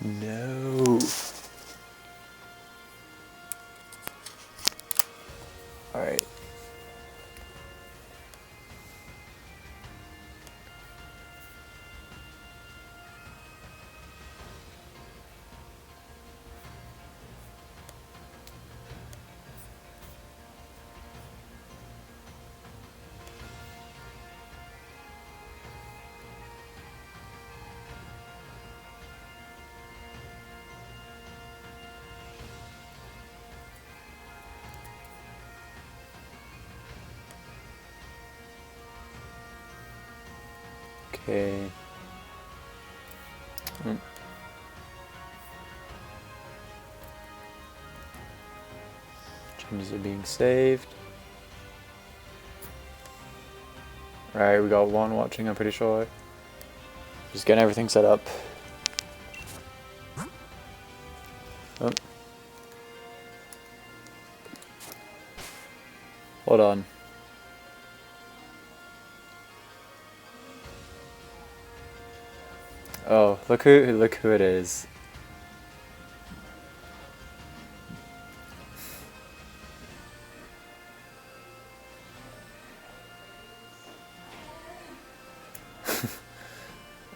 No. Alright. Okay. Changes are being saved. Alright, we got one watching, I'm pretty sure. Just getting everything set up. Oh. Hold on. Oh, look who it is.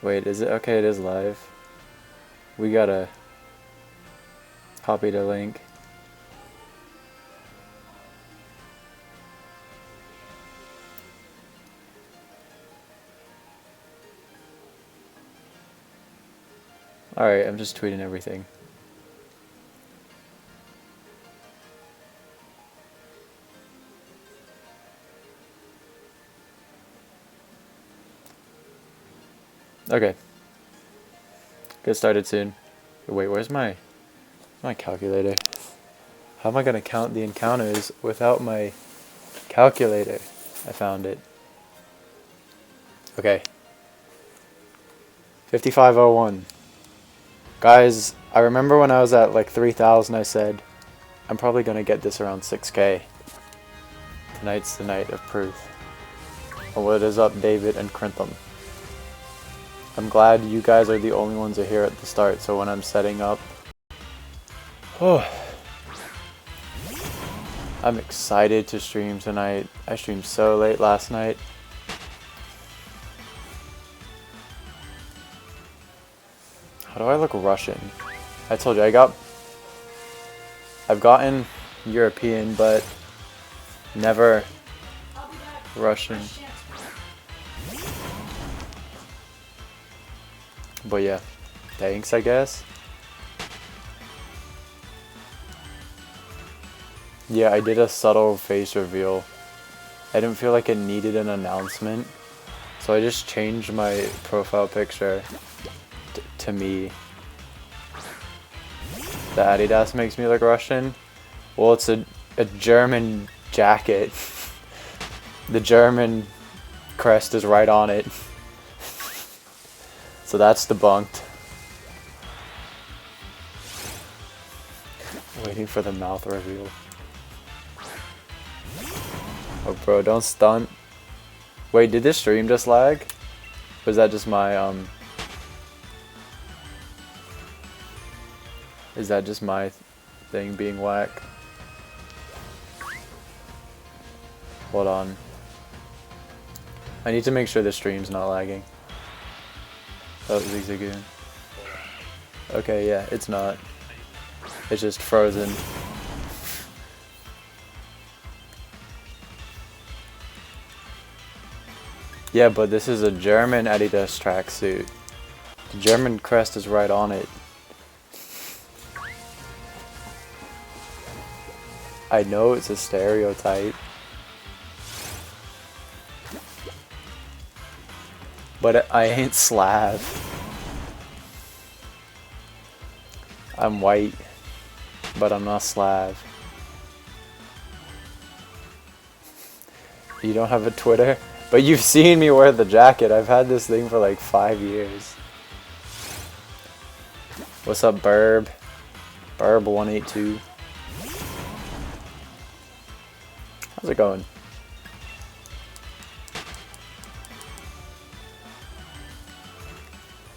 Wait, is it okay? It is live. We gotta copy the link. Alright, I'm just tweeting everything. Okay. Get started soon. Wait, where's my calculator? How am I gonna count the encounters without my calculator? I found it. Okay. 5501. Guys, I remember when I was at like 3,000 I said, I'm probably gonna get this around 6K. Tonight's the night of proof. Oh, what is up, David and Crintham? I'm glad you guys are the only ones who are here at the start, so when I'm setting up... Oh, I'm excited to stream tonight. I streamed so late last night. How do I look Russian? I told you, I've gotten European, but never Russian. But yeah, thanks, I guess. Yeah, I did a subtle face reveal. I didn't feel like it needed an announcement, so I just changed my profile picture to me. The Adidas makes me look Russian. Well, it's a German jacket. The German crest is right on it. So that's debunked. Waiting for the mouth reveal. Oh bro, don't stunt. Wait, did this stream just lag? Was that just my is that just my thing being whack? Hold on. I need to make sure the stream's not lagging. Oh, Zigzagoon. Okay, yeah, it's not. It's just frozen. Yeah, but this is a German Adidas tracksuit. The German crest is right on it. I know it's a stereotype. But I ain't Slav. I'm white, but I'm not Slav. You don't have a Twitter? But you've seen me wear the jacket. I've had this thing for like 5 years. What's up, Burb? Burb182. How's it going?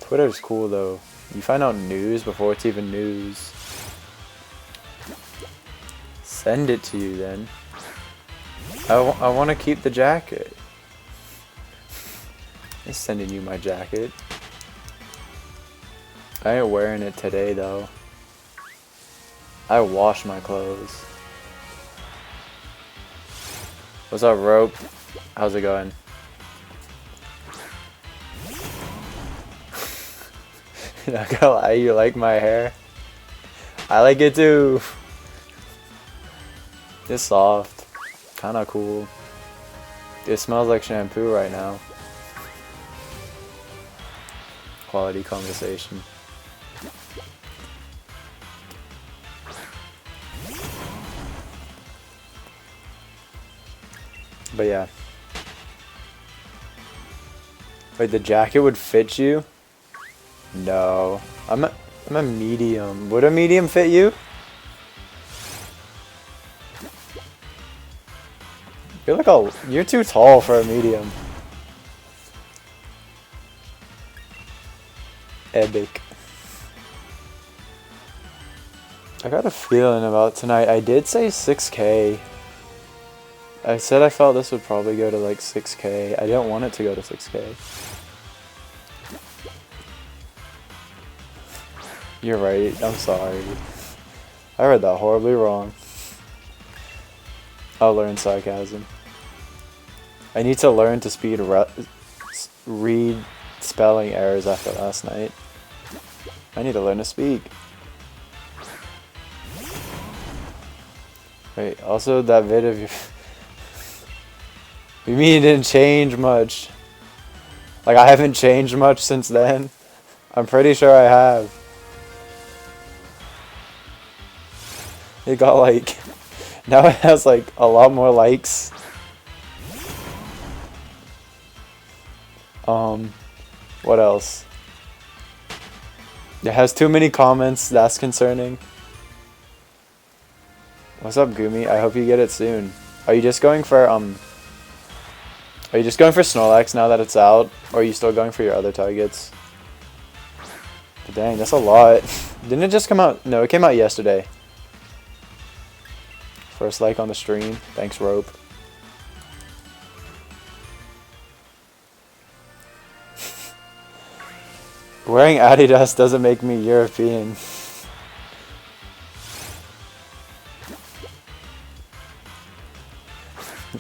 Twitter's cool though. You find out news before it's even news. Send it to you then. I want to keep the jacket. I'm sending you my jacket. I ain't wearing it today though. I wash my clothes. What's up, Rope? How's it going? Not gonna lie, you like my hair? I like it too. It's soft. Kinda cool. It smells like shampoo right now. Quality conversation. But yeah. Wait, the jacket would fit you? No. I'm a medium. Would a medium fit you? You're too tall for a medium. Epic. I got a feeling about tonight. I did say 6K. I said I felt this would probably go to like 6K. I didn't want it to go to 6K. You're right. I'm sorry. I read that horribly wrong. I'll learn sarcasm. I need to learn to read spelling errors after last night. I need to learn to speak. Wait, also that vid of your... You mean it didn't change much? Like, I haven't changed much since then? I'm pretty sure I have. It got like... Now it has like a lot more likes. What else? It has too many comments, that's concerning. What's up, Gumi? I hope you get it soon. Are you just going for Snorlax now that it's out? Or are you still going for your other targets? But dang, that's a lot. Didn't it just come out? No, it came out yesterday. First like on the stream. Thanks, Rope. Wearing Adidas doesn't make me European.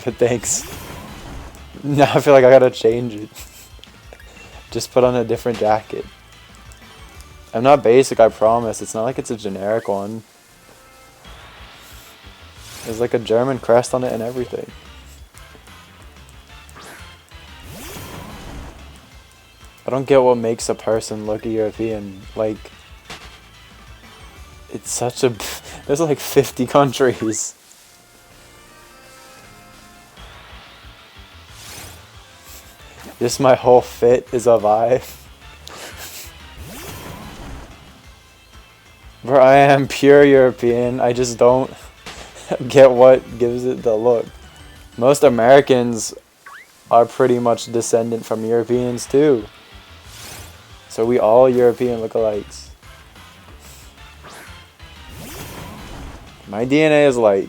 But thanks. Now I feel like I gotta change it. Just put on a different jacket. I'm not basic, I promise. It's not like it's a generic one. There's like a German crest on it and everything. I don't get what makes a person look European. Like, it's such a... There's like 50 countries. Just my whole fit is a vibe. Bro, I am pure European. I just don't get what gives it the look. Most Americans are pretty much descendant from Europeans too. So we all European lookalikes. My DNA is like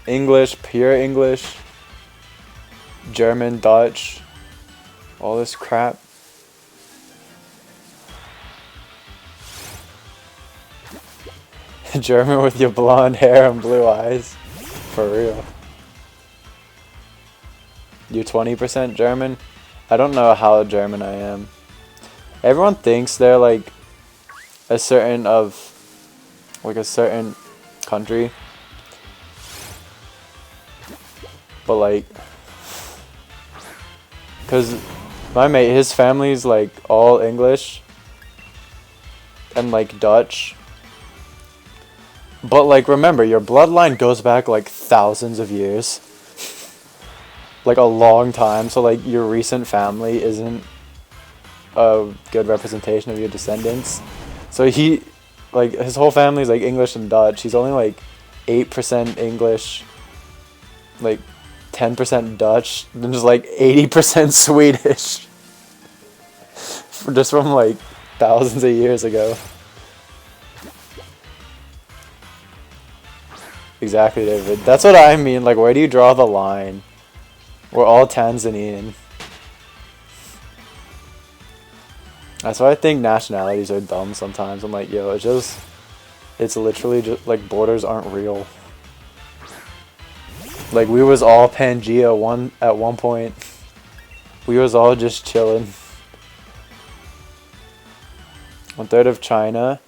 English, pure English, German, Dutch, all this crap. German with your blonde hair and blue eyes. For real. You're 20% German? I don't know how German I am. Everyone thinks they're like a certain country. But like, cause my mate, his family's like all English and like Dutch. But like, remember, your bloodline goes back like thousands of years. Like a long time, so like your recent family isn't a good representation of your descendants. So he, like, his whole family's like English and Dutch. He's only like 8% English, like 10% Dutch, then just like 80% Swedish. Just from like thousands of years ago. Exactly, David. That's what I mean. Like, where do you draw the line? We're all Tanzanian. That's why I think nationalities are dumb sometimes. I'm like, yo, it's literally just, like, borders aren't real. Like, we was all Pangea at one point. We was all just chilling. 1/3 of China.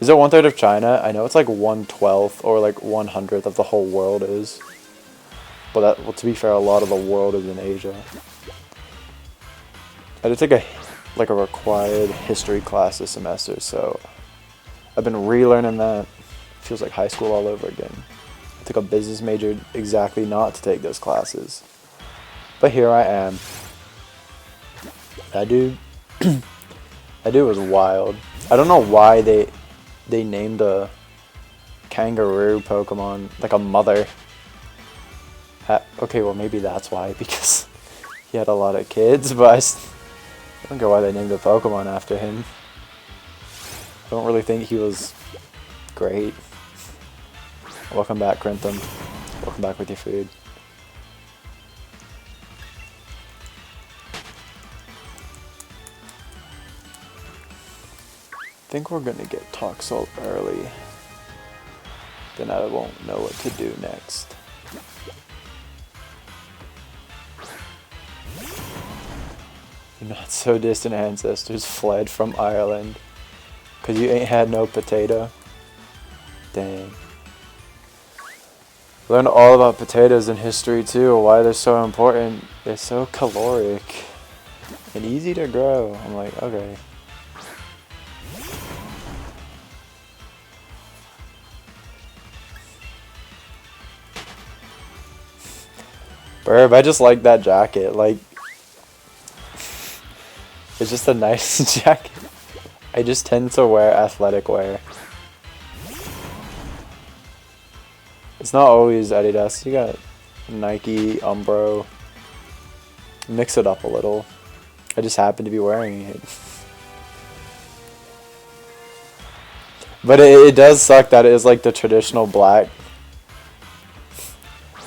Is it 1/3 of China? I know it's like 1/12 or like 1/100th of the whole world is. But that, well, to be fair, a lot of the world is in Asia. I did take a required history class this semester, so I've been relearning that. Feels like high school all over again. I took a business major exactly not to take those classes, but here I am. That dude was wild. I don't know why they named a kangaroo Pokemon like a mother. Okay, well maybe that's why, because he had a lot of kids, but I don't get why they named a Pokemon after him. I don't really think he was great. Welcome back, Crintham. Welcome back with your food. I think we're gonna get Toxel early. Then I won't know what to do next. Your not so distant ancestors fled from Ireland because you ain't had no potato. Dang. Learned all about potatoes in history too, why they're so important. They're so caloric and easy to grow. I'm like, okay. Burb, I just like that jacket. Like, it's just a nice jacket. I just tend to wear athletic wear. It's not always Adidas. You got Nike, Umbro. Mix it up a little. I just happen to be wearing it. But it does suck that it is like the traditional black.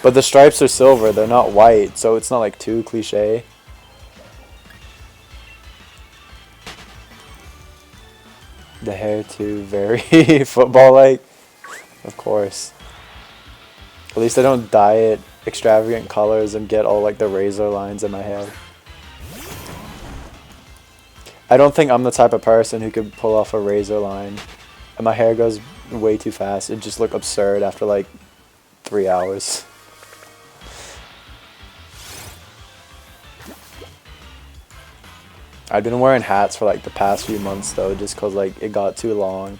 But the stripes are silver, they're not white, so it's not like too cliche. The hair too, very football-like. Of course. At least I don't dye it extravagant colors and get all like the razor lines in my hair. I don't think I'm the type of person who could pull off a razor line. And my hair goes way too fast. It just look absurd after like 3 hours. I've been wearing hats for like the past few months though, just cause like it got too long.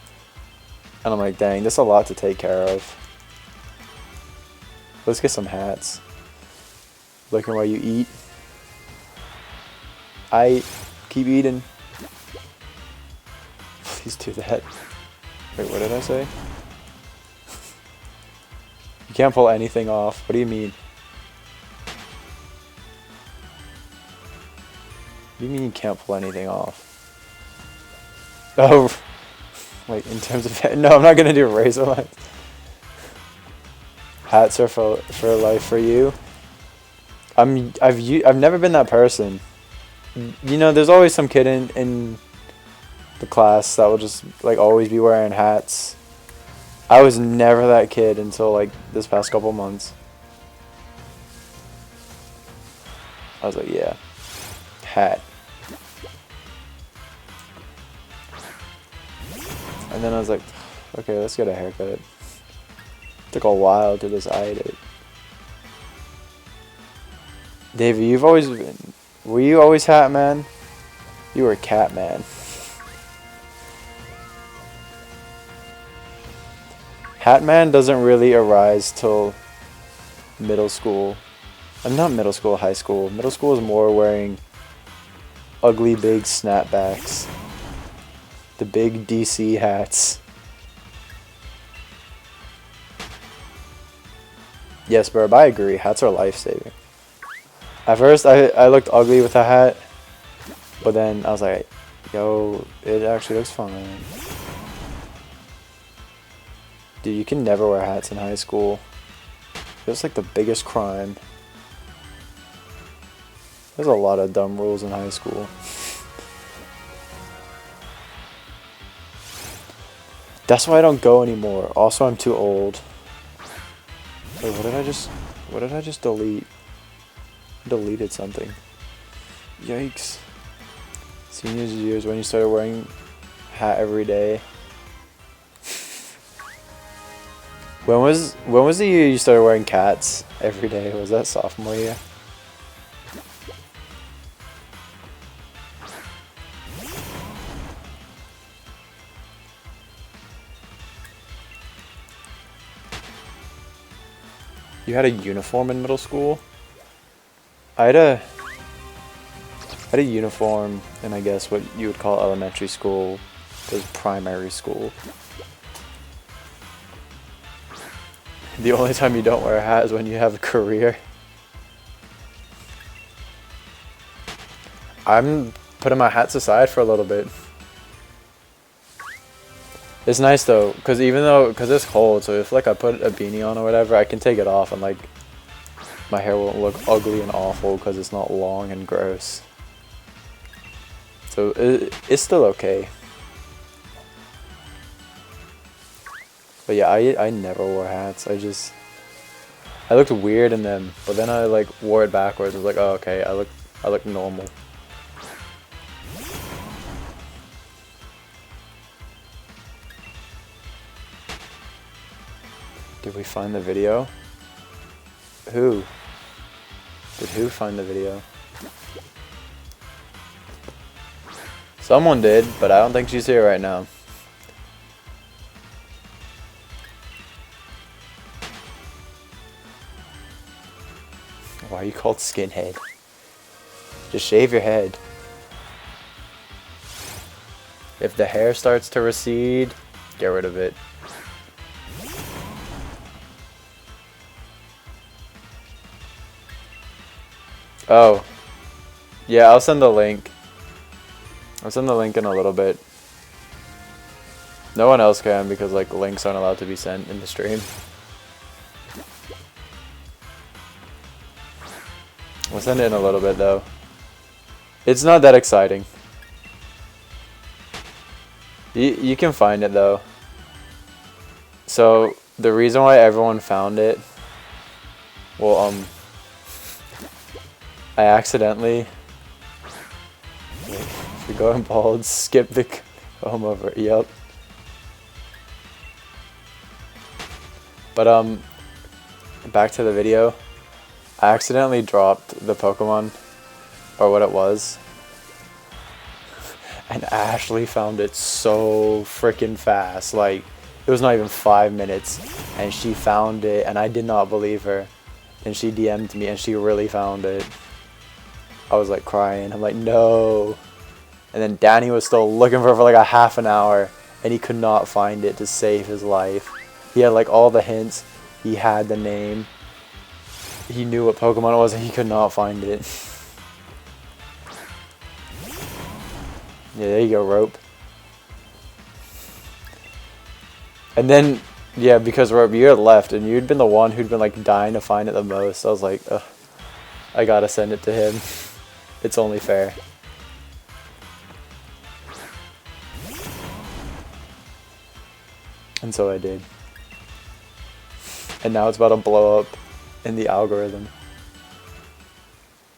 And I'm like, dang, this is a lot to take care of. Let's get some hats. Looking while you eat. I keep eating. Please do that. Wait, what did I say? You can't pull anything off. What do you mean? What do you mean you can't pull anything off? Oh, wait, in terms of... No, I'm not going to do razor lines. Hats are for life for you. I've never been that person. You know, there's always some kid in the class that will just like always be wearing hats. I was never that kid until like this past couple months. I was like, yeah, hat. And then I was like, okay, let's get a haircut. Took a while to decide it. Davey, you've always been... Were you always Hat Man? You were Cat Man. Hat Man doesn't really arise till middle school. Not middle school, high school. Middle school is more wearing ugly big snapbacks. The big DC hats. Yes, Burb, I agree. Hats are life-saving. At first, I looked ugly with a hat, but then I was like, Yo, it actually looks fun. Dude, you can never wear hats in high school. It's like the biggest crime. There's a lot of dumb rules in high school. That's why I don't go anymore. Also, I'm too old. Wait, what did I just delete? I deleted something. Yikes. Seniors years when you started wearing hat every day. When was the year you started wearing cats every day? Was that sophomore year? You had a uniform in middle school? I had a uniform in, I guess, what you would call elementary school. It was primary school. The only time you don't wear a hat is when you have a career. I'm putting my hats aside for a little bit. It's nice though, because it's cold, so if like I put a beanie on or whatever, I can take it off and like my hair won't look ugly and awful because it's not long and gross. So it's still okay. But yeah, I never wore hats. I looked weird in them, but then I like wore it backwards. I was like, oh okay, I look normal. Did we find the video? Who? Did who find the video? Someone did, but I don't think she's here right now. Why are you called skinhead? Just shave your head. If the hair starts to recede, get rid of it. Oh. Yeah, I'll send the link. I'll send the link in a little bit. No one else can because like links aren't allowed to be sent in the stream. We'll send it in a little bit though. It's not that exciting. You can find it though. So the reason why everyone found it, well, I accidentally, wait, if you're going bald, skip the comb over. Yep. But back to the video. I accidentally dropped the Pokemon, or what it was, and Ashley found it so freaking fast. Like, it was not even 5 minutes, and she found it, and I did not believe her. And she DM'd me, and she really found it. I was like crying. I'm like, no. And then Danny was still looking for it for like a half an hour, and he could not find it to save his life. He had like all the hints. He had the name. He knew what Pokemon it was, and he could not find it. Yeah, there you go, Rope. And then, yeah, because Rope, you had left, and you'd been the one who'd been like dying to find it the most. I was like, ugh, I gotta send it to him. It's only fair. And so I did. And now it's about to blow up in the algorithm.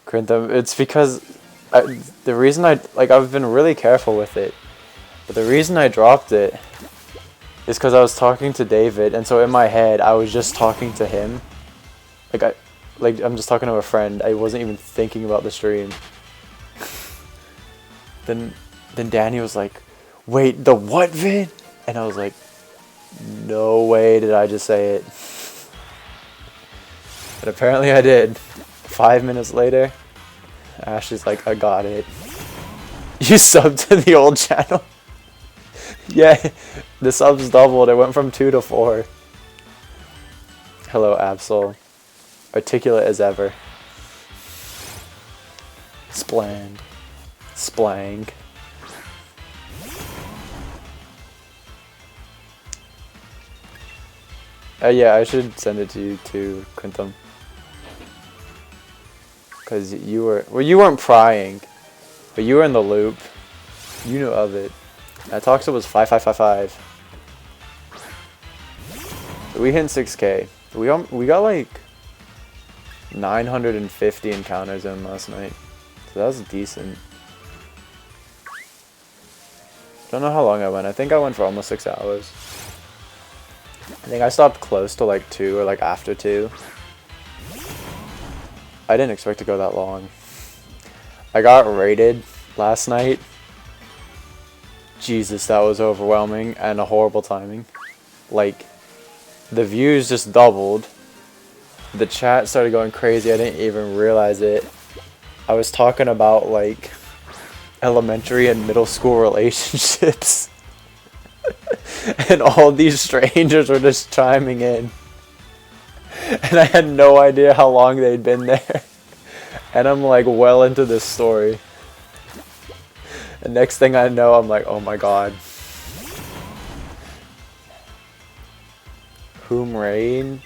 Crintham, it's because the reason I've been really careful with it, but the reason I dropped it is because I was talking to David, and so in my head I was just talking to him. I'm just talking to a friend. I wasn't even thinking about the stream. Then Danny was like, "Wait, the what vid?" And I was like, "No way did I just say it." But apparently I did. 5 minutes later, Ashley's like, "I got it." You subbed to the old channel? Yeah, the subs doubled. It went from 2 to 4. Hello, Absol. Articulate as ever. Splang. Splang. Yeah, I should send it to you too, Quintum. Because you were... Well, you weren't prying. But you were in the loop. You knew of it. That Toxa was 5555. We hit 6K. We got like 950 encounters in last night. So that was decent. Don't know how long I went. I think I went for almost 6 hours. I think I stopped close to like 2 or like after 2. I didn't expect to go that long. I got raided last night. Jesus, that was overwhelming and a horrible timing. Like, the views just doubled. The chat started going crazy. I didn't even realize it. I was talking about like elementary and middle school relationships. And all these strangers were just chiming in. And I had no idea how long they'd been there. And I'm like well into this story. And next thing I know, I'm like, oh my god. Whom raid?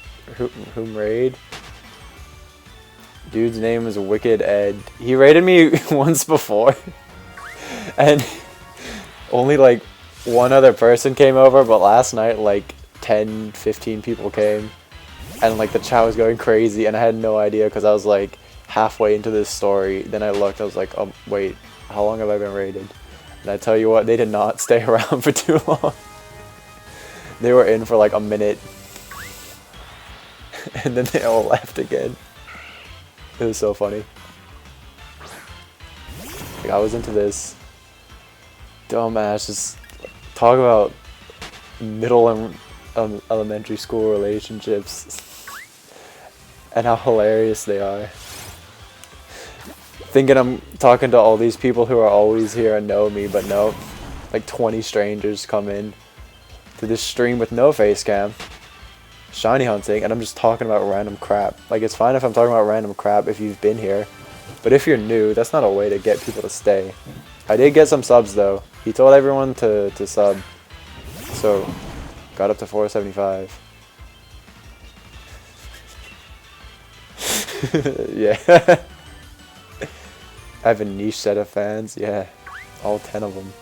Dude's name is Wicked Ed. He raided me once before. And only like one other person came over, but last night like 10, 15 people came. And like the chat was going crazy and I had no idea because I was like halfway into this story. Then I looked, I was like, oh wait, how long have I been raided? And I tell you what, they did not stay around for too long. They were in for like a minute. And then they all left again. It was so funny. Like, I was into this. Dumbass, just talk about middle and elementary school relationships. And how hilarious they are. Thinking I'm talking to all these people who are always here and know me, but no. Like 20 strangers come in to this stream with no face cam. Shiny hunting, and I'm just talking about random crap. Like, it's fine if I'm talking about random crap if you've been here, but if you're new, that's not a way to get people to stay. I did get some subs though. He told everyone to sub, so got up to 475. Yeah. I have a niche set of fans. Yeah, all 10 of them.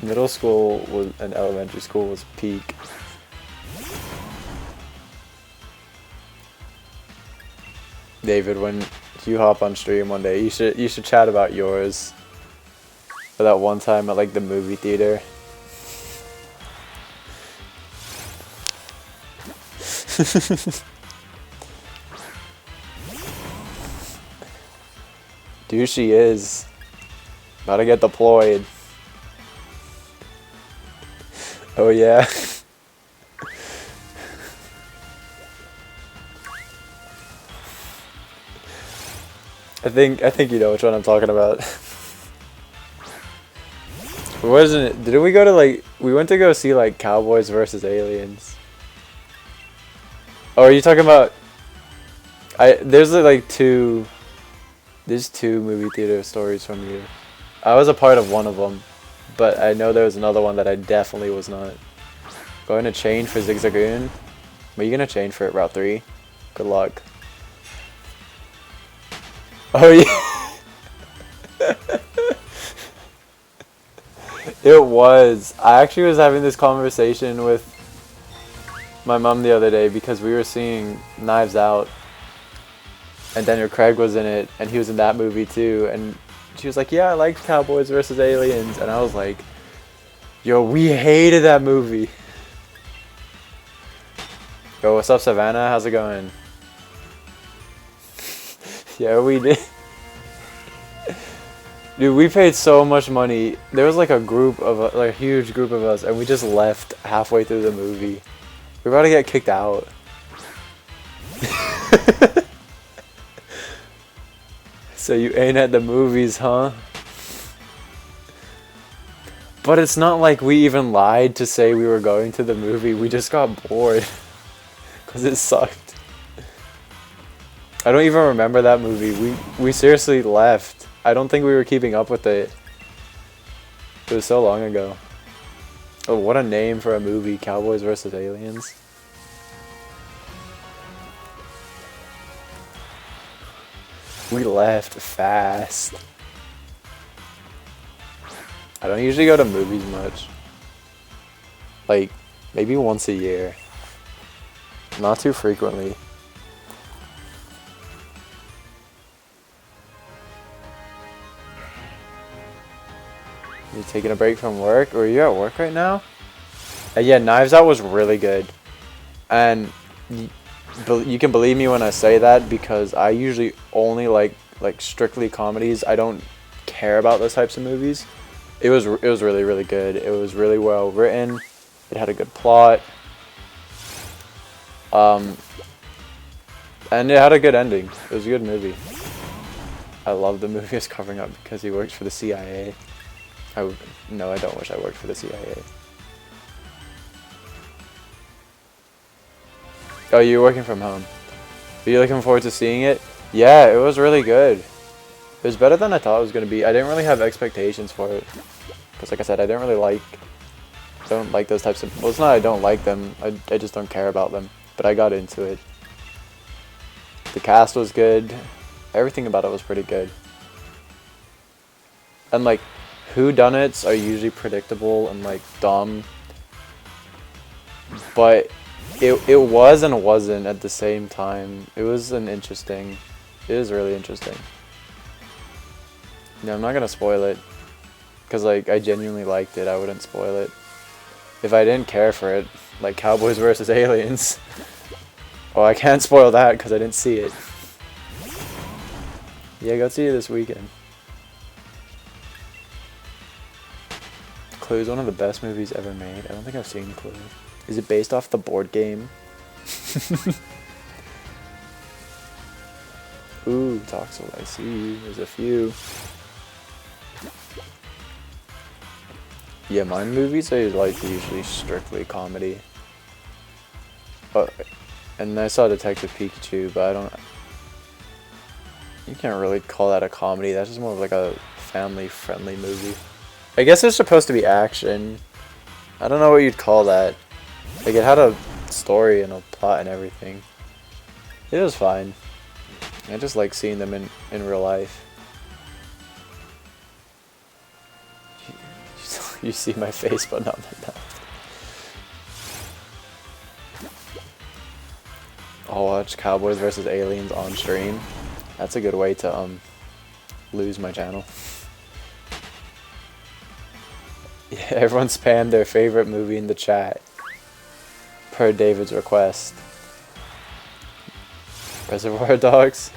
Middle school was and elementary school was peak. David, when you hop on stream one day, you should chat about yours. For that one time at like the movie theater. Dude, she is. About to get deployed. Oh yeah. I think you know which one I'm talking about. Wasn't it? Didn't we go to like we went to go see like Cowboys versus Aliens? Oh, are you talking about? There's like two. There's 2 movie theater stories from you. I was a part of one of them. But I know there was another one that I definitely was not. Going to change for Zigzagoon? Are you going to change for Route 3? Good luck. Oh yeah. It was. I actually was having this conversation with my mom the other day because we were seeing Knives Out. And Daniel Craig was in it, and he was in that movie too. And she was like, yeah, I liked Cowboys versus Aliens. And I was like, yo, we hated that movie. Yo, what's up, Savannah? How's it going? Yeah, we did. Dude, we paid so much money. There was like a group of, like a huge group of us, and we just left halfway through the movie. We were about to get kicked out. So you ain't at the movies, huh? But it's not like we even lied to say we were going to the movie. We just got bored. Because it sucked. I don't even remember that movie. We seriously left. I don't think we were keeping up with it. It was so long ago. Oh, what a name for a movie, Cowboys vs. Aliens. We left fast. I don't usually go to movies much. Like, maybe once a year. Not too frequently. You taking a break from work? Or are you at work right now? Yeah, Knives Out was really good. And you can believe me when I say that because I usually only like strictly comedies. I don't care about those types of movies. It was really, really good. It was really well written. It had a good plot. And it had a good ending. It was a good movie. I love the movie is covering up because he works for the CIA. No, I don't wish I worked for the CIA. Oh, you're working from home. Are you looking forward to seeing it? Yeah, it was really good. It was better than I thought it was going to be. I didn't really have expectations for it. Because like I said, I don't like those types of... Well, it's not I don't like them. I just don't care about them. But I got into it. The cast was good. Everything about it was pretty good. And like, whodunits are usually predictable and like dumb. But it was and wasn't at the same time. It was really interesting. No, I'm not gonna spoil it. Because like, I genuinely liked it. I wouldn't spoil it. If I didn't care for it, like Cowboys vs. Aliens. Oh, I can't spoil that because I didn't see it. Yeah, go see it this weekend. Clue is one of the best movies ever made. I don't think I've seen Clue. Is it based off the board game? Ooh, Toxel, I see you. There's a few. Yeah, my movies are like usually strictly comedy. And I saw Detective Pikachu, but I don't... You can't really call that a comedy. That's just more of like a family-friendly movie. I guess it's supposed to be action. I don't know what you'd call that. Like, it had a story and a plot and everything. It was fine. I just like seeing them in real life. You see my face, but not my mouth. I'll watch Cowboys vs. Aliens on stream. That's a good way to lose my channel. Yeah, everyone spammed their favorite movie in the chat. Per David's request. Reservoir Dogs.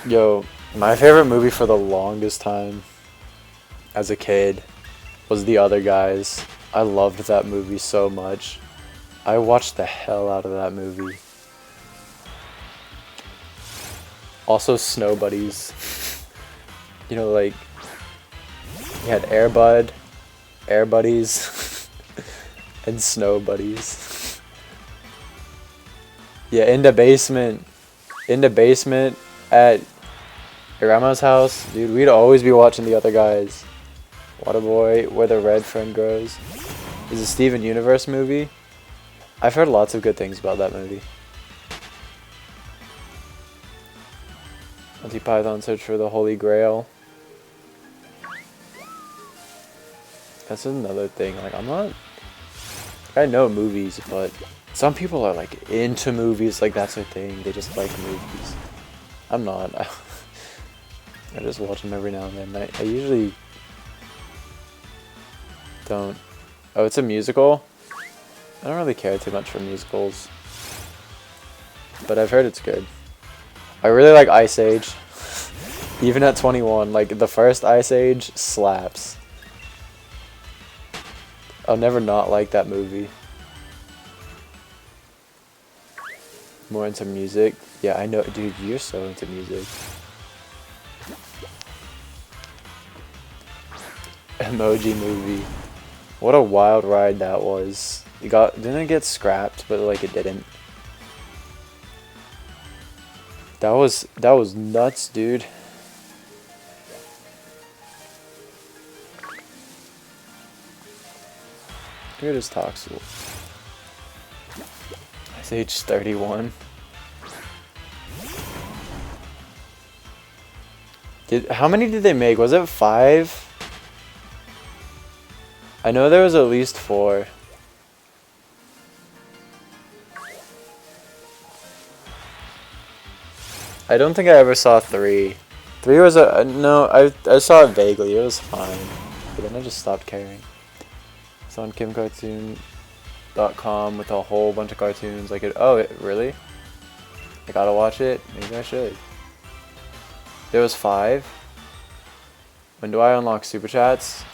Yo, my favorite movie for the longest time as a kid was The Other Guys. I loved that movie so much. I watched the hell out of that movie. Also Snow Buddies. You know, like, you had Air Buddies, and Snow Buddies. Yeah, in the basement at your grandma's house, dude, we'd always be watching The Other Guys. Waterboy, Where the Red Friend Grows. Is a Steven Universe movie. I've heard lots of good things about that movie. Monty Python Search for the Holy Grail. That's another thing. Like, I know movies, but some people are like into movies. Like, that's their thing. They just like movies. I'm not. I just watch them every now and then. I usually don't. Oh, it's a musical? I don't really care too much for musicals. But I've heard it's good. I really like Ice Age. Even at 21, like, the first Ice Age slaps. I'll never not like that movie. More into music? Yeah, I know. Dude, you're so into music. Emoji Movie. What a wild ride that was. Didn't it get scrapped, but like it didn't. That was nuts, dude. Look at his Toxel. Ice Age 31. How many did they make? Was it 5? I know there was at least 4. I don't think I ever saw 3. 3 was a no. I saw it vaguely. It was fine, but then I just stopped caring. It's on KimCartoon.com with a whole bunch of cartoons. Like really? I gotta watch it. Maybe I should. There was 5. When do I unlock Super Chats?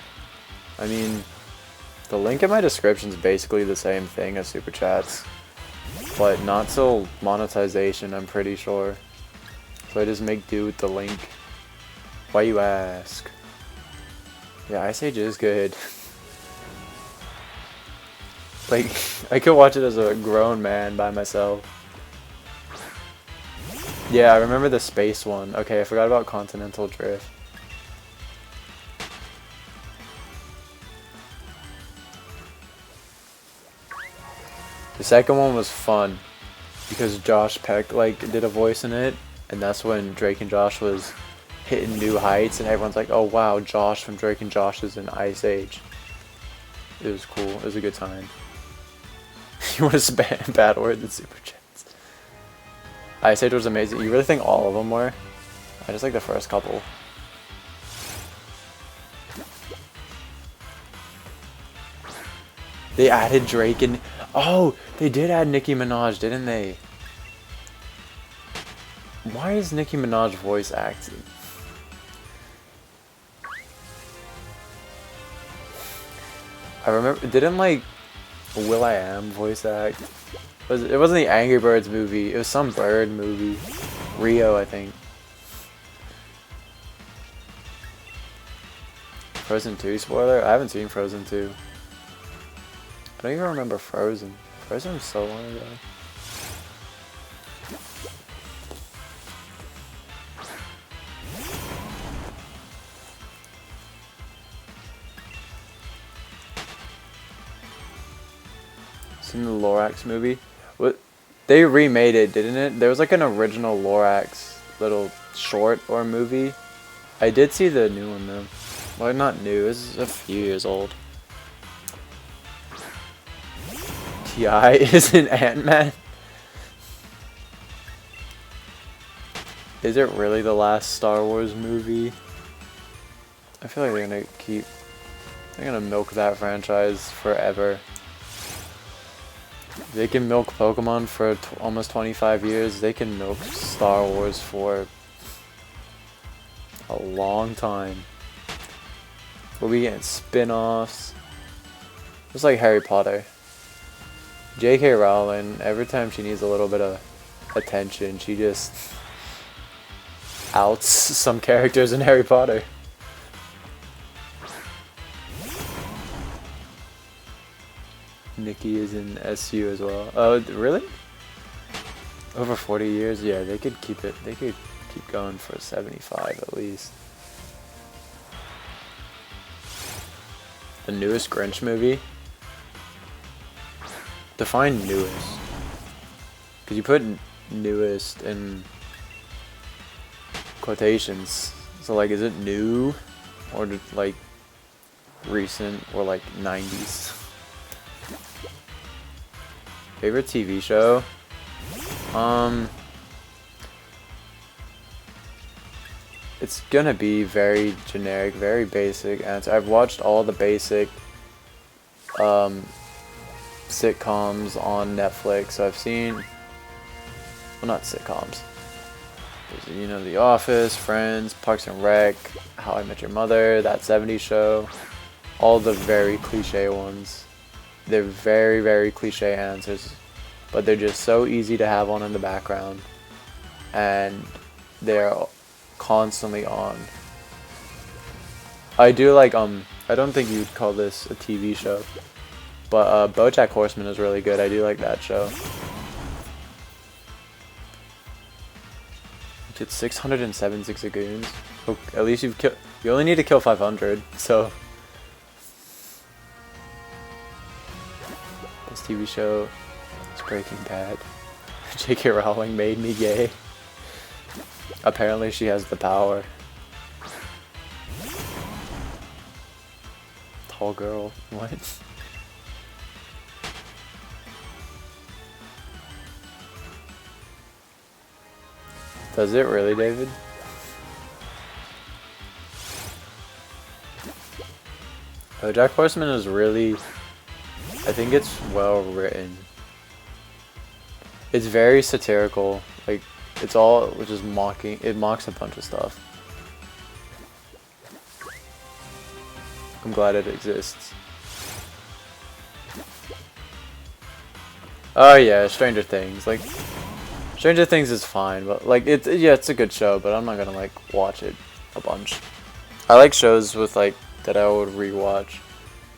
I mean, the link in my description is basically the same thing as Super Chats, but not till monetization, I'm pretty sure. So I just make do with the link. Why you ask? Yeah, Ice Age is good. Like, I could watch it as a grown man by myself. Yeah, I remember the space one. Okay, I forgot about Continental Drift. The second one was fun because Josh Peck did a voice in it, and that's when Drake and Josh was hitting new heights, and everyone's like, "Oh wow, Josh from Drake and Josh is in Ice Age." It was cool. It was a good time. You want to spam bad words in Super Chats? Ice Age was amazing. You really think all of them were? I just like the first couple. They added Drake and... Oh, they did add Nicki Minaj, didn't they? Why is Nicki Minaj voice acting? I remember... Didn't, Will.i.am voice act? It wasn't the Angry Birds movie. It was some bird movie. Rio, I think. Frozen 2 spoiler? I haven't seen Frozen 2. I don't even remember Frozen. Frozen was so long ago. Seen the Lorax movie? What? They remade it, didn't it? There was an original Lorax little short or movie. I did see the new one though. Well, not new. This is a few years old. T.I. is in Ant-Man? Is it really the last Star Wars movie? I feel like they're gonna milk that franchise forever. They can milk Pokemon for almost 25 years. They can milk Star Wars for a long time. We'll be getting spin-offs. Just like Harry Potter. J.K. Rowling, every time she needs a little bit of attention, she just outs some characters in Harry Potter. Nikki is in SU as well. Oh, really? Over 40 years? Yeah, they could keep it. They could keep going for 75 at least. The newest Grinch movie? Define newest. Because you put newest in quotations. So is it new? Or recent? Or 90s? Favorite TV show? It's gonna be very generic, very basic answer. I've watched all the basic sitcoms on Netflix. So I've seen, well, not sitcoms. There's, The Office, Friends, Parks and Rec, How I Met Your Mother, That 70s Show. All the very cliche ones. They're very, very cliche answers, but they're just so easy to have on in the background, and they're constantly on. I do I don't think you'd call this a TV show, but BoJack Horseman is really good. I do like that show. You get 607 Zigzagoons. Oh, at least you only need to kill 500, so... TV show is Breaking Bad. J.K. Rowling made me gay. Apparently she has the power. Tall girl. What? Does it really, David? Jack Horseman is really... I think it's well written. It's very satirical. Like, it's all just mocking. It mocks a bunch of stuff. I'm glad it exists. Oh yeah, Stranger Things. Like, Stranger Things is fine, but like it's a good show, but I'm not gonna like watch it a bunch. I like shows with like that I would rewatch.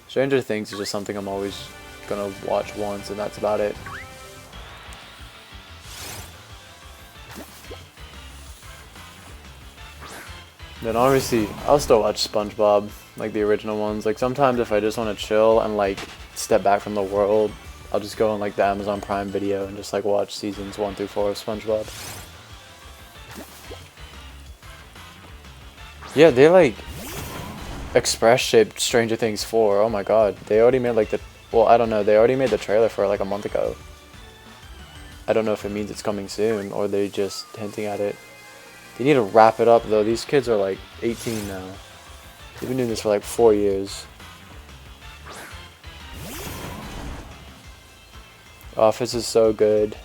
Stranger Things is just something I'm always gonna watch once, and that's about it. Then obviously I'll still watch SpongeBob, like the original ones. Like sometimes if I just want to chill and like step back from the world, I'll just go on like the Amazon Prime Video and just like watch seasons 1 through 4 of SpongeBob. Yeah, they like express shaped Stranger Things 4. Oh my god, they already made like the, well, I don't know, they already made the trailer for it like a month ago. I don't know if it means it's coming soon or they're just hinting at it. They need to wrap it up though. These kids are like 18 now. They've been doing this for like 4 years. Office is so good.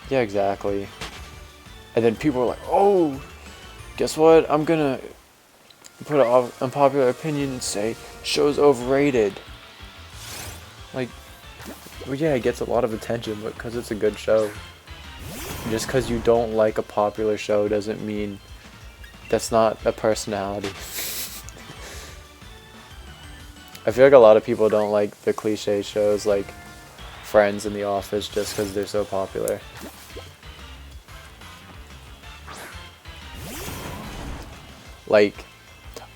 Yeah, exactly. And then people are like, oh, guess what? I'm gonna put an unpopular opinion and say show's overrated. Like, well, yeah, it gets a lot of attention, but because it's a good show. Just because you don't like a popular show doesn't mean that's not a personality. I feel like a lot of people don't like the cliche shows like Friends and The Office just because they're so popular. Like,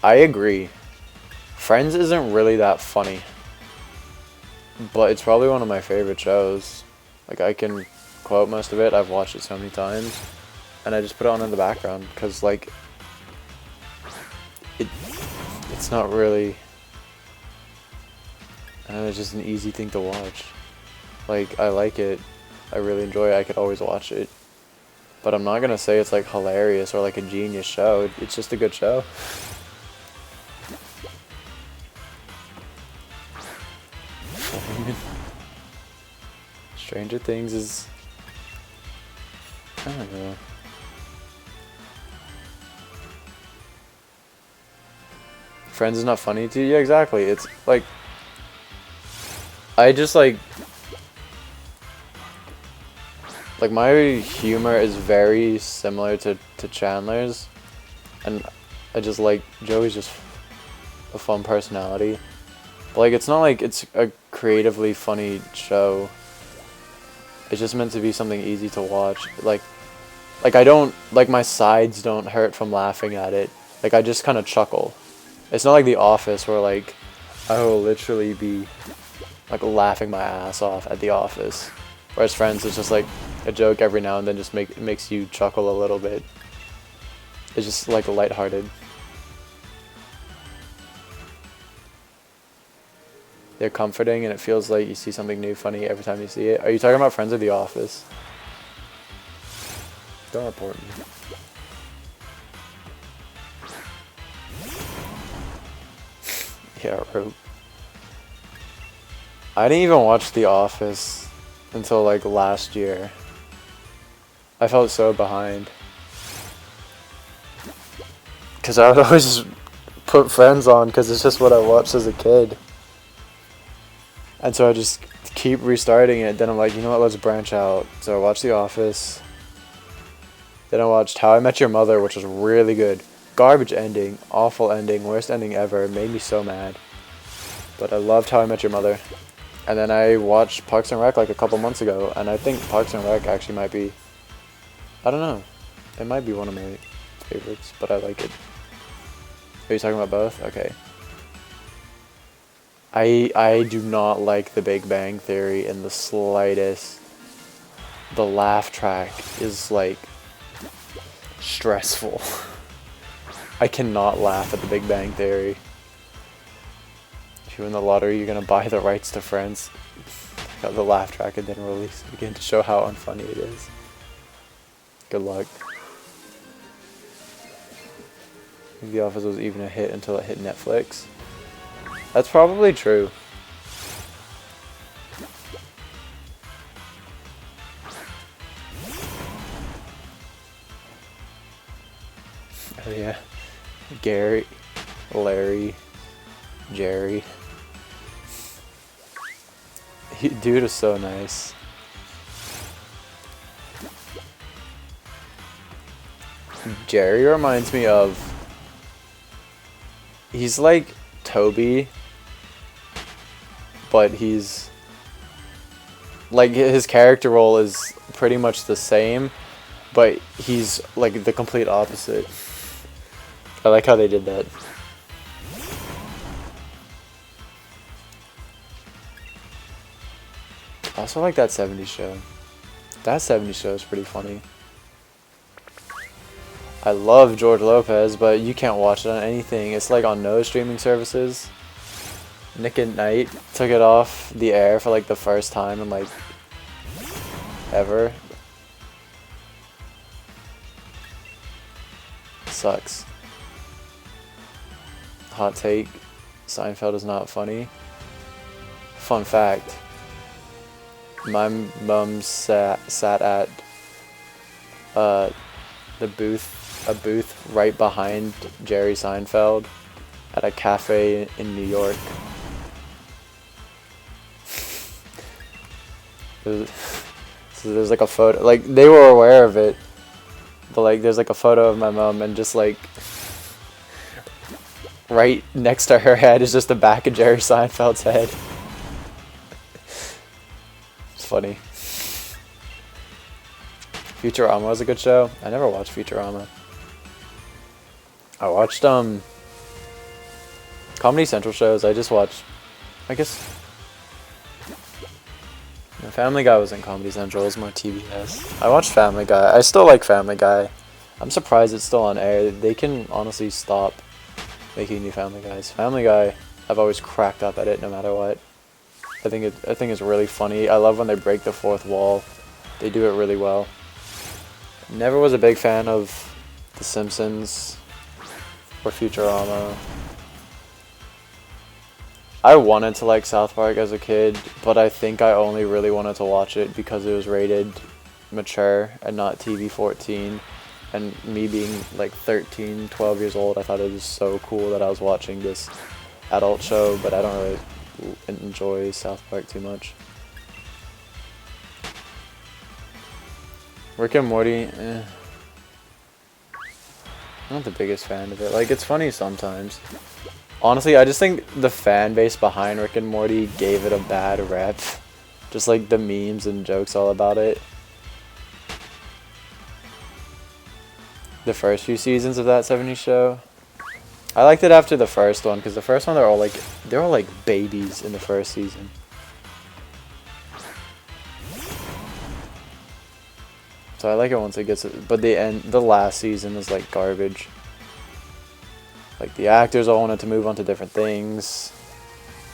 I agree. Friends isn't really that funny. But it's probably one of my favorite shows. Like, I can quote most of it. I've watched it so many times. And I just put it on in the background. Because, like, it's not really... I don't know, it's just an easy thing to watch. Like, I like it. I really enjoy it. I could always watch it. But I'm not gonna say it's, like, hilarious or, like, a genius show. It's just a good show. Stranger Things is... I don't know. Friends is not funny to you? Yeah, exactly. It's, like... I just, like... Like, my humor is very similar to Chandler's. And I just like... Joey's just a fun personality. But, like, it's not like it's a creatively funny show. It's just meant to be something easy to watch. Like I don't... Like, my sides don't hurt from laughing at it. Like, I just kind of chuckle. It's not like The Office where, like, I will literally be, like, laughing my ass off at The Office. Whereas Friends is just, like, a joke every now and then just makes you chuckle a little bit. It's just, like, lighthearted. They're comforting and it feels like you see something new funny every time you see it. Are you talking about Friends or The Office? Don't report me. Yeah, rope. I didn't even watch The Office until like last year. I felt so behind. Because I would always just put Friends on because it's just what I watched as a kid. And so I just keep restarting it. Then I'm like, you know what, let's branch out. So I watched The Office. Then I watched How I Met Your Mother, which was really good. Garbage ending, awful ending, worst ending ever. It made me so mad. But I loved How I Met Your Mother. And then I watched Parks and Rec like a couple months ago. And I think Parks and Rec actually might be... I don't know. It might be one of my favorites, but I like it. Are you talking about both? Okay. I do not like The Big Bang Theory in the slightest. The laugh track is like stressful. I cannot laugh at The Big Bang Theory. If you win the lottery, you're gonna buy the rights to Friends. Got the laugh track and then release it again to show how unfunny it is. Good luck. I think The Office was even a hit until it hit Netflix. That's probably true. Oh yeah. Gary, Larry, Jerry. Dude is so nice. Jerry reminds me of... He's like Toby, but he's... Like, his character role is pretty much the same, but he's like the complete opposite. I like how they did that. I also like that 70s show. That 70s show is pretty funny. I love George Lopez, but you can't watch it on anything. It's like on no streaming services. Nick at Night took it off the air for like the first time in like ever. Sucks. Hot take. Seinfeld is not funny. Fun fact. My mom sat at a booth right behind Jerry Seinfeld at a cafe in New York. So there's like a photo, like they were aware of it, but like there's like a photo of my mom and just like right next to her head is just the back of Jerry Seinfeld's head. It's funny. Futurama was a good show. I never watched Futurama. I watched Comedy Central shows. I just watched, I guess, Family Guy wasn't Comedy Central, it was more TBS. I watched Family Guy. I still like Family Guy. I'm surprised it's still on air. They can honestly stop making new Family Guys. Family Guy, I've always cracked up at it no matter what. I think it's really funny. I love when they break the fourth wall. They do it really well. Never was a big fan of The Simpsons or Futurama. I wanted to like South Park as a kid, but I think I only really wanted to watch it because it was rated mature and not TV 14. And me being like 13, 12 years old, I thought it was so cool that I was watching this adult show, but I don't really enjoy South Park too much. Rick and Morty, I'm not the biggest fan of it. Like, it's funny sometimes. Honestly, I just think the fan base behind Rick and Morty gave it a bad rep. Just like the memes and jokes all about it. The first few seasons of that 70s show. I liked it after the first one, because the first one they're all like babies in the first season. So I like it once it gets it, but the last season is like garbage. Like the actors all wanted to move on to different things.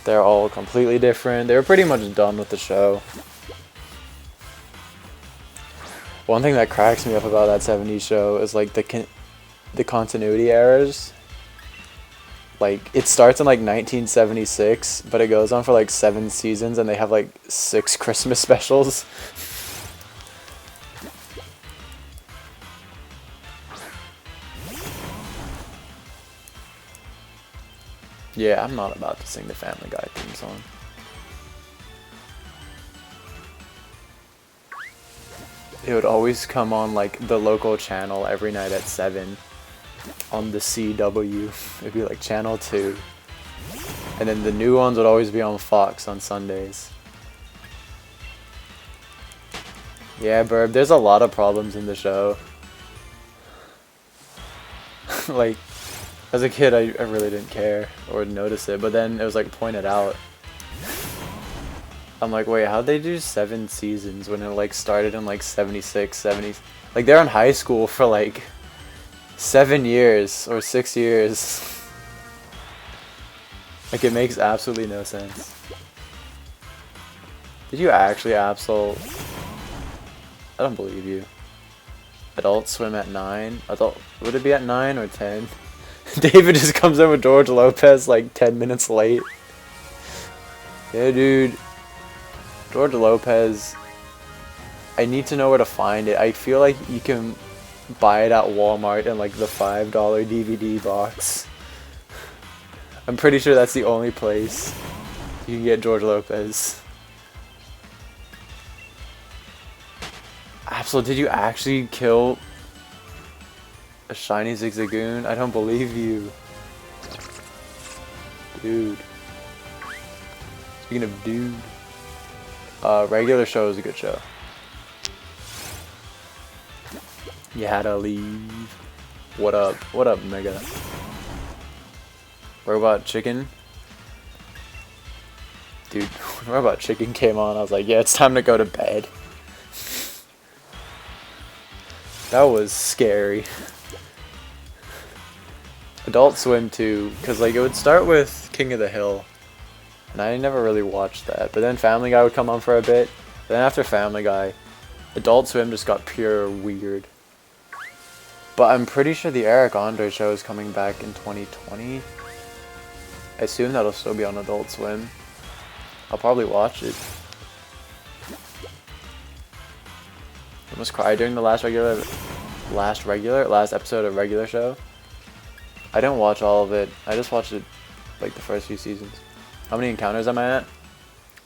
They're all completely different. They were pretty much done with the show. One thing that cracks me up about that 70s show is like the continuity errors. Like it starts in like 1976, but it goes on for like 7 seasons and they have like 6 Christmas specials. Yeah, I'm not about to sing the Family Guy theme song. It would always come on like the local channel every night at 7 on the CW. It'd be like channel 2. And then the new ones would always be on Fox on Sundays. Yeah, Burb, there's a lot of problems in the show. Like, As a kid, I really didn't care or notice it, but then it was like pointed out. I'm like, wait, how'd they do 7 seasons when it like started in like 76, 70? Like they're in high school for like 7 years or 6 years. Like it makes absolutely no sense. Did you actually Absol? I don't believe you. Adult Swim at 9? Would it be at 9 or 10? David just comes in with George Lopez like 10 minutes late. Yeah, dude. George Lopez, I need to know where to find it. I feel like you can buy it at Walmart in like the $5 DVD box. I'm pretty sure that's the only place you can get George Lopez. Absol, did you actually kill a shiny Zigzagoon? I don't believe you. Dude. Speaking of dude. Regular show is a good show. You had to leave. What up? What up, Mega? Robot Chicken? Dude, when Robot Chicken came on, I was like, yeah, it's time to go to bed. That was scary. Adult Swim too, because like it would start with King of the Hill. And I never really watched that. But then Family Guy would come on for a bit. Then after Family Guy, Adult Swim just got pure weird. But I'm pretty sure the Eric Andre show is coming back in 2020. I assume that'll still be on Adult Swim. I'll probably watch it. I almost cried during the last episode of regular show. I didn't watch all of it. I just watched it like the first few seasons. How many encounters am I at?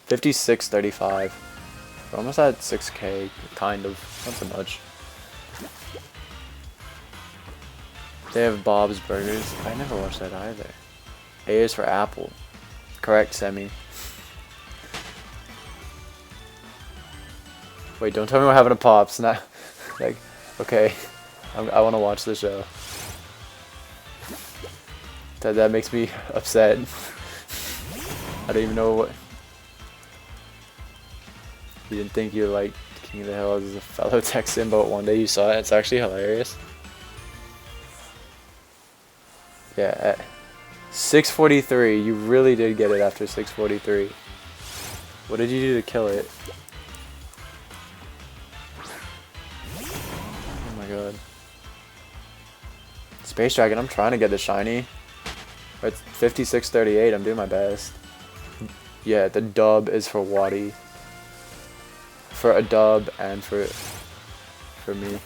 5635. We're almost at 6k, kind of. Not so much. They have Bob's Burgers. I never watched that either. A is for Apple. Correct, Semi. Wait, don't tell me what happened to Pops. Not like, okay. I want to watch the show. That makes me upset. I don't even know what. You didn't think you liked King of the Hill as a fellow Texan, but one day you saw it. It's actually hilarious. Yeah, at 6:43. You really did get it after 6:43. What did you do to kill it? Oh my god. Space Dragon, I'm trying to get the shiny. It's 5638. I'm doing my best. Yeah, the dub is for Waddy. For a dub and for me.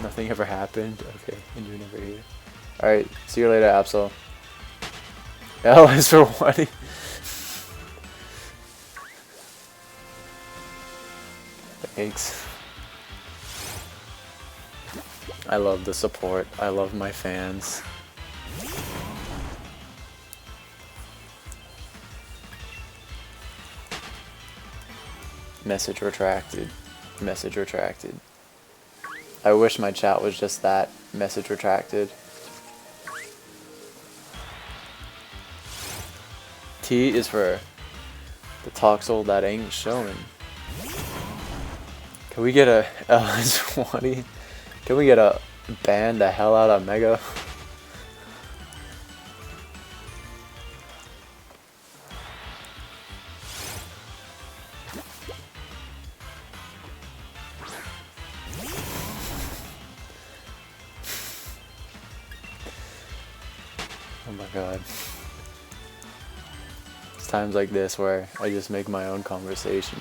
Nothing ever happened. Okay, and you're never here. Alright, see you later, Absol. L is for Waddy. Thanks. I love the support. I love my fans. Message retracted. Message retracted. I wish my chat was just that. Message retracted. T is for the Toxel that ain't showing. Can we get a LS20? Can we get a ban the hell out of Mega? Oh my god. It's times like this where I just make my own conversation.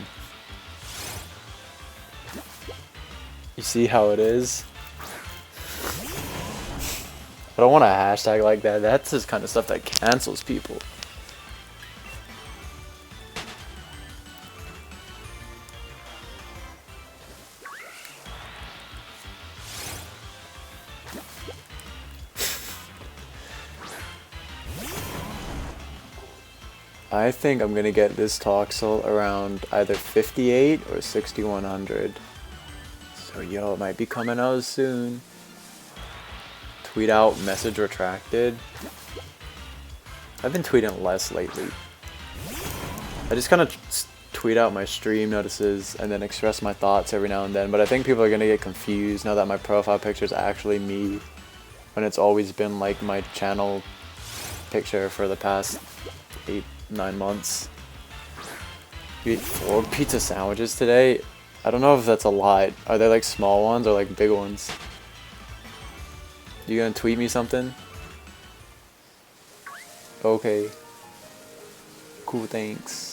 You see how it is? I don't want a hashtag like that. That's the kind of stuff that cancels people. I think I'm gonna get this Toxel around either 58 or 6100. So yo, it might be coming out soon. Tweet out, message retracted. I've been tweeting less lately. I just kind of tweet out my stream notices and then express my thoughts every now and then, but I think people are gonna get confused now that my profile picture is actually me, when it's always been like my channel picture for the past 8-9 months. You ate 4 pizza sandwiches today? I don't know if that's a lot. Are they like small ones or like big ones? You gonna tweet me something? Okay. Cool, thanks.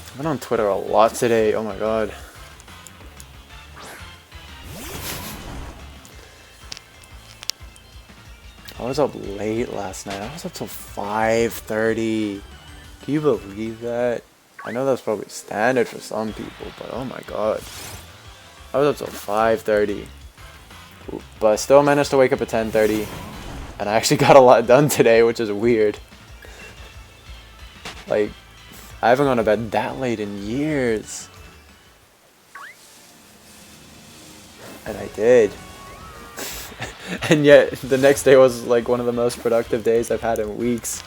I've been on Twitter a lot today, oh my god. I was up late last night. I was up till 5:30. Can you believe that? I know that's probably standard for some people, but oh my god. I was up till 5:30. But I still managed to wake up at 10:30. And I actually got a lot done today, which is weird. Like, I haven't gone to bed that late in years. And I did. And yet, the next day was like one of the most productive days I've had in weeks.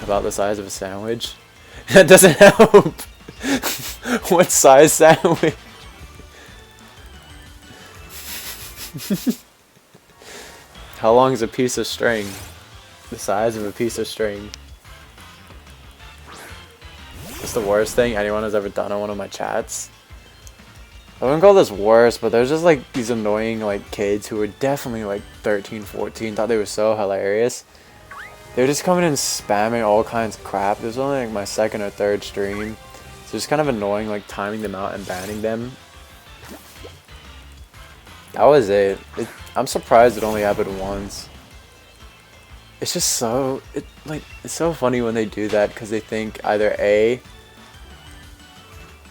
About the size of a sandwich. That doesn't help. What size sandwich? How long is a piece of string? The size of a piece of string. It's the worst thing anyone has ever done on one of my chats. I wouldn't call this worse, but there's just like these annoying like kids who were definitely like 13, 14, thought they were so hilarious. They were just coming in spamming all kinds of crap. This was only like my second or third stream. So it's kind of annoying like timing them out and banning them. That was it. I'm surprised it only happened once. It's just so it's so funny when they do that because they think either A,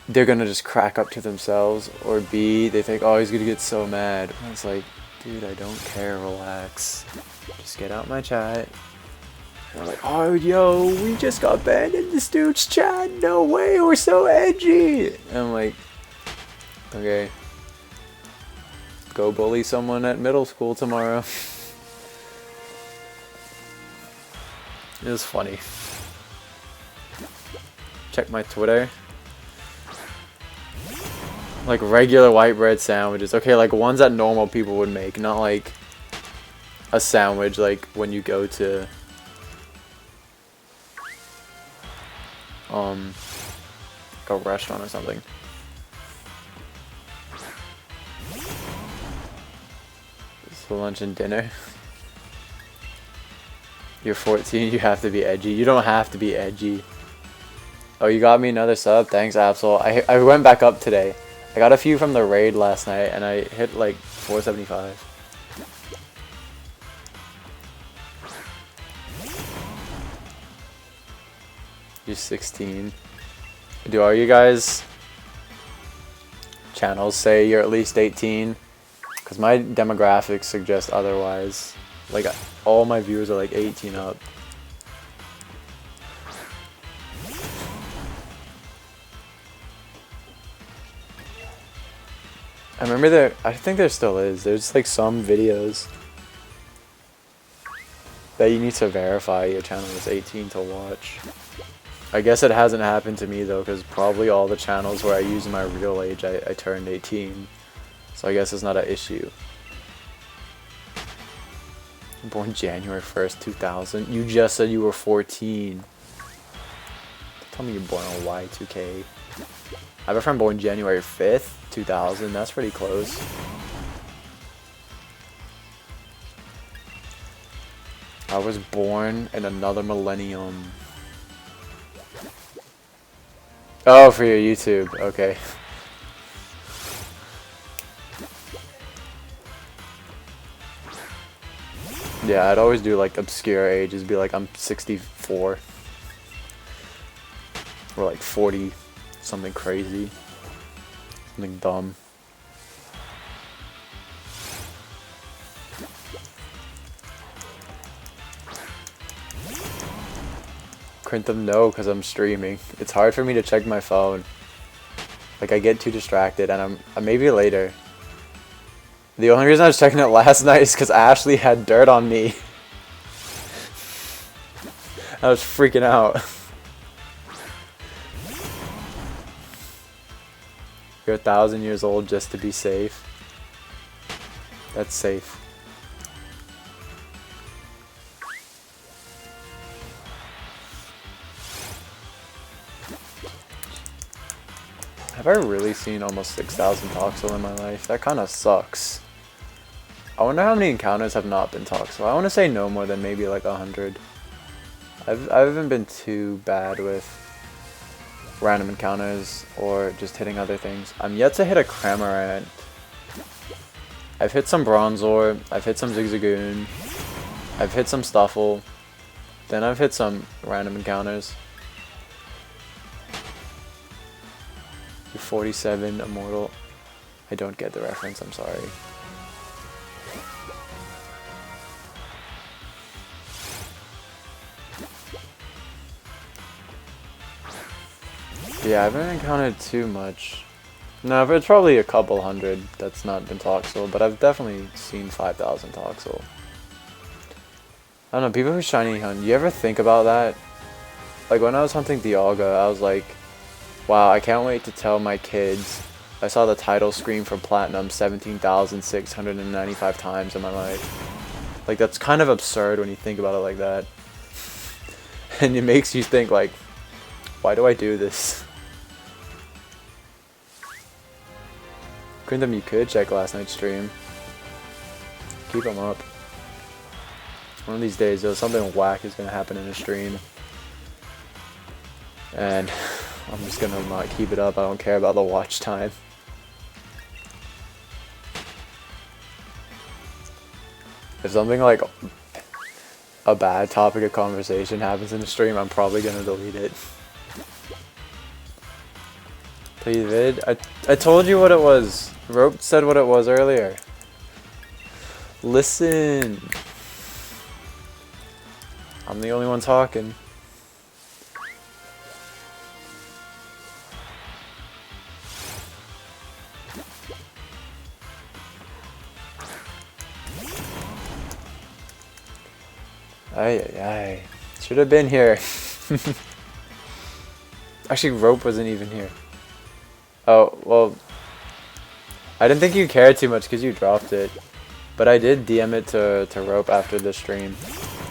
they're gonna just crack up to themselves, or B, they think, oh, he's gonna get so mad. And it's like, dude, I don't care, relax. Just get out my chat. And they're like, oh, yo, we just got banned in this dude's chat. No way, we're so edgy. And I'm like, okay. Go bully someone at middle school tomorrow. It was funny. Check my Twitter. Like regular white bread sandwiches. Okay, like ones that normal people would make, not like a sandwich like when you go to like a restaurant or something. So lunch and dinner. You're 14, you have to be edgy. You don't have to be edgy. Oh, you got me another sub? Thanks, Absol. I went back up today. I got a few from the raid last night, and I hit like 475. You're 16. Do all you guys channels say you're at least 18? Because my demographics suggest otherwise. Like, all my viewers are like 18 up. I remember there, I think there still is. There's like some videos that you need to verify your channel is 18 to watch. I guess it hasn't happened to me though, because probably all the channels where I use my real age, I turned 18. So I guess it's not an issue. Born January 1st, 2000. You just said you were 14. Tell me you're born on Y2K. I have a friend born January 5th, 2000. That's pretty close. I was born in another millennium. Oh, for your YouTube. Okay. Yeah, I'd always do like obscure ages, be like I'm 64 or like 40, something crazy, something dumb. Print them no, because I'm streaming. It's hard for me to check my phone. Like, I get too distracted, and maybe later. The only reason I was checking it last night is because Ashley had dirt on me. I was freaking out. You're 1,000 years old just to be safe. That's safe. Have I really seen almost 6,000 Toxel in my life? That kind of sucks. I wonder how many encounters have not been Toxel. I want to say no more than maybe like 100. I haven't been too bad with random encounters or just hitting other things. I'm yet to hit a Cramorant. I've hit some Bronzor, I've hit some Zigzagoon, I've hit some Stuffle, then I've hit some random encounters. 47 Immortal. I don't get the reference, I'm sorry. Yeah, I haven't encountered too much. No, but it's probably a couple hundred that's not been Toxel, but I've definitely seen 5,000 Toxel. I don't know, people who shiny hunt, you ever think about that? Like when I was hunting Dialga, I was like, wow, I can't wait to tell my kids I saw the title screen for Platinum 17,695 times in my life. Like that's kind of absurd when you think about it like that. And it makes you think like, why do I do this? Quintum, you could check last night's stream. Keep them up. One of these days, though, something whack is going to happen in a stream. And I'm just going to not keep it up. I don't care about the watch time. If something like a bad topic of conversation happens in the stream, I'm probably going to delete it. Please vid. I told you what it was. Rope said what it was earlier. Listen. I'm the only one talking. Ay. Should have been here. Actually, Rope wasn't even here. Oh, well, I didn't think you cared too much because you dropped it. But I did DM it to Rope after the stream.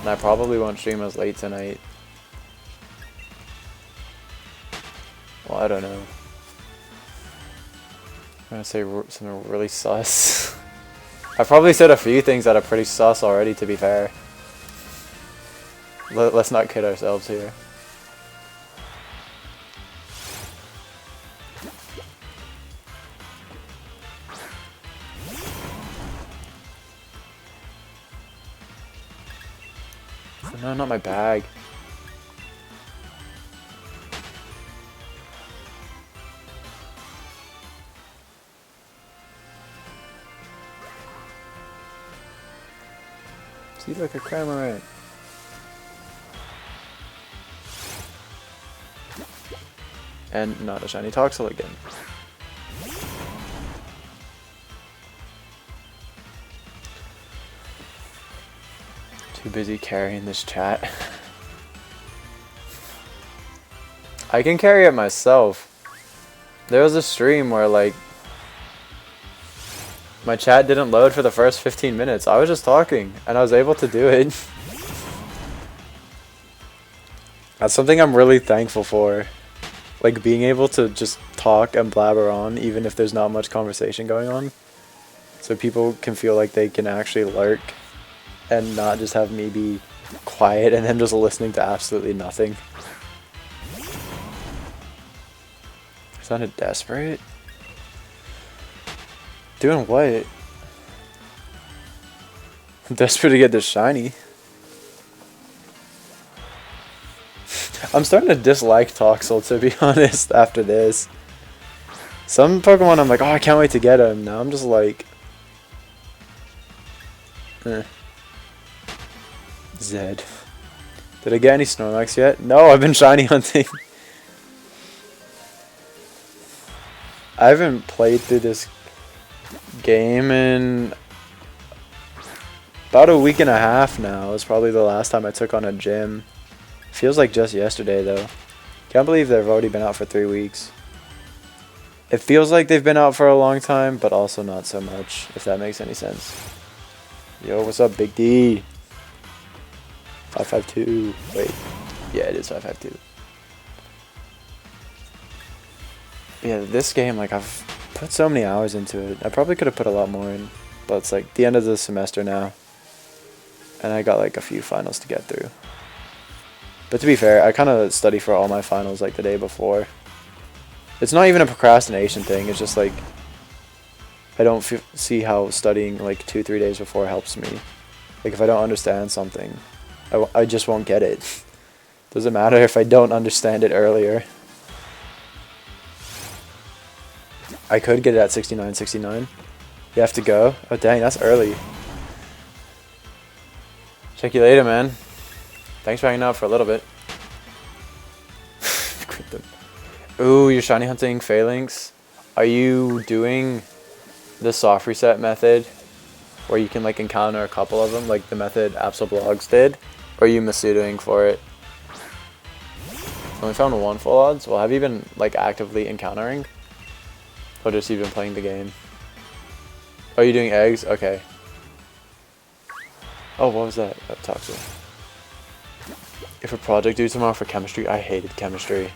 And I probably won't stream as late tonight. Well, I don't know. I'm gonna say something really sus. I've probably said a few things that are pretty sus already, to be fair. Let's not kid ourselves here. No, not my bag. See, like a Cramorant. And not a shiny Toxel again. Too busy carrying this chat. I can carry it myself. There was a stream where like my chat didn't load for the first 15 minutes. I was just talking and I was able to do it. That's something I'm really thankful for. Like being able to just talk and blabber on even if there's not much conversation going on. So people can feel like they can actually lurk and not just have me be quiet and then just listening to absolutely nothing. I sounded desperate. Doing what? I'm desperate to get this shiny. I'm starting to dislike Toxel, to be honest, after this. Some Pokemon I'm like, oh, I can't wait to get him. Now I'm just like... Zed. Did I get any Snorlax yet? No, I've been shiny hunting. I haven't played through this game in about a week and a half now. It's probably the last time I took on a gym. Feels like just yesterday though. Can't believe they've already been out for 3 weeks. It feels like they've been out for a long time, but also not so much, if that makes any sense. Yo, what's up, Big D? 552. Wait. Yeah, it is 552. Yeah, this game, like, I've put so many hours into it. I probably could have put a lot more in, but it's like the end of the semester now. And I got like a few finals to get through. But to be fair, I kind of study for all my finals like the day before. It's not even a procrastination thing. It's just like I don't see how studying like 2-3 days before helps me. Like if I don't understand something, I just won't get it. Doesn't matter if I don't understand it earlier. I could get it at 69. You have to go? Oh dang, that's early. Check you later, man. Thanks for hanging out for a little bit. Ooh, you're shiny hunting phalanx. Are you doing the soft reset method where you can like encounter a couple of them like the method Absolblogs did? Or are you Masudoing for it? Only found 1 full odds? Well, have you been like actively encountering? Or just even playing the game? Are you doing eggs? Okay. Oh, what was that? Oh, toxic. If a project due tomorrow for chemistry, I hated chemistry.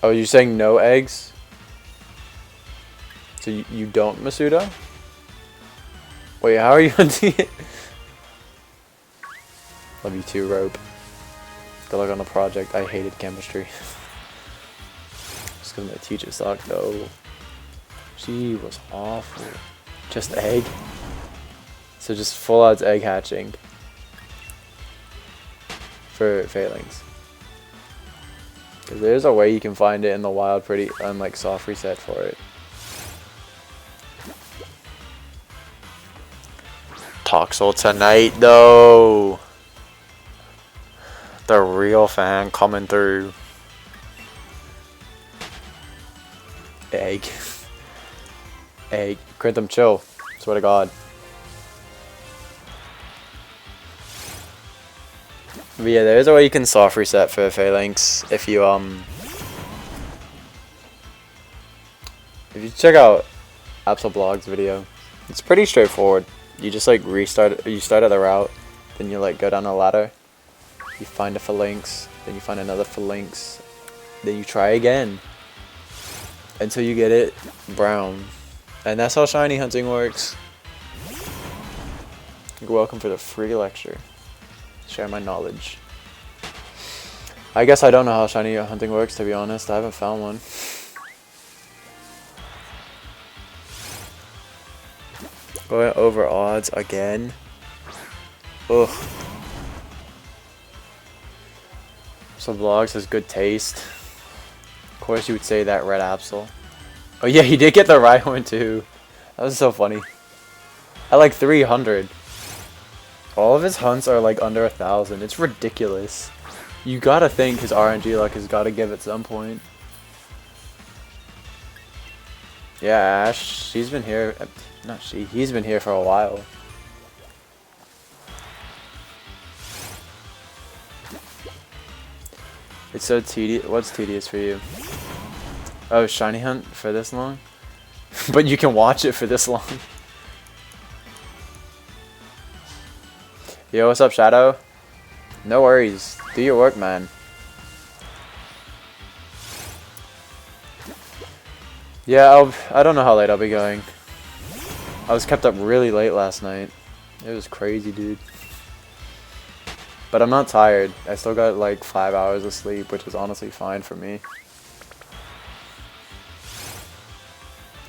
Oh, you're saying no eggs? So you don't Masuda? Wait, how are you hunting it? Love you too, Rope. Good luck on the project. I hated chemistry. Just because my teacher sucked, though. She was awful. Just egg? So just full odds egg hatching. For phalanx. Because there's a way you can find it in the wild pretty unlike soft reset for it. Toxel tonight though. The real fan coming through. Egg. Egg. Crintham, chill. Swear to God. But yeah, there's a way you can soft reset for phalanx if you check out Absolblog's video. It's pretty straightforward. You just like restart. You start at the route, then you like go down a ladder. You find a phalanx, then you find another phalanx, then you try again until you get it brown, and that's how shiny hunting works. You're welcome for the free lecture. Share my knowledge. I guess I don't know how shiny hunting works, to be honest. I haven't found one. Going over odds again. Ugh. So Vlogs has good taste. Of course you would say that, Red Absol. Oh yeah, he did get the right one too. That was so funny. At like 300. All of his hunts are like under 1,000. It's ridiculous. You gotta think his RNG luck has gotta give at some point. Yeah, Ash, she's been here. Not she, he's been here for a while. It's so tedious. What's tedious for you? Oh, shiny hunt for this long? But you can watch it for this long. Yo, what's up, Shadow? No worries. Do your work, man. Yeah, I don't know how late I'll be going. I was kept up really late last night. It was crazy, dude. But I'm not tired. I still got like 5 hours of sleep, which is honestly fine for me.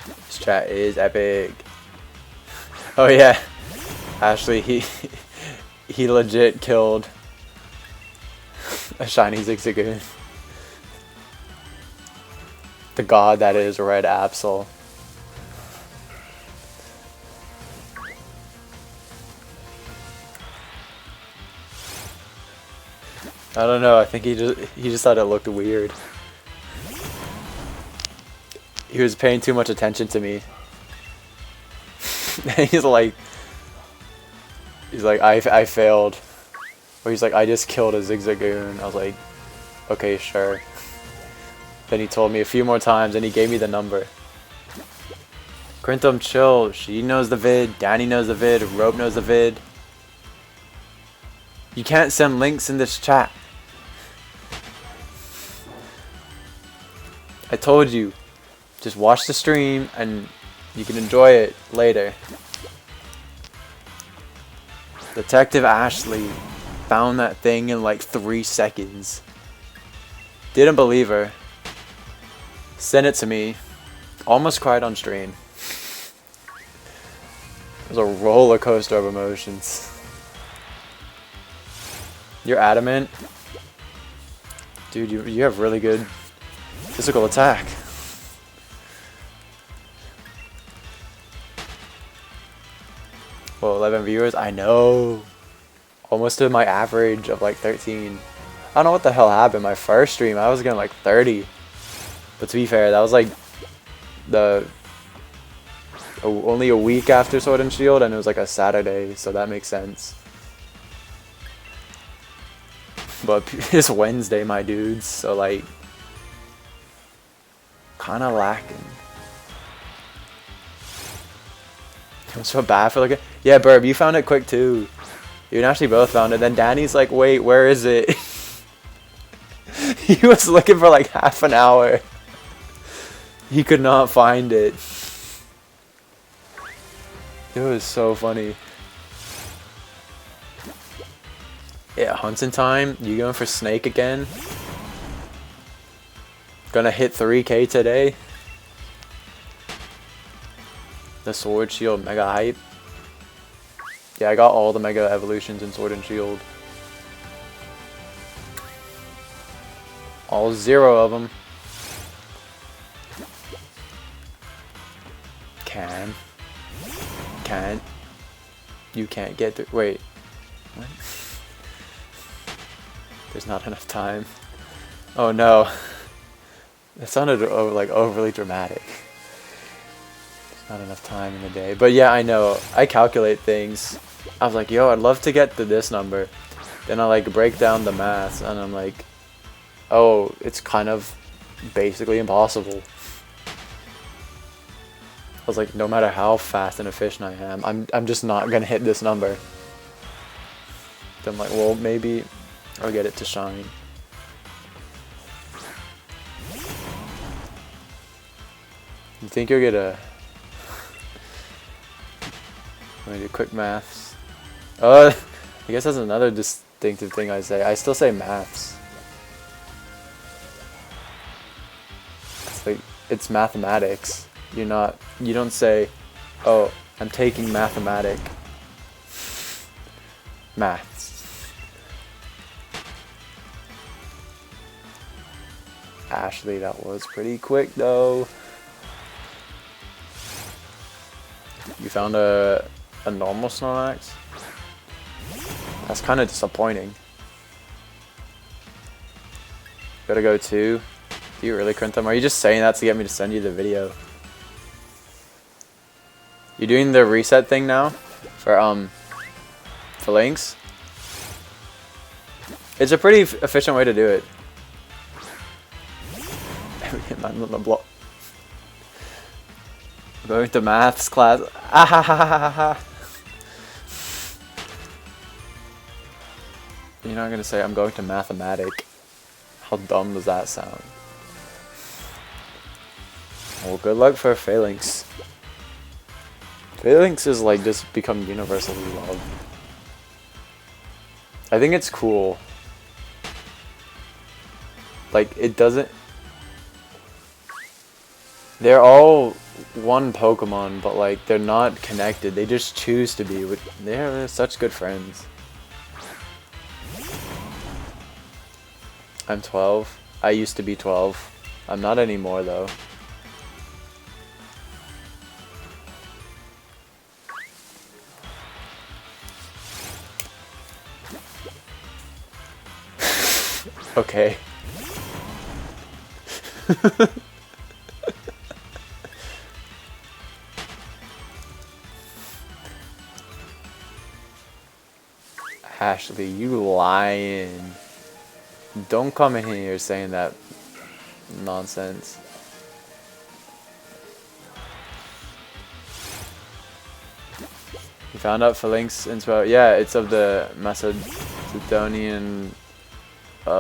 This chat is epic. Oh yeah. Ashley, he legit killed a shiny Zigzagoon. The god that is Red Absol. I don't know, I think he just thought it looked weird. he was paying too much attention to me. And he's like, I failed. Or he's like, I just killed a Zigzagoon. I was like, okay, sure. Then he told me a few more times and he gave me the number. Crintham, chill. She knows the vid. Danny knows the vid. Rope knows the vid. You can't send links in this chat. I told you. Just watch the stream and you can enjoy it later. Detective Ashley found that thing in like 3 seconds. Didn't believe her. Sent it to me. Almost cried on stream. It was a roller coaster of emotions. You're adamant? Dude, you have really good physical attack. Well, 11 viewers? I know. Almost to my average of like 13. I don't know what the hell happened. My first stream, I was getting like 30. But to be fair, that was like only a week after Sword and Shield, and it was like a Saturday, so that makes sense. But it's Wednesday, my dudes, so like, kind of lacking. I'm so bad for looking. Yeah, Burb, you found it quick too. You and Ashley both found it. Then Danny's like, wait, where is it? He was looking for like half an hour. He could not find it. It was so funny. Yeah, hunting time. You going for Snake again? Gonna hit 3K today. The Sword Shield Mega Hype. Yeah, I got all the Mega Evolutions in Sword and Shield. All 0 of them. Can't. You can't get through. Wait. What? There's not enough time. Oh no. That sounded like overly dramatic. There's not enough time in the day. But yeah, I know. I calculate things. I was like, yo, I'd love to get to this number. Then I like break down the math and I'm like, oh, it's kind of basically impossible. I was like, no matter how fast and efficient I am, I'm just not gonna hit this number. Then I'm like, well, maybe I'll get it to shine. You think you'll get a... Let me do quick maths. I guess that's another distinctive thing I say. I still say maths. It's like, it's mathematics. You don't say, oh, I'm taking mathematic. Maths. Ashley, that was pretty quick though. You found a normal Snorlax? That's kind of disappointing. Gotta go 2. Do you really Crintham? Are you just saying that to get me to send you the video? You doing the reset thing now? For links? It's a pretty efficient way to do it. Going to maths class. Ah ha ha ha ha ha. You're not gonna say I'm going to mathematic. How dumb does that sound? Well, good luck for Phalanx. Phalanx is like just become universally loved. I think it's cool. Like, it doesn't... They're all one Pokemon, but like, they're not connected. They just choose to be. They're such good friends. I'm 12. I used to be 12. I'm not anymore though. Okay. Ashley, you lying. Don't come in here saying that nonsense. You found out Phalanx inspo. Yeah, it's of the Macedonian. I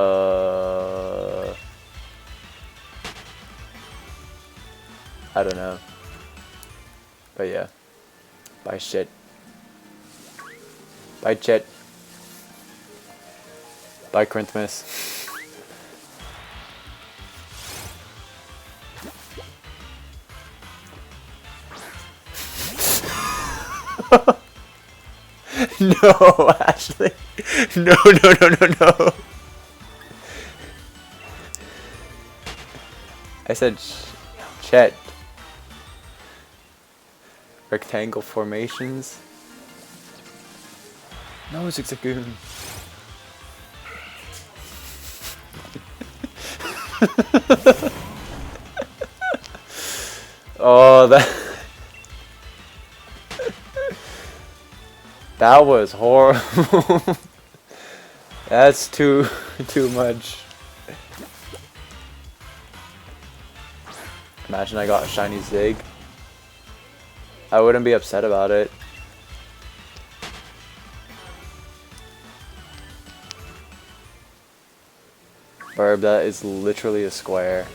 don't know. But yeah. Bye shit. Bye Chet. Bye Christmas. No, Ashley. No, no, no, no, no. I said Chet. Rectangle formations. No, it's a goon. Oh, that was horrible. That's too much. Imagine I got a shiny Zig. I wouldn't be upset about it. Burb, that is literally a square.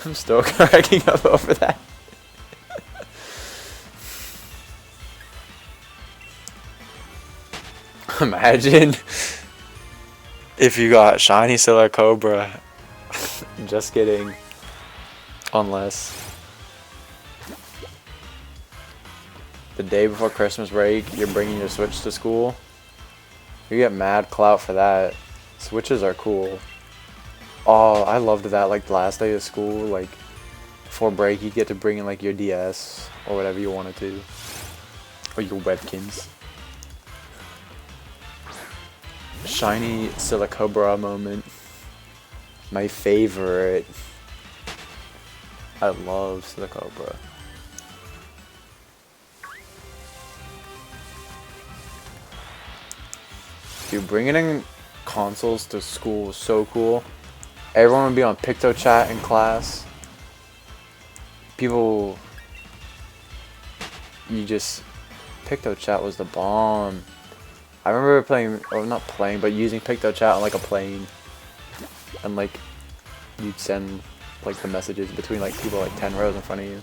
I'm still cracking up over that. Imagine if you got shiny Scylla Cobra. Just kidding. Unless the day before Christmas break, you're bringing your Switch to school. You get mad clout for that. Switches are cool. Oh, I loved that. Like the last day of school, like before break, you get to bring in like your DS or whatever you wanted to, or your Webkins. Shiny Silicobra moment. My favorite. I love Silicobra. Dude, bringing in consoles to school was so cool. Everyone would be on PictoChat in class. People, PictoChat was the bomb. I remember playing, or not playing, but using PictoChat on like a plane. And like, you'd send like the messages between like people like 10 rows in front of you.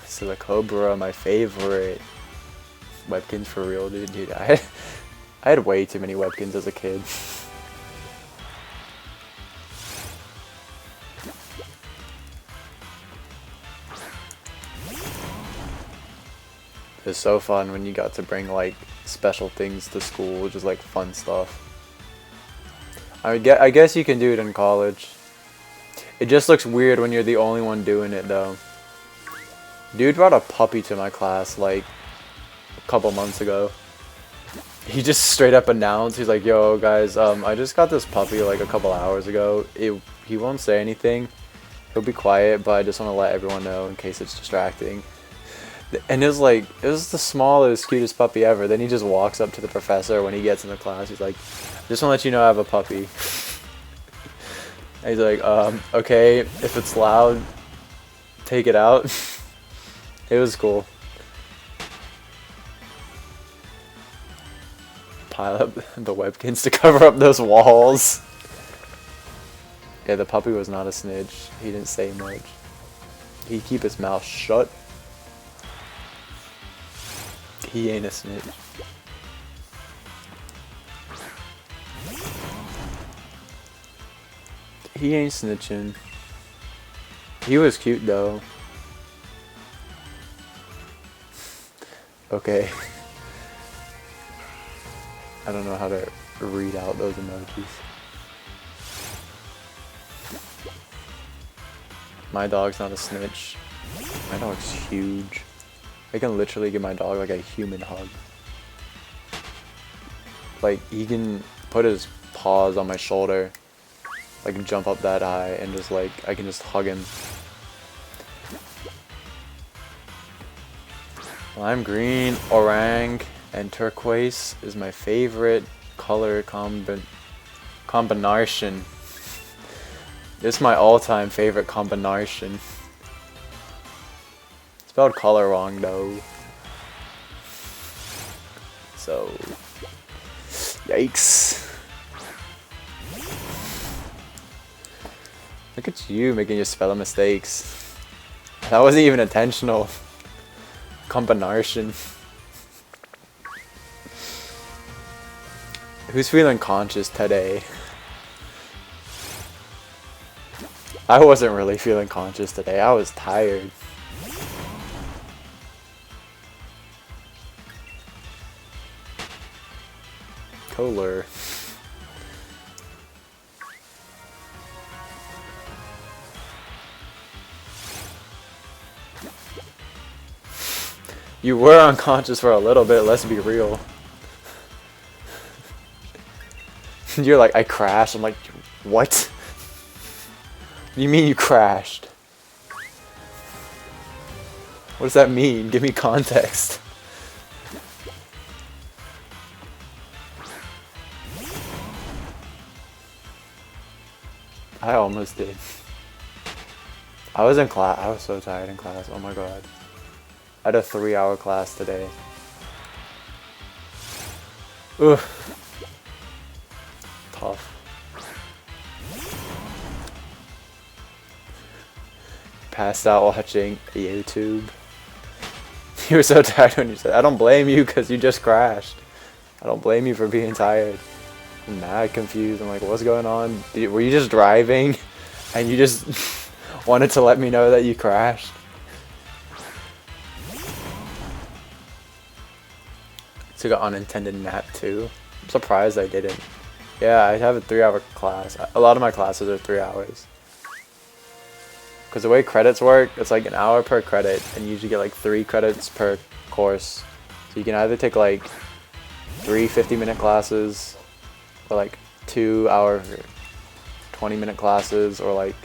Silicobra, my favorite. Webkins for real, dude. I had way too many Webkins as a kid. It was so fun when you got to bring like special things to school, just like fun stuff. I guess you can do it in college. It just looks weird when you're the only one doing it though. Dude brought a puppy to my class like a couple months ago. He just straight up announced, he's like, yo guys, I just got this puppy like a couple hours ago. He won't say anything. He'll be quiet, but I just want to let everyone know in case it's distracting. And it was the smallest, cutest puppy ever. Then he just walks up to the professor when he gets in the class. He's like, just want to let you know I have a puppy. And he's like, okay, if it's loud, take it out. It was cool. Pile up the Webkins to cover up those walls. Yeah, the puppy was not a snitch. He didn't say much. He'd keep his mouth shut. He ain't a snitch. He ain't snitching. He was cute though. Okay. I don't know how to read out those emojis. My dog's not a snitch. My dog's huge. I can literally give my dog like a human hug. Like, he can put his paws on my shoulder like jump up that high and just like I can just hug him. Lime green, orang, and turquoise is my favorite color combination. This is my all-time favorite combination. Spelled color wrong though. So, yikes. Look at you making your spelling mistakes. That wasn't even intentional. Combination. Who's feeling conscious today? I wasn't really feeling conscious today. I was tired. Kohler. You were unconscious for a little bit, let's be real. You're like, I crashed. I'm like, what? What do you mean you crashed? What does that mean? Give me context. I almost did. I was in class. I was so tired in class. Oh my god. I had a 3-hour class today. Ugh. Tough. Passed out watching YouTube. You were so tired when you said, I don't blame you because you just crashed. I don't blame you for being tired. I'm mad confused. I'm like, what's going on? Were you just driving and you just wanted to let me know that you crashed? Took an unintended nap too. I'm surprised I didn't. Yeah, I have a 3-hour class. A lot of my classes are 3 hours. Because the way credits work, it's like an hour per credit, and you usually get like 3 credits per course. So you can either take like 3 50-minute classes, or like 2-hour 20-minute classes, or like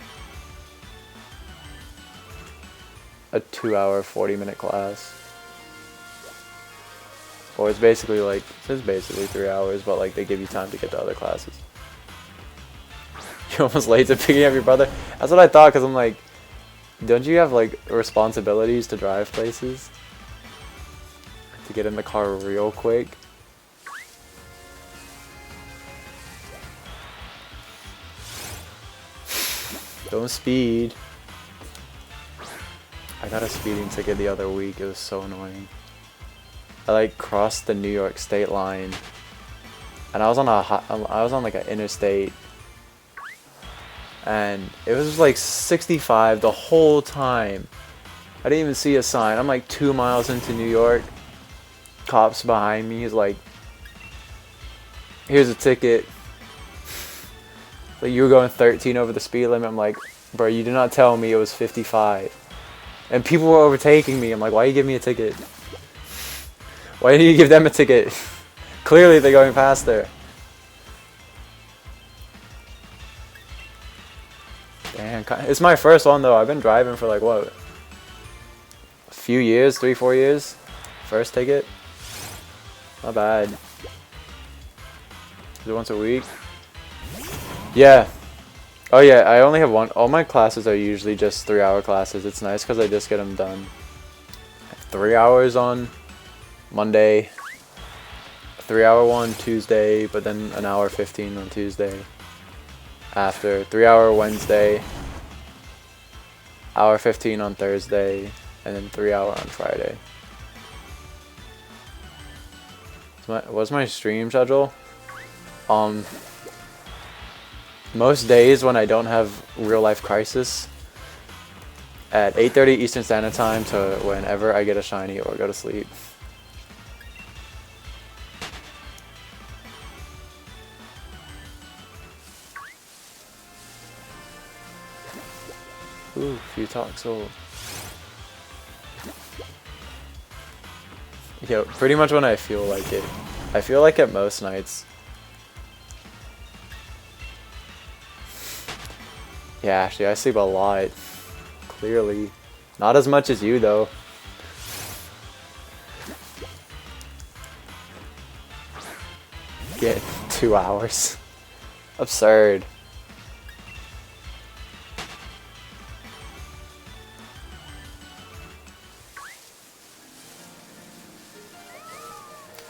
a 2-hour 40-minute class. Or it's basically like, it's basically 3 hours, but like they give you time to get to other classes. You're almost late to picking up your brother? That's what I thought, because I'm like, don't you have like responsibilities to drive places? To get in the car real quick? Don't speed. I got a speeding ticket the other week, it was so annoying. I like crossed the New York state line, and I was on like an interstate, and it was like 65 the whole time. I didn't even see a sign. I'm like 2 miles into New York. Cops behind me. He's like, "Here's a ticket." Like, you were going 13 over the speed limit. I'm like, bro, you did not tell me it was 55. And people were overtaking me. I'm like, why you give me a ticket? Why did you give them a ticket? Clearly they're going faster. Damn, it's my first one though. I've been driving for like what? A few years, 3-4 years. First ticket. Not bad. Is it once a week? Yeah. Oh yeah, I only have one. All my classes are usually just 3-hour classes. It's nice because I just get them done. 3 hours on Monday, a 3-hour one Tuesday, but then an hour 15 on Tuesday. After 3-hour Wednesday, hour 15 on Thursday, and then 3-hour on Friday. What's my stream schedule? Most days when I don't have real life crisis, at 8:30 Eastern Standard Time to whenever I get a shiny or go to sleep. Ooh, few talks old. Yeah, pretty much when I feel like it. I feel like it most nights. Yeah, actually, I sleep a lot. Clearly. Not as much as you, though. Get 2 hours. Absurd.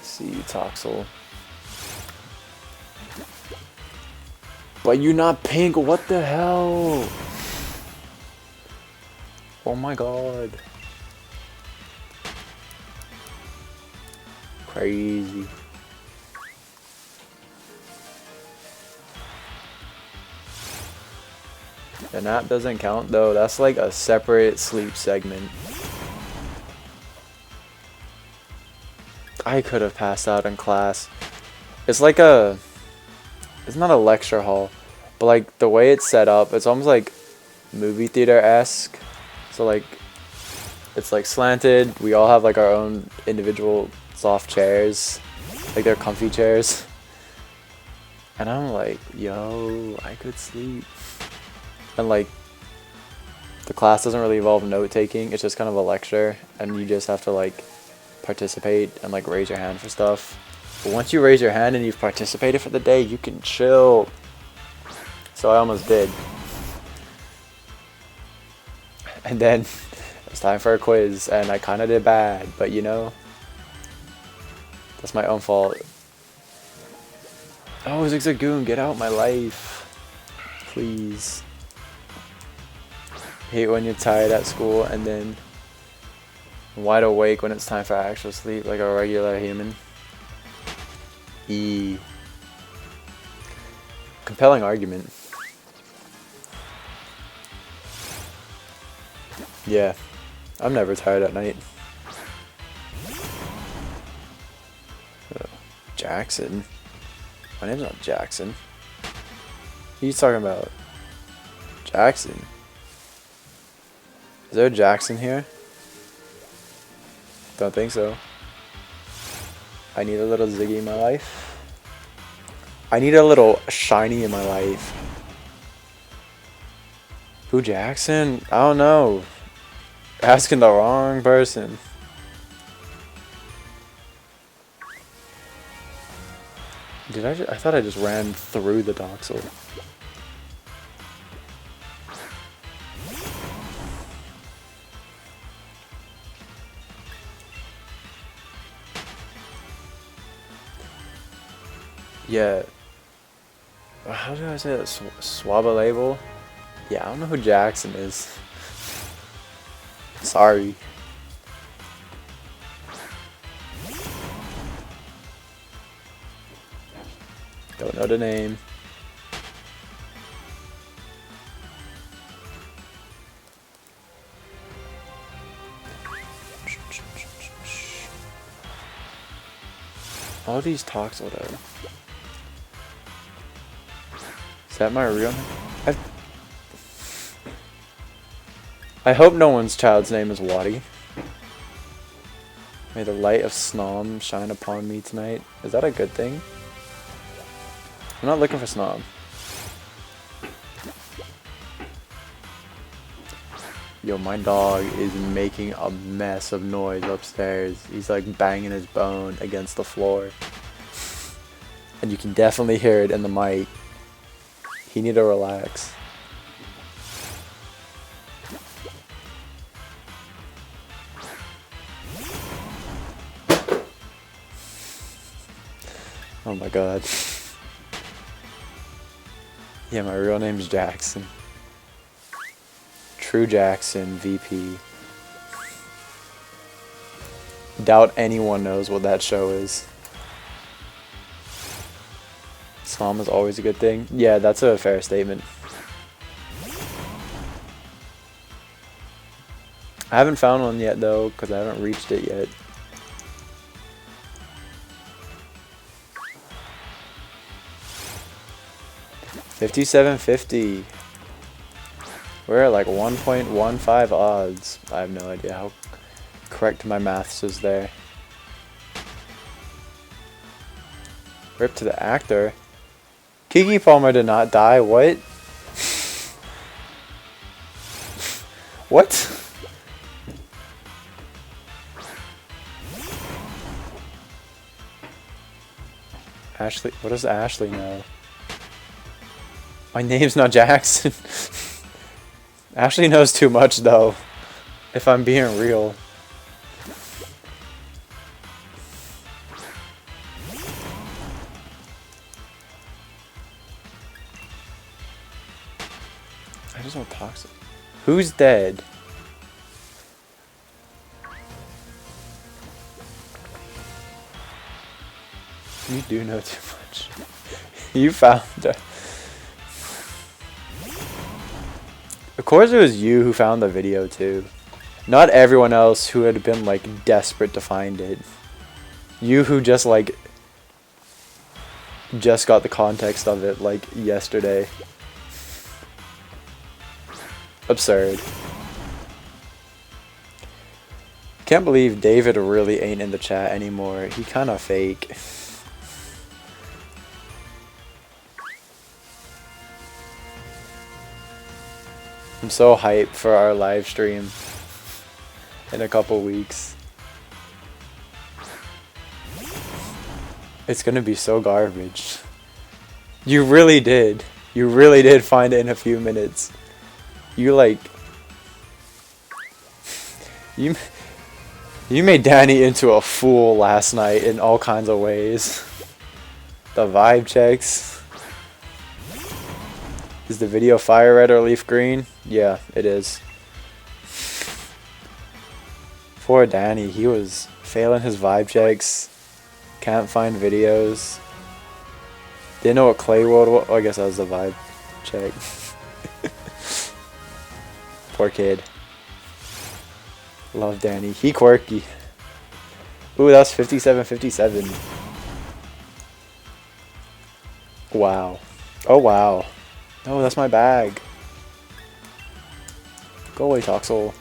See you, Toxel. But you're not pink, what the hell? Oh my god. Crazy. The nap doesn't count though, that's like a separate sleep segment. I could have passed out in class. It's like a... It's not a lecture hall, but like the way it's set up, it's almost like movie theater-esque. So like, it's like slanted, we all have like our own individual soft chairs. Like they're comfy chairs. And I'm like, yo, I could sleep. And like, the class doesn't really involve note-taking, it's just kind of a lecture, and you just have to like participate and like raise your hand for stuff. But once you raise your hand and you've participated for the day, you can chill. So I almost did. And then it was time for a quiz, and I kind of did bad, but you know, that's my own fault. Oh, Zigzagoon, get out my life. Please. Hate when you're tired at school and then wide awake when it's time for actual sleep like a regular human. E. Compelling argument. Yeah, I'm never tired at night. Jackson? My name's not Jackson. He's talking about Jackson. Is there a Jackson here? Don't think so. I need a little Ziggy in my life. I need a little shiny in my life. Who, Jackson? I don't know. Asking the wrong person. Did I thought I just ran through the Doxel. Yeah. How do I say that? Swabba label? Yeah, I don't know who Jackson is. Sorry. Don't know the name. All these talks, whatever. Is that my real name? I hope no one's child's name is Waddy. May the light of Snom shine upon me tonight. Is that a good thing? I'm not looking for Snom. Yo, my dog is making a mess of noise upstairs. He's like banging his bone against the floor. And you can definitely hear it in the mic. He need to relax. Oh my god. Yeah, my real name's Jackson. True Jackson, VP. Doubt anyone knows what that show is. Snom is always a good thing. Yeah, that's a fair statement. I haven't found one yet though, because I haven't reached it yet. $57.50. We're at like 1.15 odds. I have no idea how correct my maths is there. Rip to the actor. Keke Palmer did not die. What? What? Ashley, what does Ashley know? My name's not Jackson. Ashley knows too much though, if I'm being real. I just want toxic. Who's dead? You do know too much. You found her. Of course it was you who found the video too. Not everyone else who had been like desperate to find it. You who just like just got the context of it like yesterday. Absurd. Can't believe David really ain't in the chat anymore. He kinda fake. I'm so hyped for our live stream in a couple weeks. It's gonna be so garbage. You really did. You really did find it in a few minutes. You like... You made Danny into a fool last night in all kinds of ways. The vibe checks. Is the video fire red or leaf green? Yeah, it is. Poor Danny, he was failing his vibe checks. Can't find videos. Didn't know what Glimwood was. Oh, I guess that was the vibe check. Poor kid. Love Danny. He quirky. Ooh, that's 57-57. Wow. Oh, wow. No, that's my bag. Go away, Toxel.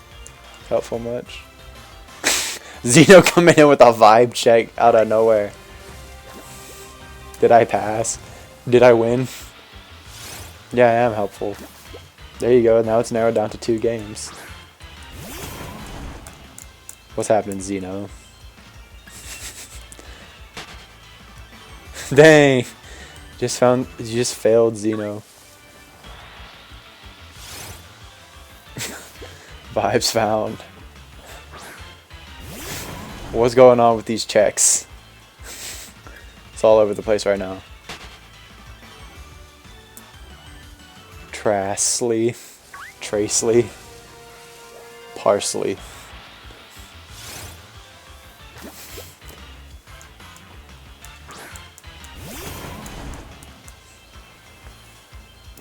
Helpful much. Zeno coming in with a vibe check out of nowhere. Did I pass? Did I win? Yeah, I am helpful. There you go. Now it's narrowed down to 2 games. What's happening, Zeno? Dang. You just failed, Zeno. Vibes found. What's going on with these checks? It's all over the place right now. Trasly. Tracely. Parsley.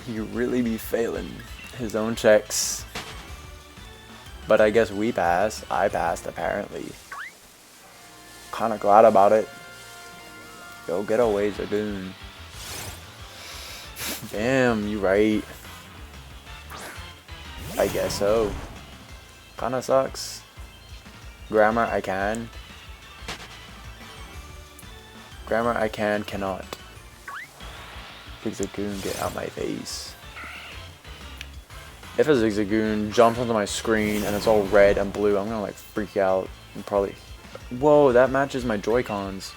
He really be failing his own checks. But I guess we passed. I passed apparently. Kinda glad about it. Go get away, Zagoon. Damn, you right. I guess so. Kinda sucks. Grammar I can. Grammar I can, cannot. Zigzagoon, get out my face. If a Zigzagoon jumps onto my screen and it's all red and blue, I'm gonna like freak out and probably... Whoa, that matches my Joy-Cons.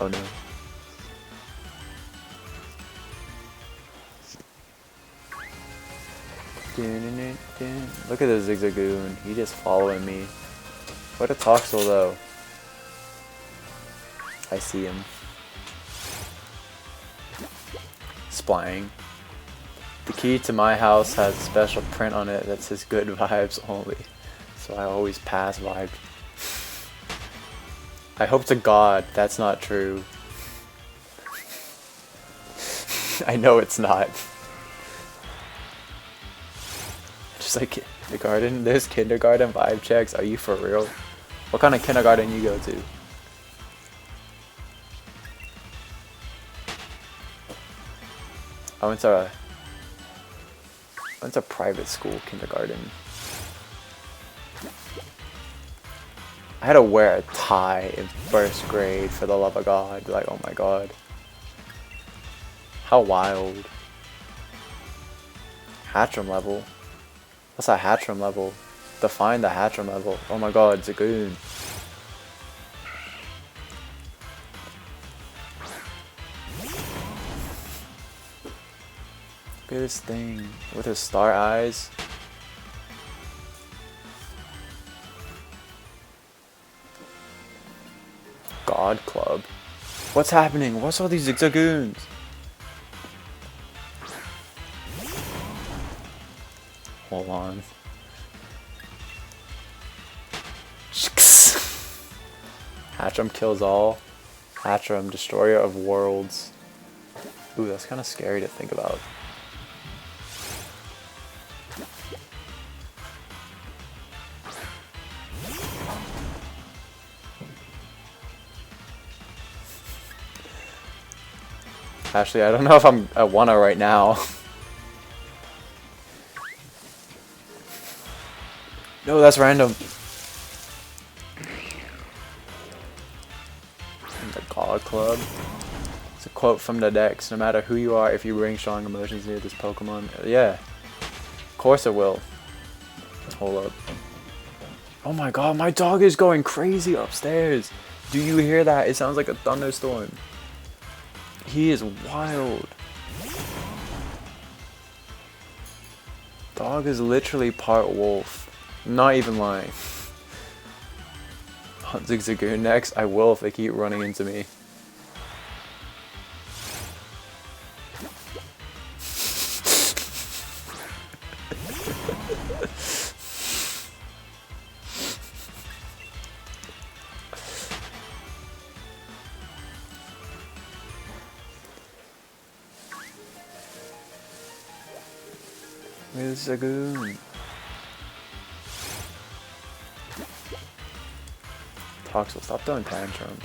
Oh no. Look at the Zigzagoon. He just following me. What a Toxel though. I see him. Splying. The key to my house has a special print on it that says good vibes only. So I always pass vibe. I hope to God that's not true. I know it's not. Just like kindergarten, there's kindergarten vibe checks. Are you for real? What kind of kindergarten you go to? I went to private school kindergarten. I had to wear a tie in 1st grade for the love of God. Like, oh my God. How wild. Hatcham level. What's a Hatcham level? to find the Hatcham level. Oh my god, Zagoon. Look at this thing with his star eyes. God Club. What's happening? What's all these Zagoons? Hold on. Hatcham kills all. Hatcham, destroyer of worlds. Ooh, that's kind of scary to think about. Actually, I don't know if I'm at 1-0 right now. No, that's random. The God Club. It's a quote from the Dex. No matter who you are, if you bring strong emotions near this Pokemon. Yeah. Of course it will. Hold up. Oh my god, my dog is going crazy upstairs. Do you hear that? It sounds like a thunderstorm. He is wild. Dog is literally part wolf. Not even lying. Hunt Zigzagoon next. I will if they keep running into me. Where's Zagoon? Toxel, stop throwing tantrums.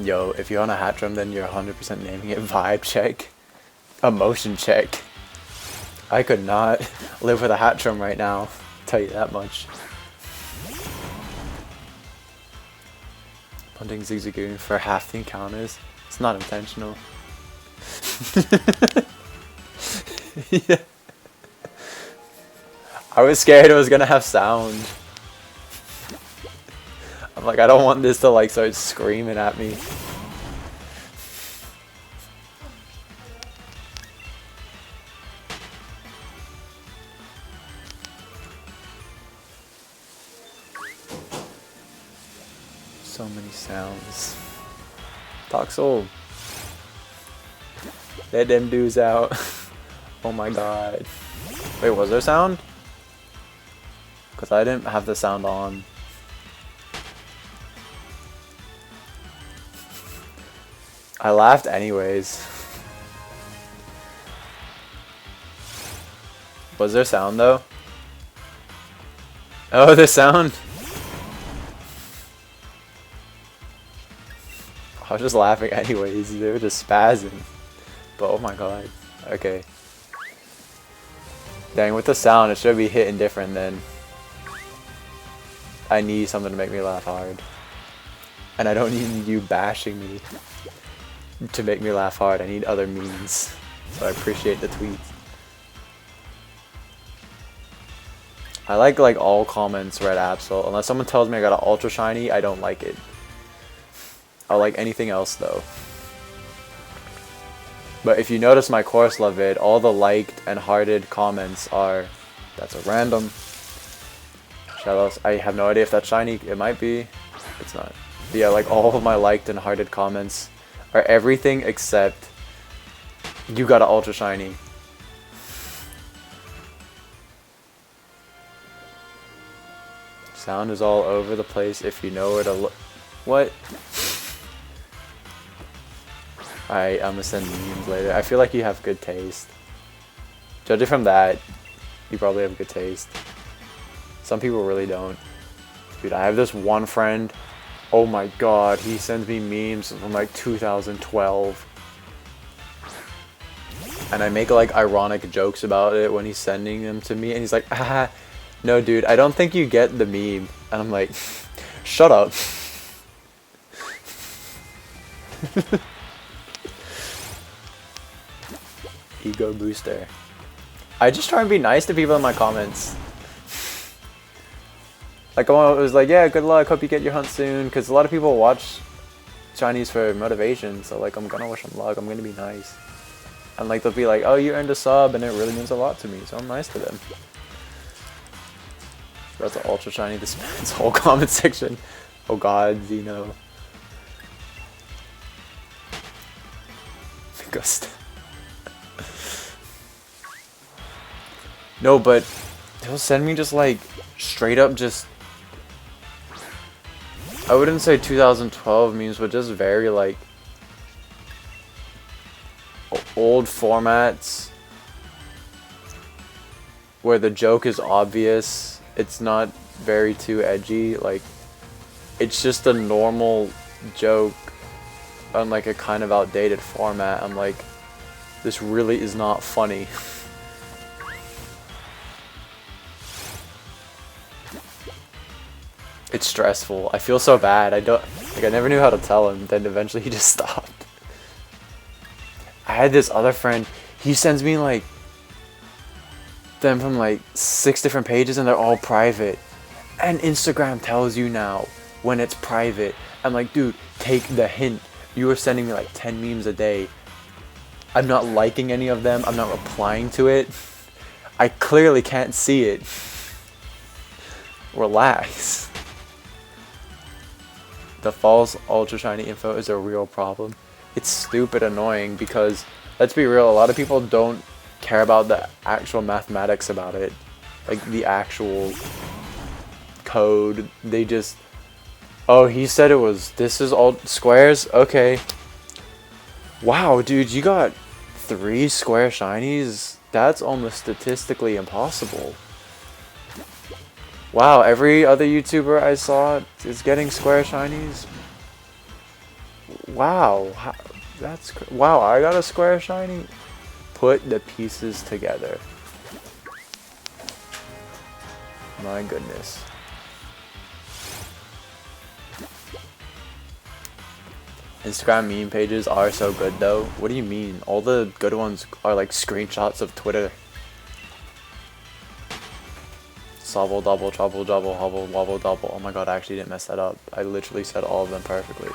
Yo, if you're on a Hatcham, then you're 100% naming it Vibe Check. Emotion Check. I could not live with a Hatcham right now, I'll tell you that much. Punting Zigzagoon for half the encounters. It's not intentional. Yeah. I was scared it was gonna have sound. I'm like, I don't want this to like start screaming at me. So many sounds. Toxel. Let them dudes out. Oh my god. Wait, was there sound? Because I didn't have the sound on. I laughed anyways. Was there sound though? Oh, the sound? I was just laughing anyways, they were just spazzing. But oh my god. Okay. Dang, with the sound it should be hitting different then. I need something to make me laugh hard. And I don't need you bashing me to make me laugh hard. I need other means. So I appreciate the tweets. I like all comments red Absol. Unless someone tells me I got an ultra shiny, I don't like it. I'll like anything else though. But if you notice my course love vid, all the liked and hearted comments are, that's a random. Shoutouts. I have no idea if that's shiny. It might be. It's not. But yeah, like all of my liked and hearted comments are everything except you got an ultra shiny. Sound is all over the place if you know where to look. What? I'm gonna send memes later. I feel like you have good taste. Judging from that, you probably have good taste. Some people really don't. Dude, I have this one friend. Oh my god, he sends me memes from like 2012. And I make like ironic jokes about it when he's sending them to me. And he's like, ah, no dude, I don't think you get the meme. And I'm like, shut up. ego booster. I just try and be nice to people in my comments. Like, I was like, yeah, good luck, hope you get your hunt soon, because a lot of people watch Chinese for motivation, so like, I'm gonna wish them luck, I'm gonna be nice. And like, they'll be like, oh, you earned a sub, and it really means a lot to me, so I'm nice to them. About to ultra shiny this man's whole comment section. Oh god, Zeno. Ghost. No, but he'll send me just like straight up just, I wouldn't say 2012 memes, but just very like old formats where the joke is obvious. It's not very too edgy. Like, it's just a normal joke on like a kind of outdated format. I'm like, this really is not funny. It's stressful. I feel so bad. I never knew how to tell him. Then eventually he just stopped. I had this other friend. He sends me like them from like 6 different pages, and they're all private. And Instagram tells you now when it's private. I'm like, dude, take the hint. You were sending me like 10 memes a day. I'm not liking any of them. I'm not replying to it. I clearly can't see it. Relax. The false ultra shiny info is a real problem. It's stupid annoying because, let's be real, a lot of people don't care about the actual mathematics about it. Like the actual code. They just, oh, he said it was, this is all squares? Okay. Wow, dude, you got 3 square shinies? That's almost statistically impossible. Wow, every other YouTuber I saw is getting square shinies. Wow, wow, I got a square shiny? Put the pieces together. My goodness. Instagram meme pages are so good though. What do you mean? All the good ones are like screenshots of Twitter. Sobble, double, trouble, double, hubble, wobble, double. Oh my god, I actually didn't mess that up. I literally said all of them perfectly.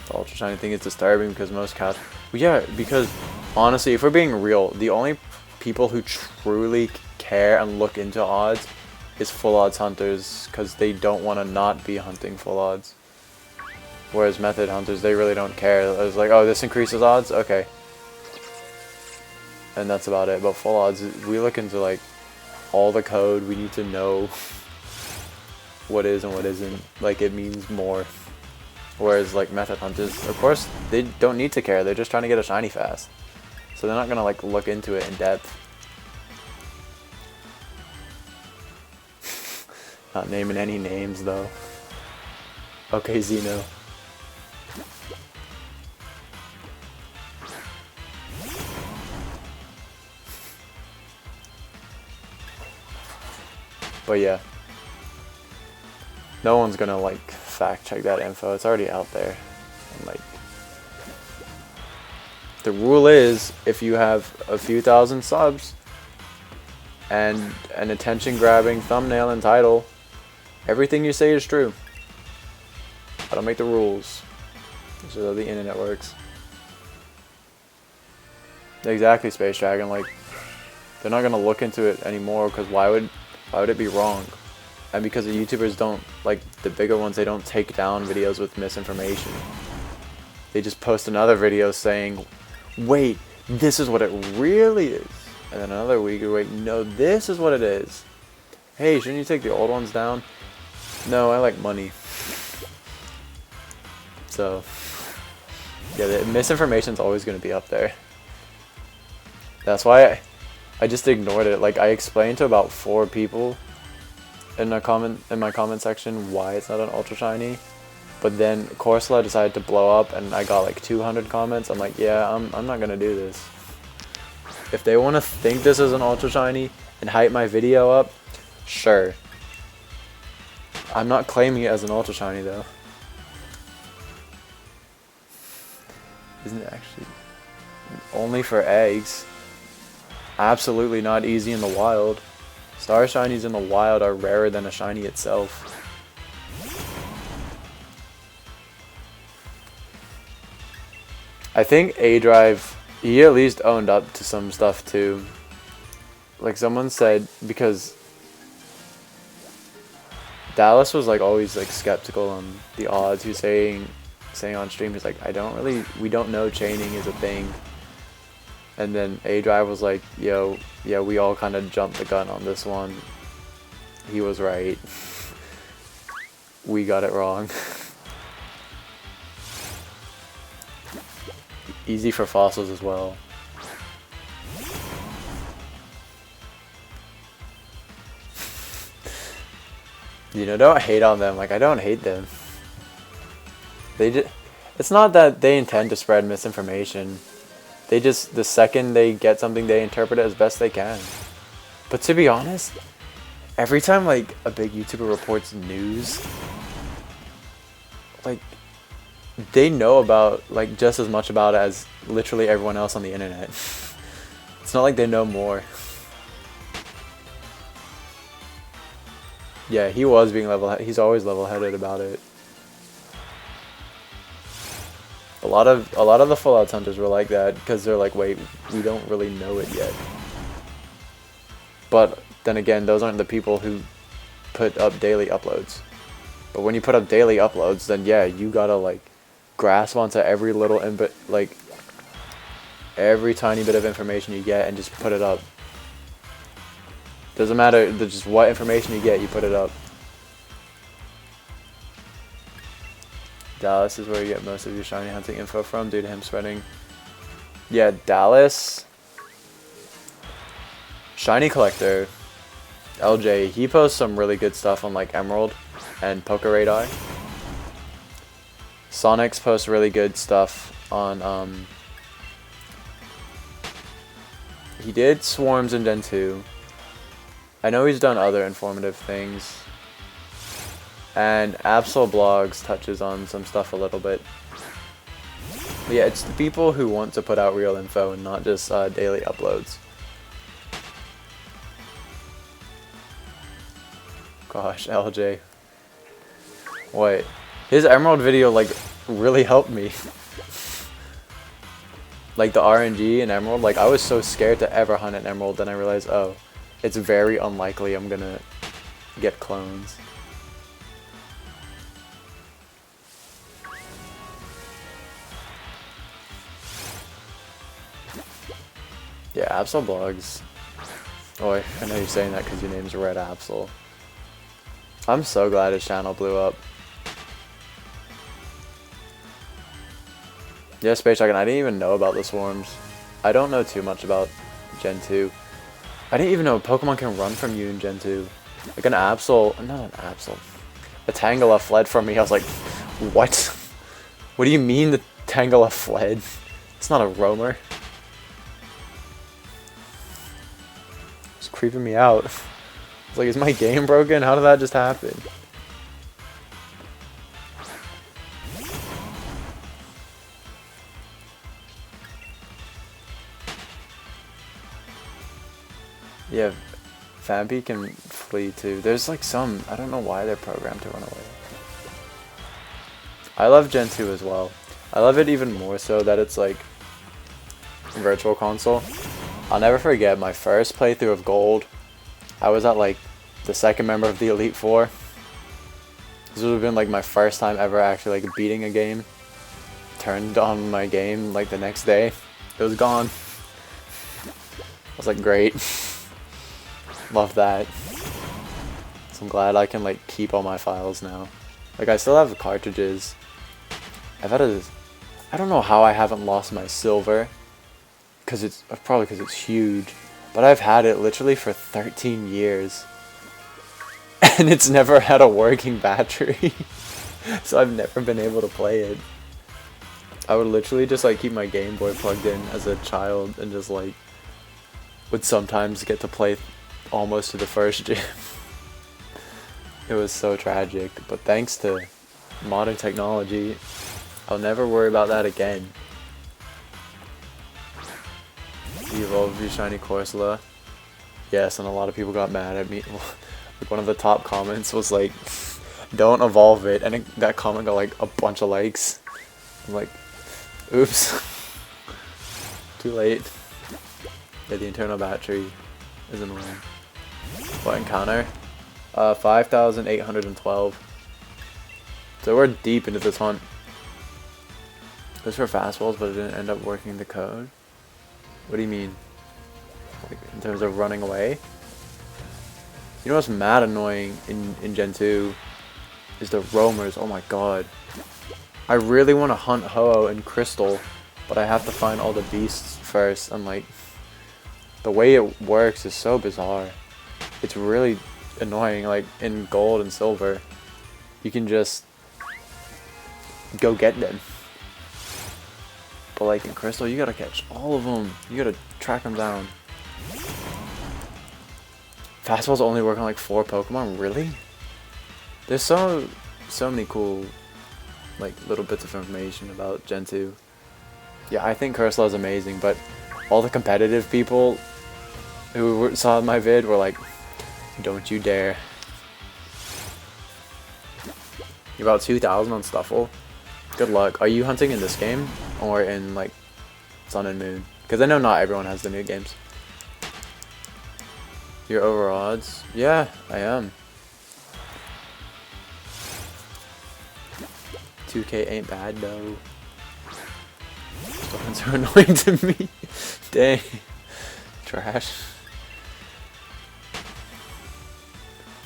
The ultra shiny thing is disturbing because most cats... Well, yeah, because honestly, if we're being real, the only people who truly care and look into odds is full odds hunters, because they don't want to not be hunting full odds. Whereas method hunters, they really don't care. It's like, oh, this increases odds? Okay. And that's about it. But full odds, we look into like all the code. We need to know what is and what isn't. Like, it means more. Whereas like method hunters, of course, they don't need to care. They're just trying to get a shiny fast. So they're not gonna like look into it in depth. Not naming any names though. Okay, Zeno. But yeah, no one's gonna like fact check that info. It's already out there. And, like, the rule is, if you have a few thousand subs and an attention grabbing thumbnail and title, everything you say is true. I don't make the rules. This is how the internet works. Exactly, Space Dragon. Like, they're not gonna look into it anymore, because why would it be wrong? And because the YouTubers don't, like the bigger ones, they don't take down videos with misinformation. They just post another video saying, wait, this is what it really is. And then another week, wait, no, this is what it is. Hey, shouldn't you take the old ones down? No, I like money. So, yeah, the misinformation's always going to be up there. That's why I just ignored it. Like, I explained to about 4 people in my comment section why it's not an ultra shiny, but then Corsola decided to blow up and I got like 200 comments. I'm like, yeah, I'm not gonna do this. If they want to think this is an ultra shiny and hype my video up, sure. I'm not claiming it as an ultra shiny though. Isn't it actually only for eggs? Absolutely not easy in the wild. Star shinies in the wild are rarer than a shiny itself. I think A-Drive, he at least owned up to some stuff too. Like someone said, because Dallas was like always like skeptical on the odds. He was saying on stream, he's like, we don't know chaining is a thing. And then A-Drive was like, yo, yeah, we all kind of jumped the gun on this one. He was right. We got it wrong. Easy for fossils as well. You know, don't hate on them. Like, I don't hate them. It's not that they intend to spread misinformation. They just, the second they get something, they interpret it as best they can. But to be honest, every time like a big YouTuber reports news, like they know about like just as much about it as literally everyone else on the internet. It's not like they know more. Yeah, he was being he's always level-headed about it. A lot of the Fallout hunters were like that because they're like, wait, we don't really know it yet. But then again, those aren't the people who put up daily uploads. But when you put up daily uploads, then yeah, you gotta like grasp onto every little like every tiny bit of information you get and just put it up. Doesn't matter just what information you get, you put it up. Dallas is where you get most of your shiny hunting info from due to him spreading. Yeah, Dallas. Shiny Collector. LJ, he posts some really good stuff on like Emerald and Poke Radar. Sonics posts really good stuff on he did Swarms in Gen 2. I know he's done other informative things. And Absol Blogs touches on some stuff a little bit. But yeah, it's the people who want to put out real info and not just daily uploads. Gosh, LJ. Wait. His Emerald video, like, really helped me. Like, the RNG in Emerald, like, I was so scared to ever hunt an Emerald, then I realized, oh, it's very unlikely I'm gonna get clones. Yeah, Absol Blogs. Oh, I know you're saying that because your name's Red Absol. I'm so glad his channel blew up. Yeah, Space Dragon, I didn't even know about the swarms. I don't know too much about Gen 2. I didn't even know Pokemon can run from you in Gen 2. Like an Absol, not an Absol. A Tangle fled from me. I was like, what? What do you mean the Tangle fled? It's not a roamer. It's creeping me out. It's like, is my game broken? How did that just happen? Yeah, Vampy can flee too. There's like some, I don't know why they're programmed to run away. I love Gen 2 as well. I love it even more so that it's like Virtual Console. I'll never forget my first playthrough of Gold. I was at like the second member of the Elite Four. This would have been like my first time ever actually like beating a game. Turned on my game like the next day. It was gone. I was like, great. Love that. So I'm glad I can like keep all my files now. Like I still have cartridges. I've had I don't know how I haven't lost my silver. Cause it's probably because it's huge. But I've had it literally for 13 years. And it's never had a working battery. So I've never been able to play it. I would literally just like keep my Game Boy plugged in as a child and just like would sometimes get to play almost to the first gym. It was so tragic, but thanks to modern technology, I'll never worry about that again. Evolve your shiny Corsola. Yes, and a lot of people got mad at me. Like one of the top comments was like, don't evolve it, and that comment got like a bunch of likes. I'm like, oops. Too late. Yeah, the internal battery is annoying. What encounter? 5,812. So we're deep into this hunt. This for fastballs, but it didn't end up working the code. What do you mean? Like, in terms of running away? You know what's mad annoying in Gen 2 is the roamers. Oh my god. I really want to hunt Ho-Oh and Crystal, but I have to find all the beasts first, and like the way it works is so bizarre. It's really annoying. Like in gold and silver, you can just go get them. But like in Crystal, you gotta catch all of them. You gotta track them down. Fastballs only work on like 4 Pokemon? Really? There's so many cool like little bits of information about Gen 2. Yeah, I think Cursula is amazing, but all the competitive people who saw my vid were like, don't you dare. You're about 2,000 on Stuffle. Good luck. Are you hunting in this game or in like Sun and Moon? Because I know not everyone has the new games. Your over odds? Yeah, I am. 2K ain't bad though. Stones are annoying to me. Dang. Trash.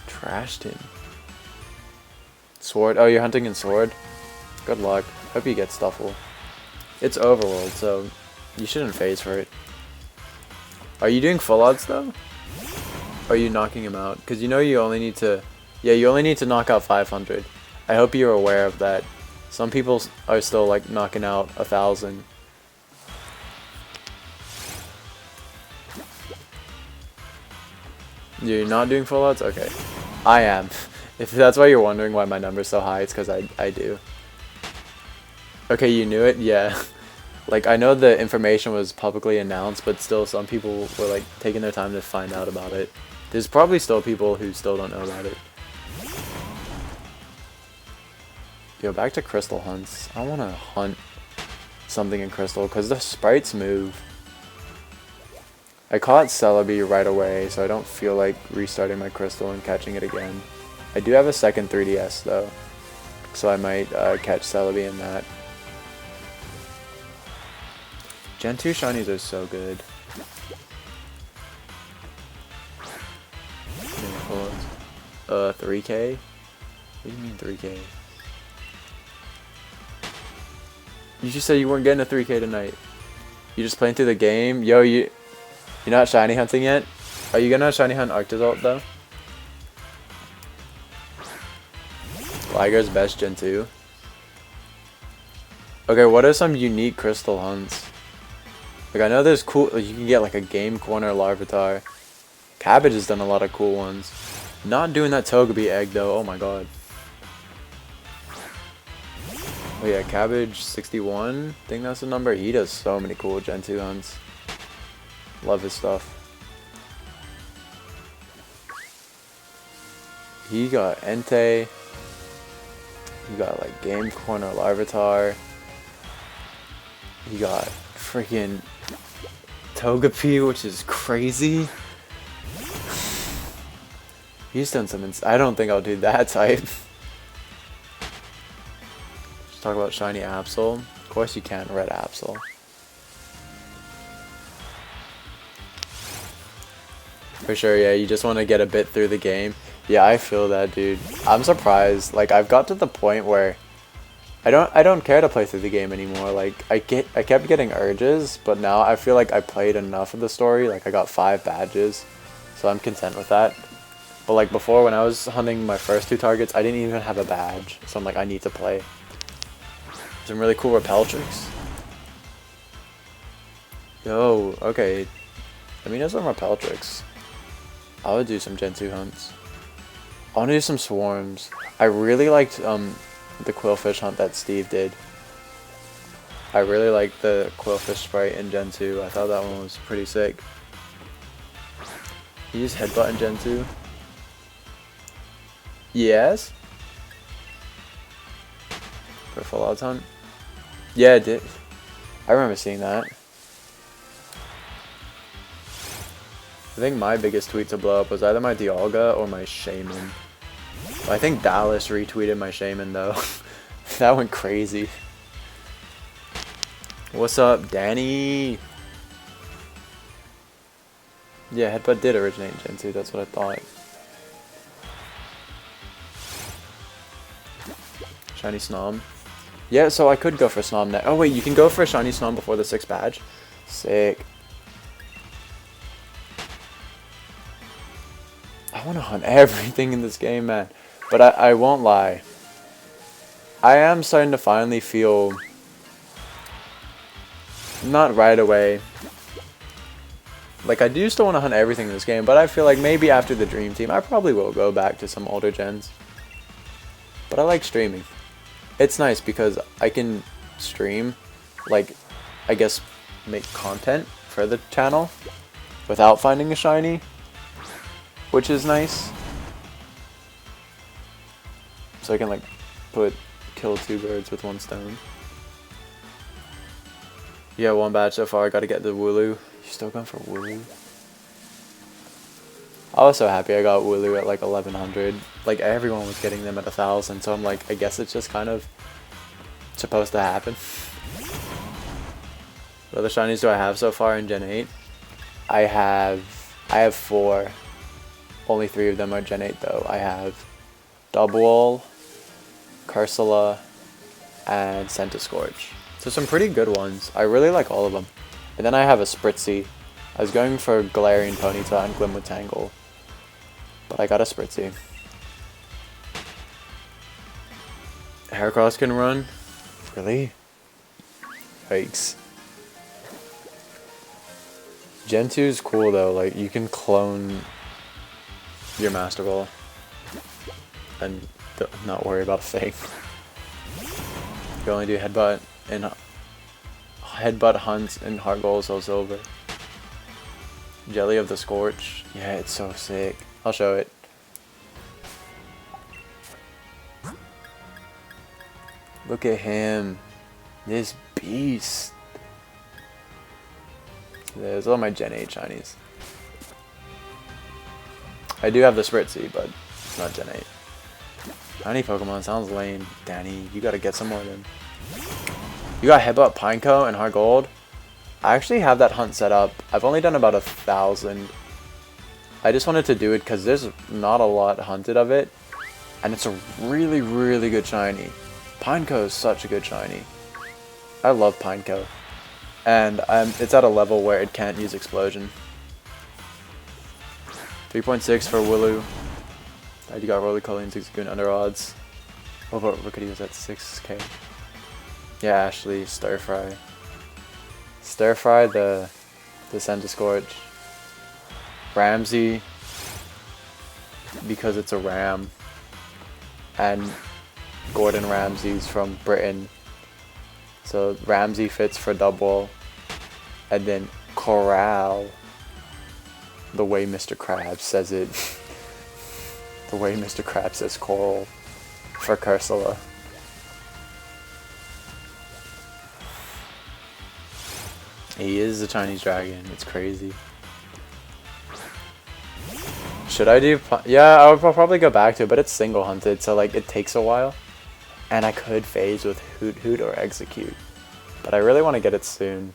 Trashed him. Sword? Oh, you're hunting in Sword? Good luck. Hope you get Stuffle. It's Overworld, so you shouldn't phase for it. Are you doing full odds though? Or are you knocking him out? Because you know you only need to... Yeah, you only need to knock out 500. I hope you're aware of that. Some people are still like knocking out 1,000. You're not doing full odds? Okay. I am. If that's why you're wondering why my number's so high, it's because I do. Okay, you knew it? Yeah. Like, I know the information was publicly announced, but still some people were like taking their time to find out about it. There's probably still people who still don't know about it. Yo, back to Crystal hunts. I want to hunt something in Crystal because the sprites move. I caught Celebi right away, so I don't feel like restarting my Crystal and catching it again. I do have a second 3DS though, so I might catch Celebi in that. Gen 2 shinies are so good. 3K? What do you mean 3K? You just said you weren't getting a 3K tonight. You just playing through the game? Yo, you're not shiny hunting yet? Are you gonna shiny hunt Arctozolt though? Liger's best Gen 2. Okay, what are some unique Crystal hunts? Like I know there's cool, like, you can get like a Game Corner Larvitar. Cabbage has done a lot of cool ones. Not doing that Togepi egg though, oh my god. Oh yeah, Cabbage 61, I think that's the number. He does so many cool Gen 2 hunts. Love his stuff. He got Entei. He got like Game Corner Larvitar. He got freaking Togepi, which is crazy. He's done some I don't think I'll do that type. Let's talk about shiny Absol. Of course you can, red Absol. For sure, yeah, you just want to get a bit through the game. Yeah, I feel that, dude. I'm surprised. Like, I've got to the point where I don't care to play through the game anymore. Like, I kept getting urges, but now I feel like I played enough of the story. Like, I got 5 badges, so I'm content with that. But like before, when I was hunting my first 2 targets, I didn't even have a badge, so I'm like, I need to play. Some really cool repel tricks. Yo, okay. Let me know some repel tricks. I would do some Gen 2 hunts. I want to do some swarms. I really liked the Quillfish hunt that Steve did. I really like the Quillfish sprite in Gen 2. I thought that one was pretty sick. You use headbutt in Gen 2? Yes? For Fallout Hunt? Yeah, it did. I remember seeing that. I think my biggest tweet to blow up was either my Dialga or my Shaman. I think Dallas retweeted my Shaman though. That went crazy. What's up, Danny? Yeah, Headbutt did originate in Gen 2, that's what I thought. Shiny Snom. Yeah, so I could go for Snom next. Oh wait, you can go for a Shiny Snom before the 6th badge? Sick. I want to hunt everything in this game, man. But I won't lie. I am starting to finally feel... Not right away. Like, I do still want to hunt everything in this game, but I feel like maybe after the Dream Team, I probably will go back to some older gens. But I like streaming. It's nice because I can stream, like, I guess, make content for the channel without finding a shiny, which is nice. So I can, like, kill 2 birds with 1 stone. Yeah, 1 badge so far. I gotta get the Wooloo. You still going for Wooloo? I was so happy I got Wooloo at like 1100. Like everyone was getting them at 1000, so I'm like, I guess it's just kind of supposed to happen. What other shinies do I have so far in Gen 8? I have 4. Only 3 of them are Gen 8 though. I have Double, Cursula, and Scentiscorch. So some pretty good ones. I really like all of them. And then I have a Spritzy. I was going for Galarian Ponyta and Glimwood Tangle, but I got a Spritzy. Heracross can run? Really? Yikes. Gen 2 is cool though, like you can clone your Master Ball and not worry about a thing. You can only do Headbutt and Headbutt hunts and Heart Goals all over. Jelly of the Scorch. Yeah, it's so sick. I'll show it. Look at him. This beast. There's all my Gen 8 shinies. I do have the Spritzy, but it's not Gen 8. Shiny Pokemon sounds lame. Danny, you gotta get some more then. You got Headbutt, Pineco, and Heart Gold. I actually have that hunt set up. I've only done about 1,000. I just wanted to do it because there's not a lot hunted of it. And it's a really, really good shiny. Pineco is such a good shiny. I love Pineco. And it's at a level where it can't use Explosion. 3.6 for Wooloo. I got Roly-Poly and Zigzagoon under odds. What about Rookity was at 6k? Yeah, Ashley, Stir-Fry. Stir-Fry, the Scentiscorch. Ramsey, because it's a ram. And Gordon Ramsay's from Britain. So Ramsey fits for double. And then Corral, the way Mr. Krabs says it. The way Mr. Krabs says coral for Cursula. He is a Chinese dragon. It's crazy. Should I do... Yeah, I would probably go back to it, but it's single hunted, so like it takes a while. And I could phase with Hoot Hoot or Execute. But I really want to get it soon.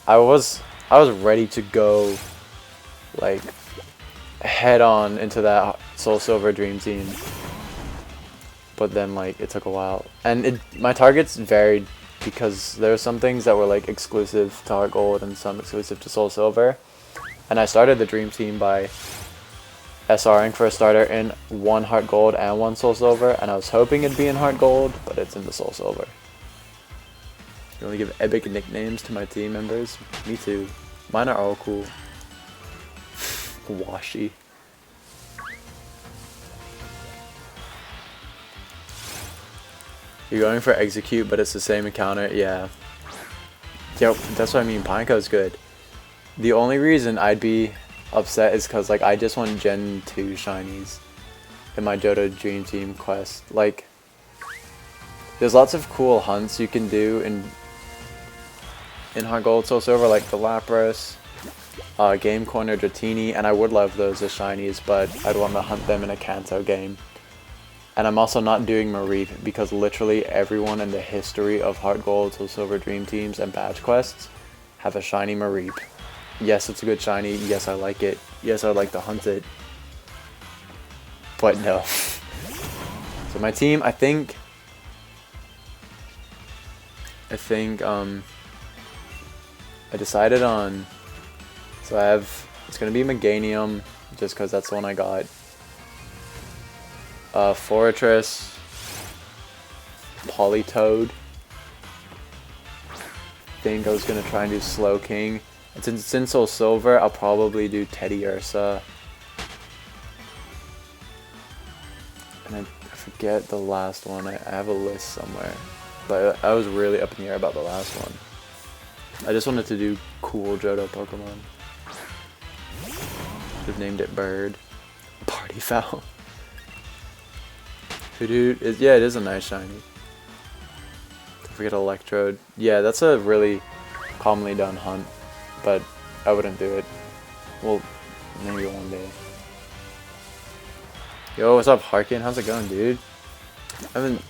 I was ready to go like head on into that Soul Silver Dream Team. But then like it took a while. And my targets varied because there were some things that were like exclusive to Heart Gold and some exclusive to Soul Silver. And I started the Dream Team by SRing for a starter in 1 Heart Gold and 1 Soul Silver, and I was hoping it'd be in Heart Gold, but it's in the Soul Silver. You want to give epic nicknames to my team members? Me too. Mine are all cool. Washi. You're going for Execute, but it's the same encounter? Yeah. Yo, that's what I mean. Pineco's good. The only reason I'd be upset is because like I just want Gen 2 shinies in my Johto Dream Team quest. Like, there's lots of cool hunts you can do in Heart Gold Soul Silver, like the Lapras, Game Corner, Dratini, and I would love those as shinies, but I'd want to hunt them in a Kanto game. And I'm also not doing Mareep because literally everyone in the history of Heart Gold, Soul Silver Dream Teams, and Badge Quests have a shiny Mareep. Yes, it's a good shiny. Yes, I like it. Yes, I'd like to hunt it. But no. So my team, I think I decided on, so I have, it's going to be Meganium, just because that's the one I got. Fortress, Politoed. I think I was going to try and do Slow King. And since it's in Soul Silver, I'll probably do Teddy Ursa. And I forget the last one. I have a list somewhere. But I was really up in the air about the last one. I just wanted to do cool Johto Pokemon. Just named it Bird. Party Foul. Hoodoo is, yeah, it is a nice shiny. Don't forget Electrode. Yeah, that's a really calmly done hunt, but I wouldn't do it. Well, maybe one day. Yo, what's up, Harkin? How's it going, dude? I haven't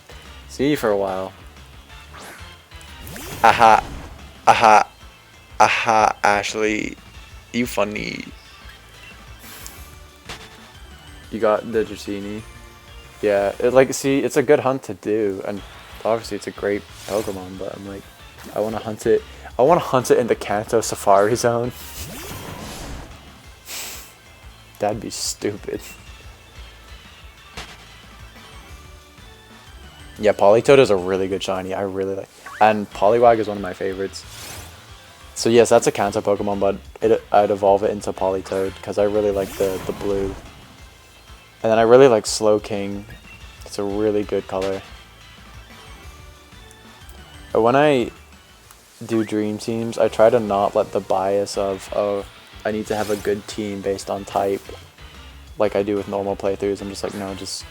seen you for a while. Aha, aha, aha, Ashley, you funny. You got the Dratini. Yeah, see, it's a good hunt to do, and obviously it's a great Pokemon, but I'm like, I want to hunt it. I want to hunt it in the Kanto Safari Zone. That'd be stupid. Yeah, Politoed is a really good shiny. I really like, and Poliwag is one of my favorites. So yes, that's a Kanto Pokemon, but I'd evolve it into Politoed because I really like the blue. And then I really like Slow King. It's a really good color. But when I do Dream Teams, I try to not let the bias of, oh, I need to have a good team based on type, like I do with normal playthroughs. I'm just like, no, just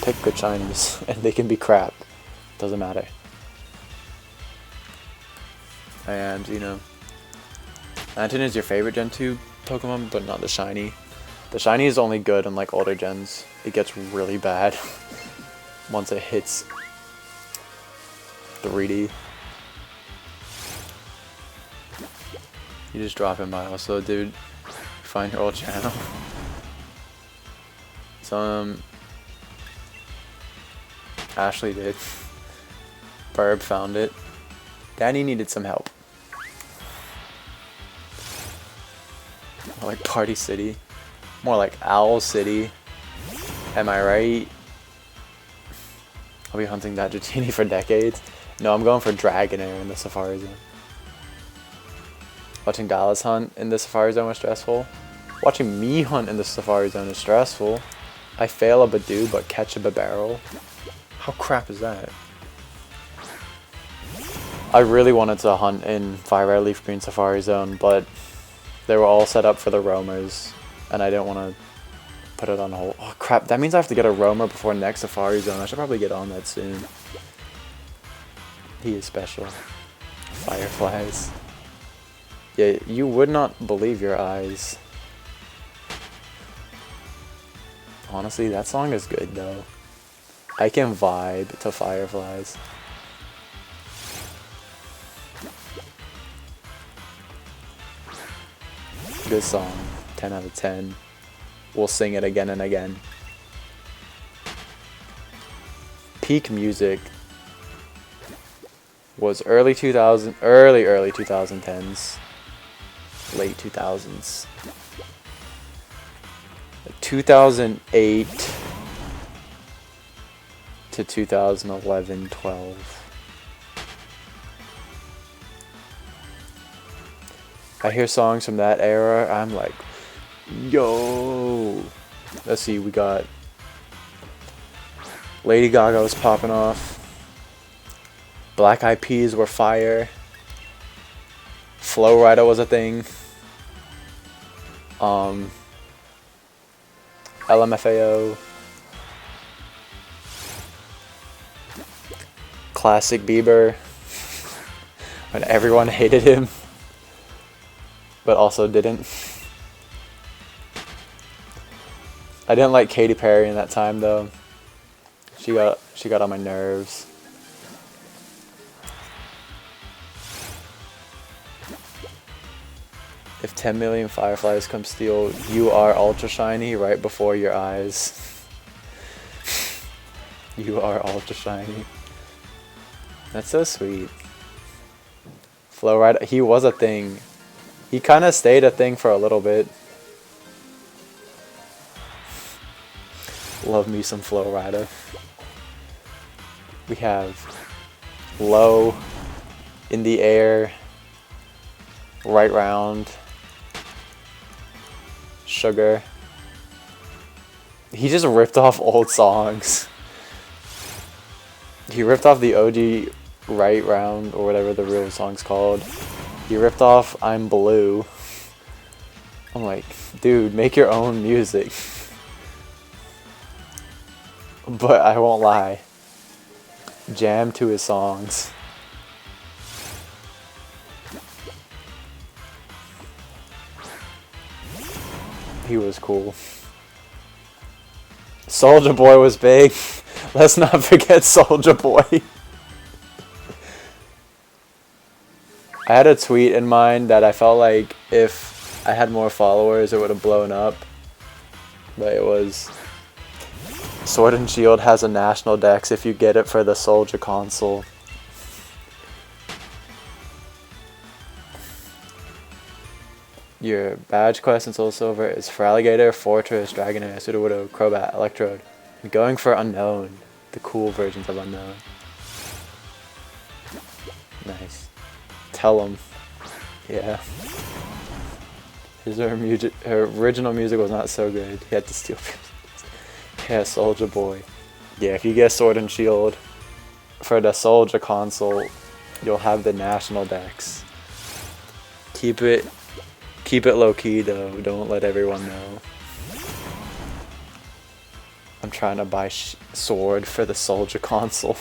pick good shinies, and they can be crap. Doesn't matter. And, you know, Lantern is your favorite Gen 2 Pokemon, but not the shiny. The shiny is only good in like older gens. It gets really bad once it hits 3D. You just drop him by also, dude. Find your old channel. Ashley did. Barb found it. Danny needed some help. More like Party City. More like Owl City. Am I right? I'll be hunting that Dratini for decades. No, I'm going for Dragonair in the Safari Zone. Watching Dallas hunt in the Safari Zone was stressful. Watching me hunt in the Safari Zone is stressful. I fail a Badoo but catch a Barrel. How crap is that? I really wanted to hunt in Fire Red Leaf Green Safari Zone, but they were all set up for the roamers, and I didn't want to put it on hold. Oh crap, that means I have to get a roamer before next Safari Zone. I should probably get on that soon. He is special. Fireflies. Yeah, you would not believe your eyes. Honestly, that song is good though. I can vibe to Fireflies. Good song. 10 out of 10. We'll sing it again and again. Peak music was early 2010s, late 2000s. 2008 to 2011-12. I hear songs from that era, I'm like, yo. Let's see, we got Lady Gaga was popping off. Black Eyed Peas were fire. Flow Rider was a thing. LMFAO. Classic Bieber. When everyone hated him. But also didn't. I didn't like Katy Perry in that time though. She got on my nerves. If 10 million fireflies come steal, you are ultra shiny right before your eyes. You are ultra shiny. That's so sweet. Flow Rider, he was a thing. He kind of stayed a thing for a little bit. Love me some Flow Rider. We have Low, In the Air, Right Round, Sugar. He just ripped off old songs. He ripped off the OG Right Round, or whatever the real song's called. He ripped off I'm Blue. I'm like, dude, make your own music. But I won't lie. Jam to his songs. He was cool. Soulja Boy was big. Let's not forget Soulja Boy. I had a tweet in mind that I felt like if I had more followers it would have blown up. But it was Sword and Shield has a national dex if you get it for the Soulja console. Your badge quest in Soul Silver is for Alligator, Fortress, Dragonair, Sudowoodo, Crobat, Electrode. And going for Unknown, the cool versions of Unknown. Nice. Tell him. Yeah. Her original music was not so good. He had to steal. Yeah, Soulja Boy. Yeah, if you get Sword and Shield for the Soulja console, you'll have the national dex. Keep it low key though. Don't let everyone know. I'm trying to buy Sword for the Soulja console.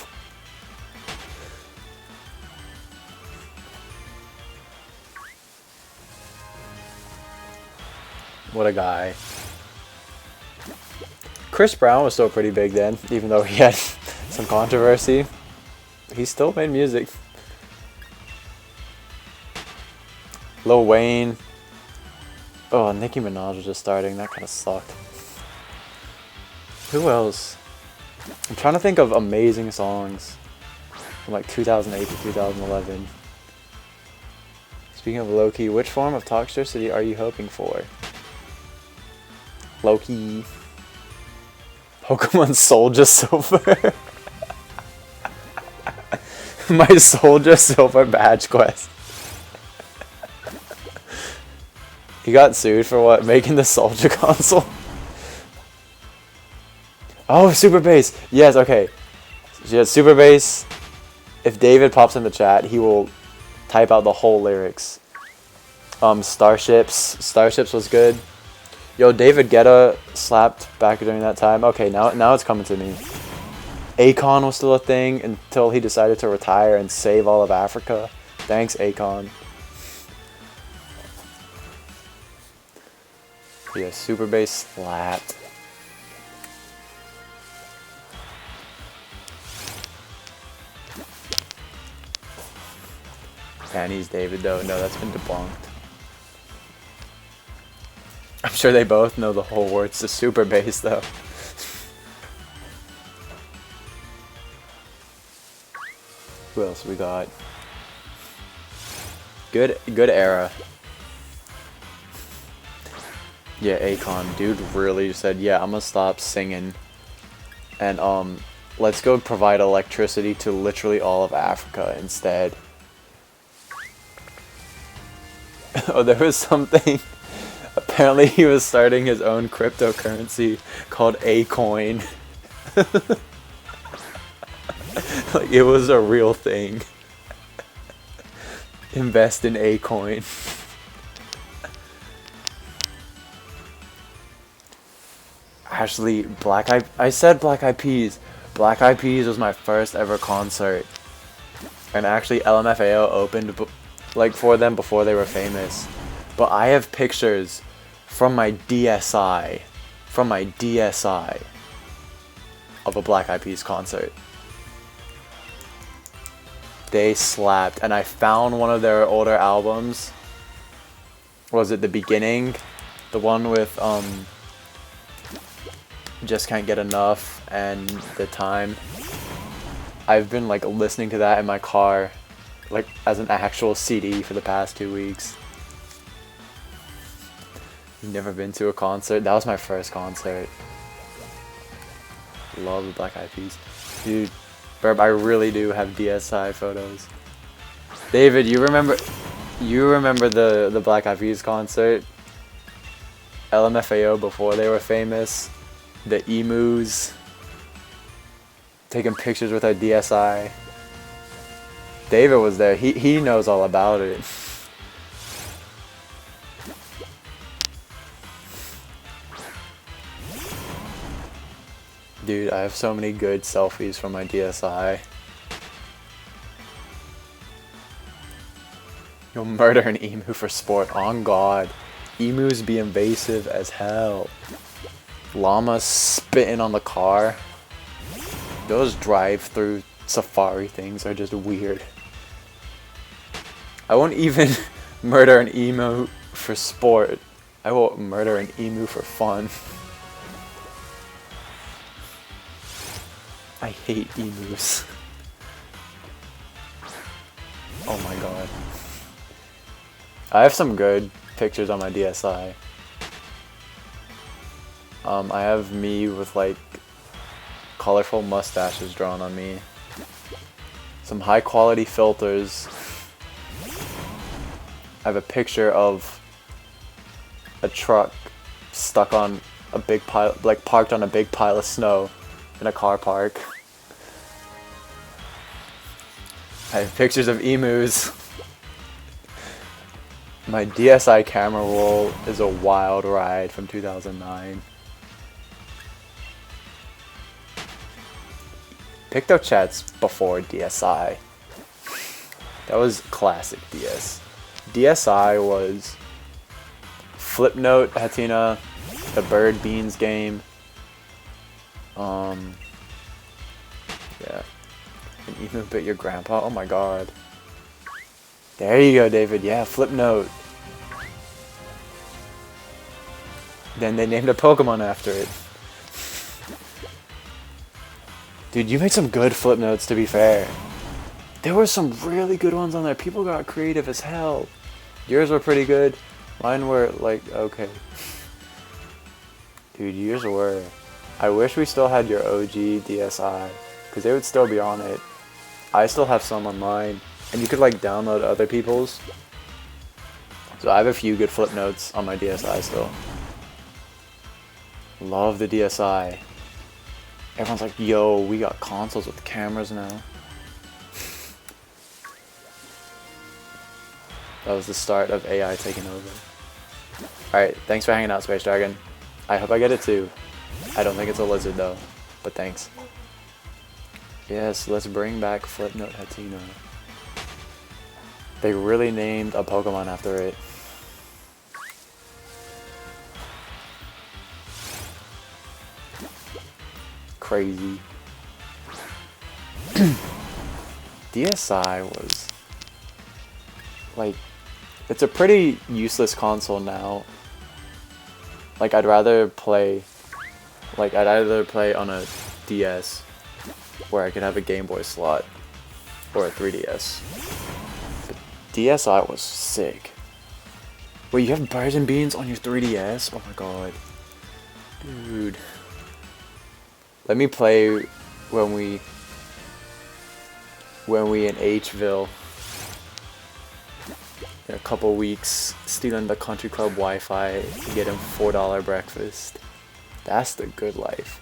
What a guy. Chris Brown was still pretty big then, even though he had some controversy. He still made music. Lil Wayne. Oh, Nicki Minaj was just starting. That kind of sucked. Who else? I'm trying to think of amazing songs from like 2008 to 2011. Speaking of Loki, which form of toxicity are you hoping for? Loki. Pokemon Soulja Silver. My Soulja Silver badge quest. He got sued for what? Making the Soulja console? Oh, Super Bass. Yes, okay. Yeah, Super Bass. If David pops in the chat, he will type out the whole lyrics. Starships. Starships was good. Yo, David Guetta slapped back during that time. Okay, now it's coming to me. Akon was still a thing until he decided to retire and save all of Africa. Thanks, Akon. Yeah, Super Bass slapped. Danny's David though. No, that's been debunked. I'm sure they both know the whole words to Super Bass though. Who else we got? Good era. Yeah, Akon, dude really said, yeah, I'm gonna stop singing and let's go provide electricity to literally all of Africa instead. Oh, there was something. Apparently he was starting his own cryptocurrency called A-Coin. Like, it was a real thing. Invest in a coin. Actually, I said Black Eyed Peas. Black Eyed Peas was my first ever concert. And actually LMFAO opened like for them before they were famous. But I have pictures from my DSi. Of a Black Eyed Peas concert. They slapped, and I found one of their older albums. Was it The Beginning? The one with Just Can't Get Enough and The Time. I've been like listening to that in my car like as an actual CD for the past 2 weeks. Never been to a concert. That was my first concert. Love the Black Eyed Peas. Dude, Burb, I really do have DSi photos. David, you remember the Black Eyed Peas concert? LMFAO before they were famous. The emus. Taking pictures with our DSi. David was there. He knows all about it. Dude, I have so many good selfies from my DSi. You'll murder an emu for sport. On God. Emus be invasive as hell. Llamas spitting on the car. Those drive-through safari things are just weird. I won't even murder an emu for sport. I will murder an emu for fun. I hate emus. Oh my god. I have some good pictures on my DSi. I have me with like colorful mustaches drawn on me. Some high quality filters. I have a picture of a truck stuck on a big pile, like parked on a big pile of snow in a car park. I have pictures of emus. My DSi camera roll is a wild ride from 2009. PictoChat's before DSi. That was classic DS. DSi was Flipnote, Hatina, the Bird Beans game. Yeah. An emu bit your grandpa? Oh my god. There you go, David. Yeah, Flipnote. Then they named a Pokemon after it. Dude, you made some good Flipnotes, to be fair. There were some really good ones on there. People got creative as hell. Yours were pretty good. Mine were, like, okay. Dude, yours were. I wish we still had your OG DSi, because they would still be on it. I still have some on mine, and you could, like, download other people's. So I have a few good Flipnotes on my DSi still. Love the DSi. Everyone's like, yo, we got consoles with cameras now. That was the start of AI taking over. Alright, thanks for hanging out, Space Dragon. I hope I get it too. I don't think it's a lizard though, but thanks. Yes, let's bring back Flipnote Hatina. They really named a Pokemon after it. Crazy. DSi was like, it's a pretty useless console now. Like I'd either play on a DS where I could have a Game Boy slot or a 3DS. But DSi was sick. Wait, you have Birds and Beans on your 3DS? Oh my god. Dude. Let me play when we in Hville in a couple weeks, stealing the country club Wi-Fi to get him $4 breakfast. That's the good life.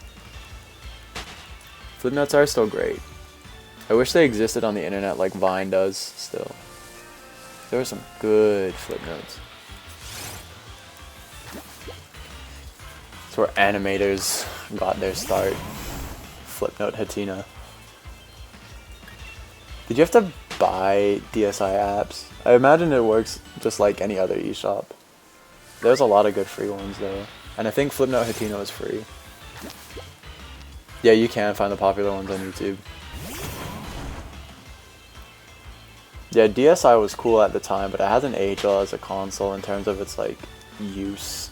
Flipnotes are still great. I wish they existed on the internet like Vine does still. There were some good flip notes. That's where animators got their start. Flipnote Hatina. Did you have to buy DSI apps? I imagine it works just like any other eShop. There's a lot of good free ones though. And I think Flipnote Hatina is free. Yeah, you can find the popular ones on YouTube. Yeah, DSI was cool at the time, but it hasn't aged well as a console in terms of its like use.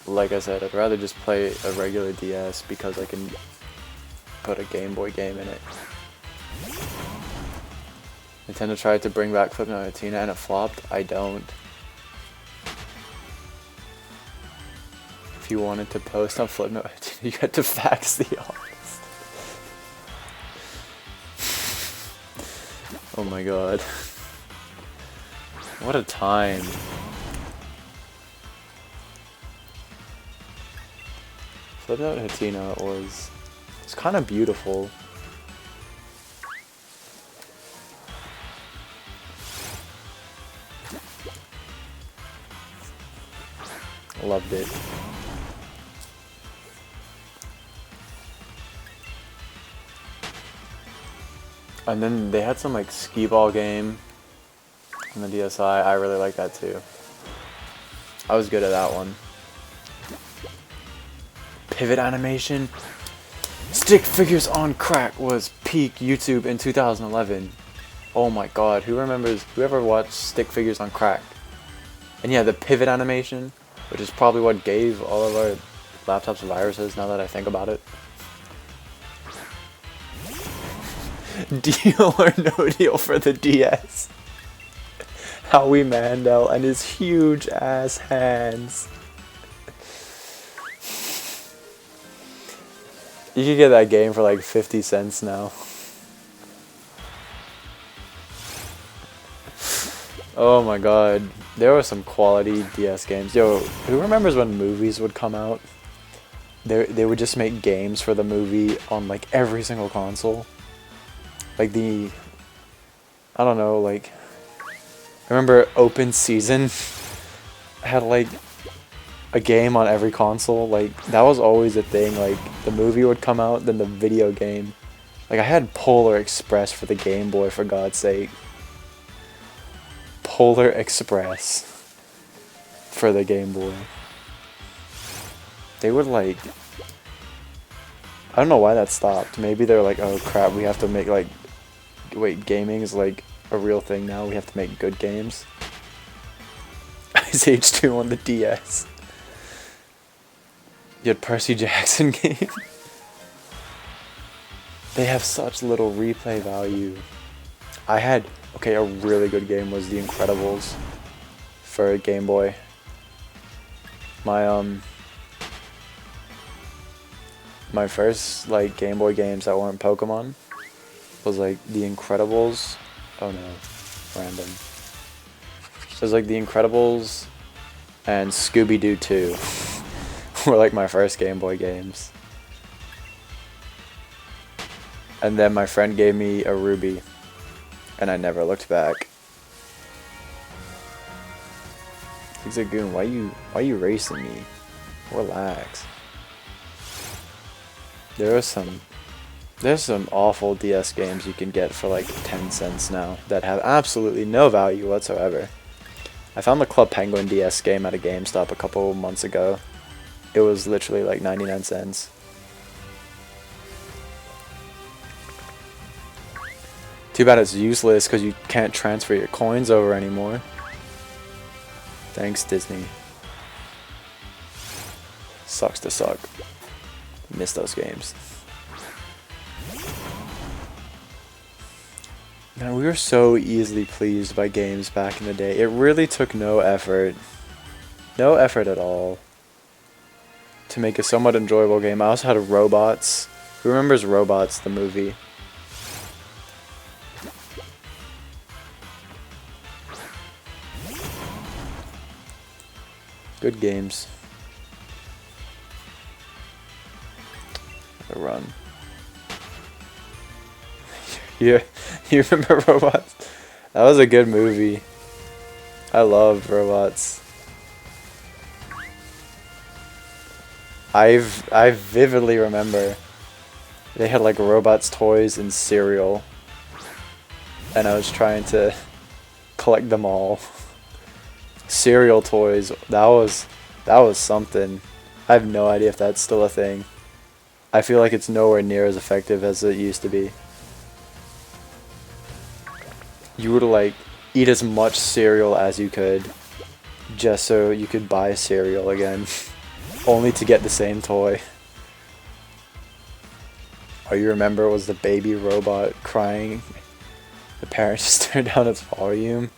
Like I said, I'd rather just play a regular DS because I can put a Game Boy game in it. Nintendo tried to bring back Flipnote Hatina and it flopped. I don't. If you wanted to post on Flipnote Hatina, you had to fax the artist. Oh my god. What a time. Flipnote Hatina was kind of beautiful. Loved it. And then they had some like skee ball game on the DSi. I really like that too. I was good at that one. Pivot animation. Stick figures on crack was peak YouTube in 2011. Oh my god, whoever watched Stick Figures on Crack? And yeah, the pivot animation, which is probably what gave all of our laptops viruses now that I think about it. Deal or no deal for the DS? Howie Mandel and his huge ass hands. You could get that game for like 50 cents now. Oh my god. There were some quality DS games. Yo, who remembers when movies would come out? They would just make games for the movie on like every single console. Like I don't know, like, I remember Open Season had like a game on every console. Like, that was always a thing. Like, the movie would come out, then the video game. Like, I had Polar Express for the Game Boy, for God's sake. Polar Express for the Game Boy. They would like, I don't know why that stopped. Maybe they're like, oh crap, we have to make like, wait, gaming is like a real thing now. We have to make good games. Ice Age 2 on the DS. You had Percy Jackson game. They have such little replay value. Okay, a really good game was The Incredibles for Game Boy. My first like Game Boy games that weren't Pokemon was like The Incredibles. Oh no, random. It was like The Incredibles and Scooby-Doo 2 were like my first Game Boy games. And then my friend gave me a Ruby, and I never looked back. Zigzagoon, why you racing me? Relax. There's some awful DS games you can get for like 10 cents now that have absolutely no value whatsoever. I found the Club Penguin DS game at a GameStop a couple months ago. It was literally like 99 cents. Too bad it's useless because you can't transfer your coins over anymore. Thanks, Disney. Sucks to suck. Miss those games. Man, we were so easily pleased by games back in the day. It really took no effort. No effort at all to make a somewhat enjoyable game. I also had Robots. Who remembers Robots, the movie? Good games. A run. Yeah, you remember Robots? That was a good movie. I love robots. I vividly remember they had like robots toys and cereal, and I was trying to collect them all. Cereal toys, that was something. I have no idea if that's still a thing. I feel like it's nowhere near as effective as it used to be. You would like eat as much cereal as you could just so you could buy cereal again. Only to get the same toy. All you remember was the baby robot crying. The parents just turned down its volume.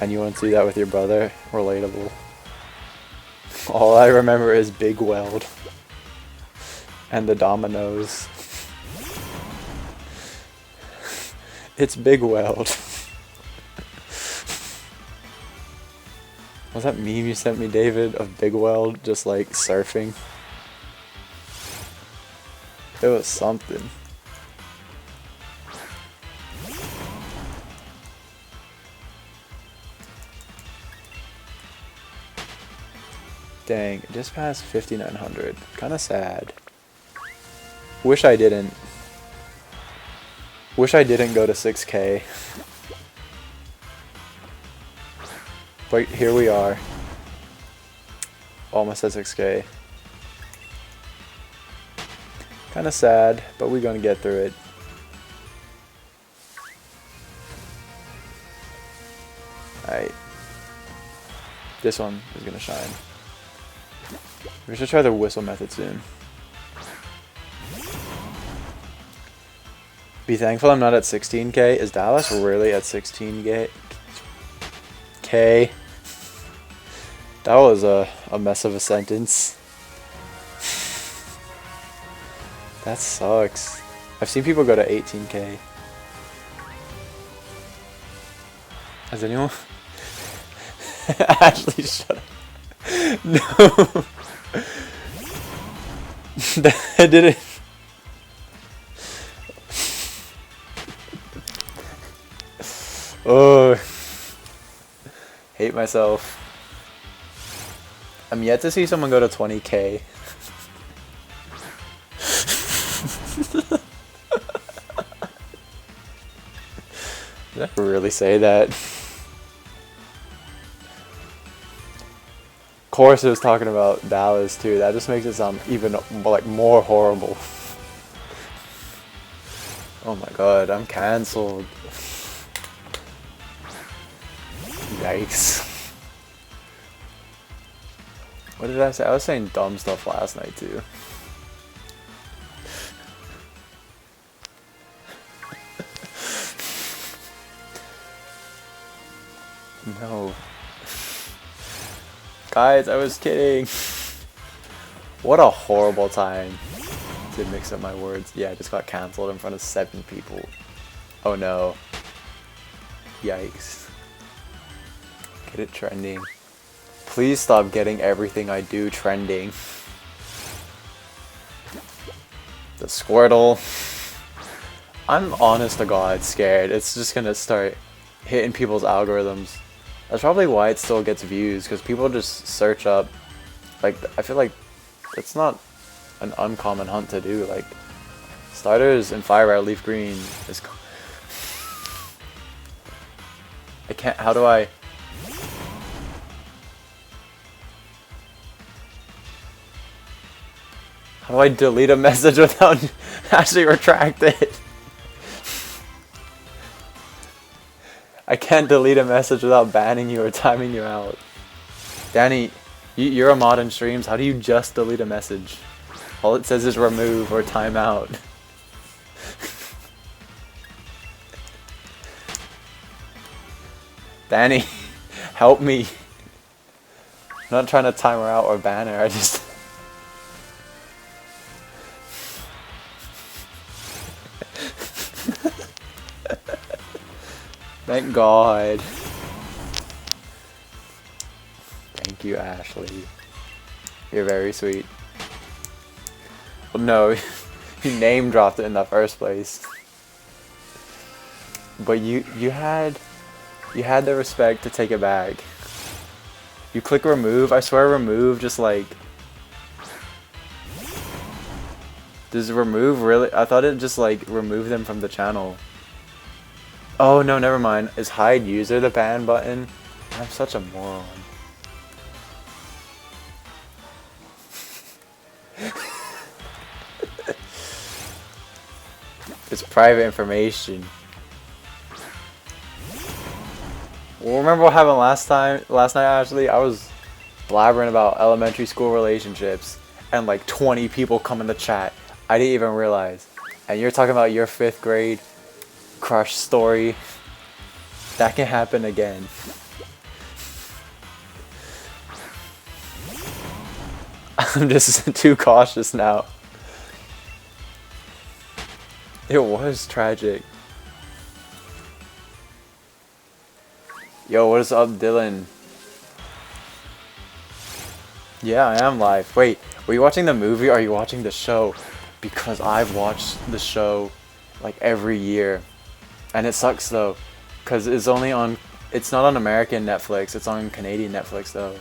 And you want to do that with your brother? Relatable. All I remember is Big Weld. And the dominoes. It's Big Weld. Was that meme you sent me, David, of Big Weld just like surfing? It was something. Dang, it just passed 5,900. Kinda sad. Wish I didn't. Wish I didn't go to 6K. But here we are. Almost at 6K. Kinda sad, but we're gonna get through it. Alright. This one is gonna shine. We should try the whistle method soon. Be thankful I'm not at 16K. Is Dallas really at 16K? That was a mess of a sentence. That sucks. I've seen people go to 18K. Has anyone? Ashley, shut up. No. I didn't. Oh. Hate myself. I'm yet to see someone go to 20K. Did I really say that? Of course it was talking about Dallas too. That just makes it sound even like more horrible. Oh my god, I'm cancelled. Yikes. What did I say? I was saying dumb stuff last night too. No. Guys, I was kidding. What a horrible time to mix up my words. Yeah, I just got cancelled in front of 7 people. Oh no. Yikes. Get it trending. Please stop getting everything I do trending. The Squirtle. I'm honest to God scared. It's just gonna start hitting people's algorithms. That's probably why it still gets views, because people just search up. Like, I feel like it's not an uncommon hunt to do. Like, starters in Fire Red Leaf Green is. I can't. How do I? How do I delete a message without actually retract it? I can't delete a message without banning you or timing you out. Danny, you're a mod in streams. How do you just delete a message? All it says is remove or timeout. Danny, help me. I'm not trying to time her out or ban her. I just... Thank God. Thank you, Ashley. You're very sweet. Well, no, you name dropped it in the first place. but you had the respect to take it back. You click remove. I swear remove just like. Does remove really? I thought it just like removed them from the channel. Oh no, never mind. Is hide user the ban button? I'm such a moron. It's private information. Well, remember what happened last night actually? I was blabbering about elementary school relationships and like 20 people come in the chat. I didn't even realize. And you're talking about your 5th grade crush story. That can happen again. I'm just too cautious now. It was tragic. Yo, what is up, Dylan? Yeah, I am live. Wait, were you watching the movie or are you watching the show? Because I've watched the show like every year. And it sucks though. Because it's not on American Netflix. It's on Canadian Netflix though.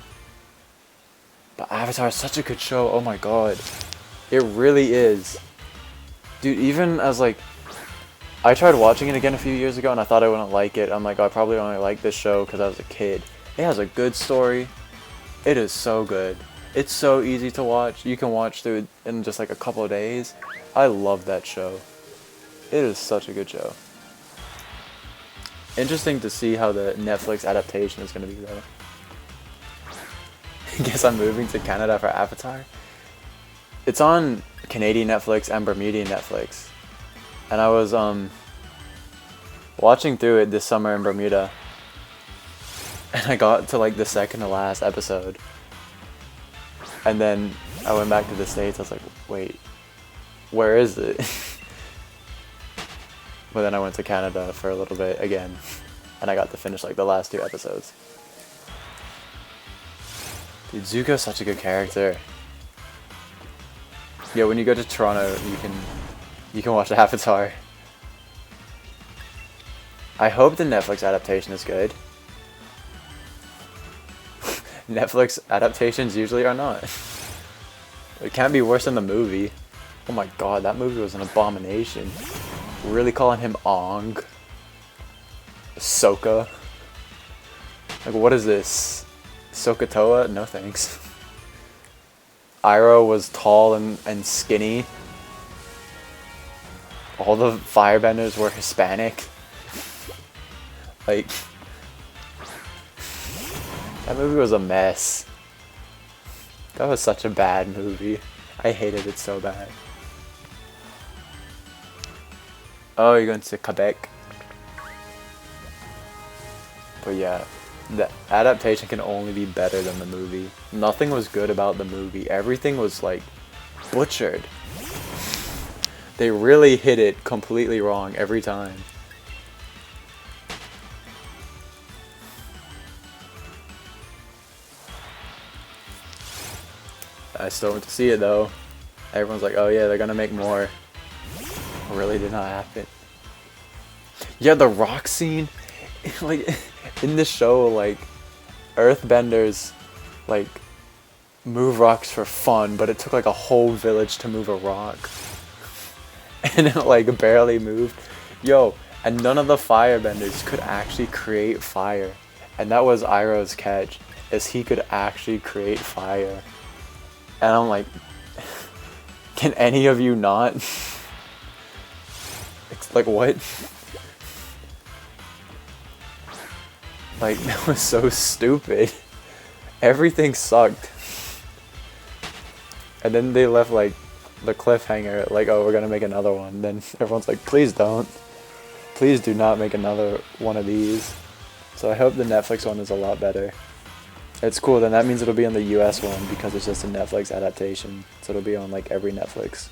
But Avatar is such a good show. Oh my god. It really is. Dude, even as like... I tried watching it again a few years ago and I thought I wouldn't like it. I'm like, I probably only like this show because I was a kid. It has a good story. It is so good. It's so easy to watch. You can watch through it in just like a couple of days. I love that show. It is such a good show. Interesting to see how the Netflix adaptation is going to be though. I guess I'm moving to Canada for Avatar. It's on Canadian Netflix and Bermudian Netflix. And I was watching through it this summer in Bermuda. And I got to like the second to last episode. And then I went back to the States. I was like, wait, where is it? But then I went to Canada for a little bit again. And I got to finish like the last 2 episodes. Dude, Zuko's such a good character. Yeah, when you go to Toronto, you can watch Avatar. I hope the Netflix adaptation is good. Netflix adaptations usually are not. It can't be worse than the movie. Oh my god, that movie was an abomination. Really calling him Ong? Ahsoka? Like, what is this? Sokotoa? No thanks. Iroh was tall and skinny. All the firebenders were Hispanic. Like... that movie was a mess. That was such a bad movie. I hated it so bad. Oh, you're going to Quebec. But yeah, the adaptation can only be better than the movie. Nothing was good about the movie. Everything was like butchered. They really hit it completely wrong every time. I still went to see it though. Everyone's like, oh yeah, they're gonna make more. Really did not happen. Yeah, the rock scene, like in the show, like earthbenders like move rocks for fun, but it took like a whole village to move a rock. And it like barely moved. Yo, and none of the firebenders could actually create fire. And that was Iroh's catch, is he could actually create fire. And I'm like, can any of you not? It's like, what? Like, that was so stupid. Everything sucked. And then they left like the cliffhanger, like, oh, we're gonna make another one. Then everyone's like, please don't. Please do not make another one of these. So I hope the Netflix one is a lot better. It's cool, then that means it'll be on the US one because it's just a Netflix adaptation. So it'll be on like every Netflix.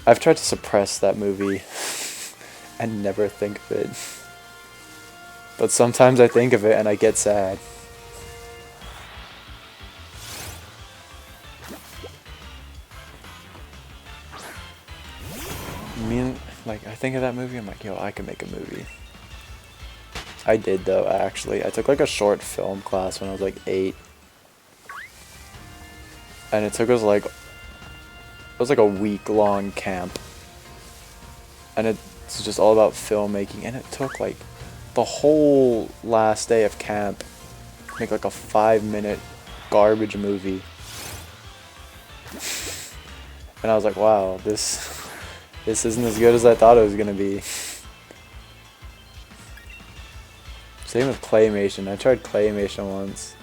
I've tried to suppress that movie and never think of it. But sometimes I think of it and I get sad. Like, I think of that movie, I'm like, yo, I could make a movie. I did, though, actually. I took, like, a short film class when I was, like, 8. And it took us, like, it was, like, a week-long camp. And it's just all about filmmaking. And it took, like, the whole last day of camp to make, like, a 5-minute garbage movie. And I was like, wow, this isn't as good as I thought it was gonna be. Same with claymation. I tried claymation once.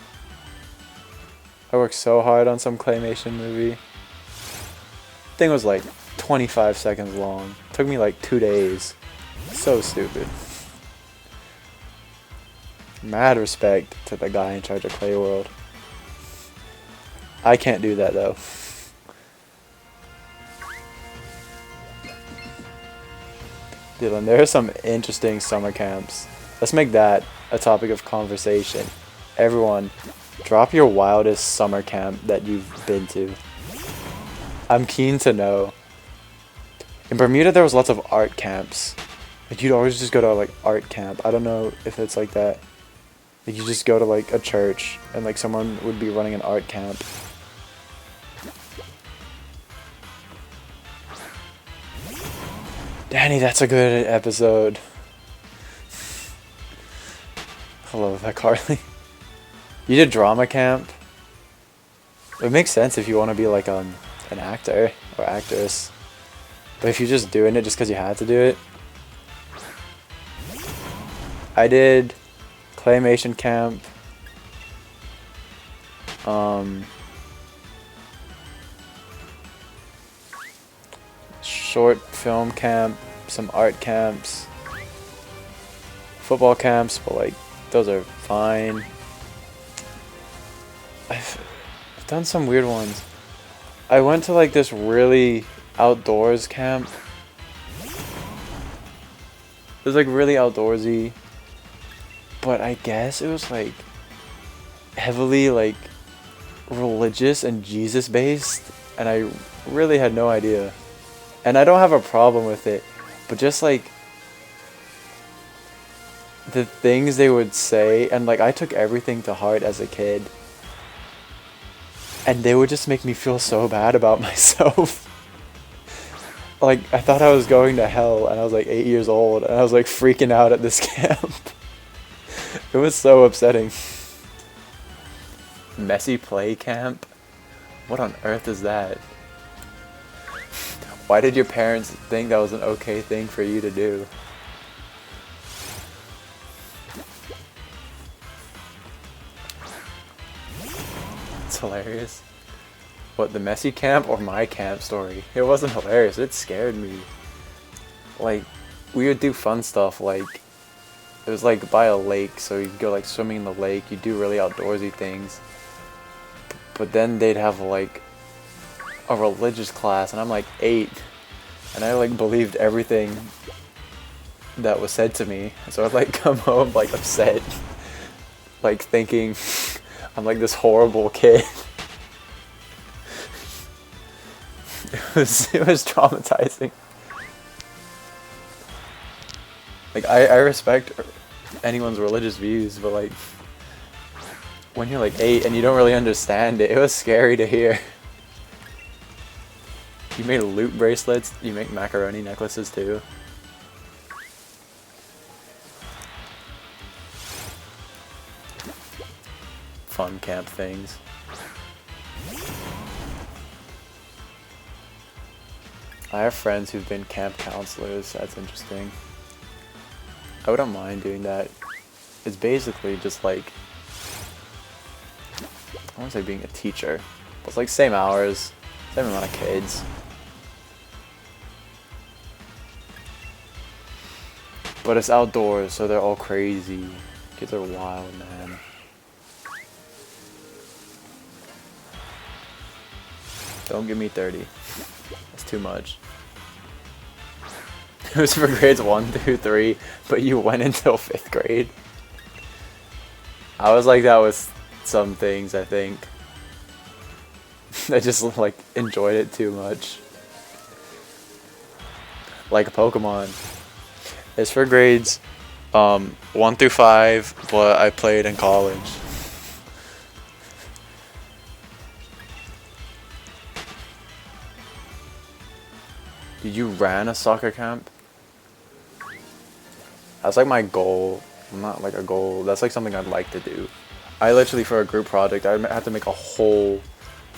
I worked so hard on some claymation movie. Thing was like 25 seconds long. Took me like 2 days. So stupid. Mad respect to the guy in charge of Clay World. I can't do that though. Dylan, there are some interesting summer camps. Let's make that a topic of conversation. Everyone, drop your wildest summer camp that you've been to. I'm keen to know. In Bermuda, there was lots of art camps. Like, you'd always just go to, like, art camp. I don't know if it's like that. Like, you just go to, like, a church, and, like, someone would be running an art camp. Danny, that's a good episode. Hello there, Carly. You did drama camp? It makes sense if you want to be like an actor or actress. But if you're just doing it just because you had to do it. I did claymation camp. Short film camp, some art camps, football camps, but like those are fine. I've done some weird ones. I went to like this really outdoors camp. It was like really outdoorsy, but I guess it was like heavily like religious and Jesus based, and I really had no idea. And I don't have a problem with it, but just like the things they would say, and like I took everything to heart as a kid, and they would just make me feel so bad about myself. Like, I thought I was going to hell, and I was like 8 years old, and I was like freaking out at this camp. It was so upsetting. Messy play camp? What on earth is that? Why did your parents think that was an okay thing for you to do? It's hilarious. What, the messy camp or my camp story? It wasn't hilarious, it scared me. Like, we would do fun stuff, like, it was like by a lake, so you'd go like swimming in the lake, you'd do really outdoorsy things. But then they'd have like a religious class, and I'm like 8, and I like believed everything that was said to me, so I'd like come home like upset, like thinking I'm like this horrible kid. It was traumatizing. Like, I respect anyone's religious views, but like when you're like 8 and you don't really understand it, it was scary to hear. You made loot bracelets, you make macaroni necklaces too. Fun camp things. I have friends who've been camp counselors, that's interesting. I wouldn't mind doing that. It's basically just like, I want to say being a teacher. But it's like same hours, same amount of kids. But it's outdoors, so they're all crazy. Kids are wild, man. Don't give me 30. That's too much. It was for grades 1 through 3, but you went until 5th grade. I was like that with some things, I think. I just like enjoyed it too much. like Pokemon. It's for grades 1 through 5, but I played in college. Did you ran a soccer camp? That's like my goal. Not like a goal. That's like something I'd like to do. I literally, for a group project, I had to make a whole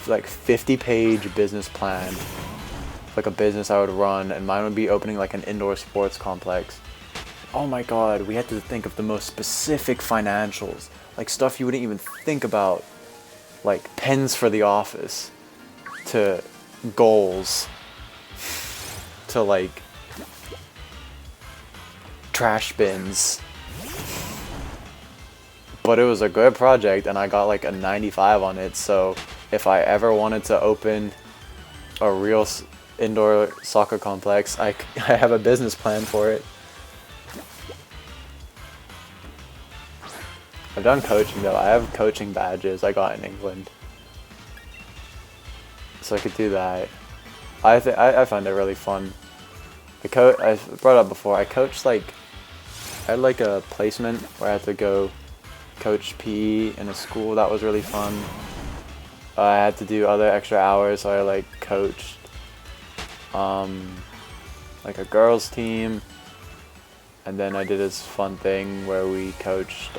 like 50-page business plan, like a business I would run, and mine would be opening like an indoor sports complex. Oh my god, we had to think of the most specific financials, like stuff you wouldn't even think about, like pens for the office, to goals, to like trash bins. But it was a good project, and I got like a 95 on it, so if I ever wanted to open a real indoor soccer complex, I have a business plan for it. I've done coaching though. I have coaching badges I got in England, so I could do that. I find it really fun. I brought up before, I coached I had like a placement where I had to go coach PE in a school. That was really fun. I had to do other extra hours, so I like coached like a girls team, and then I did this fun thing where we coached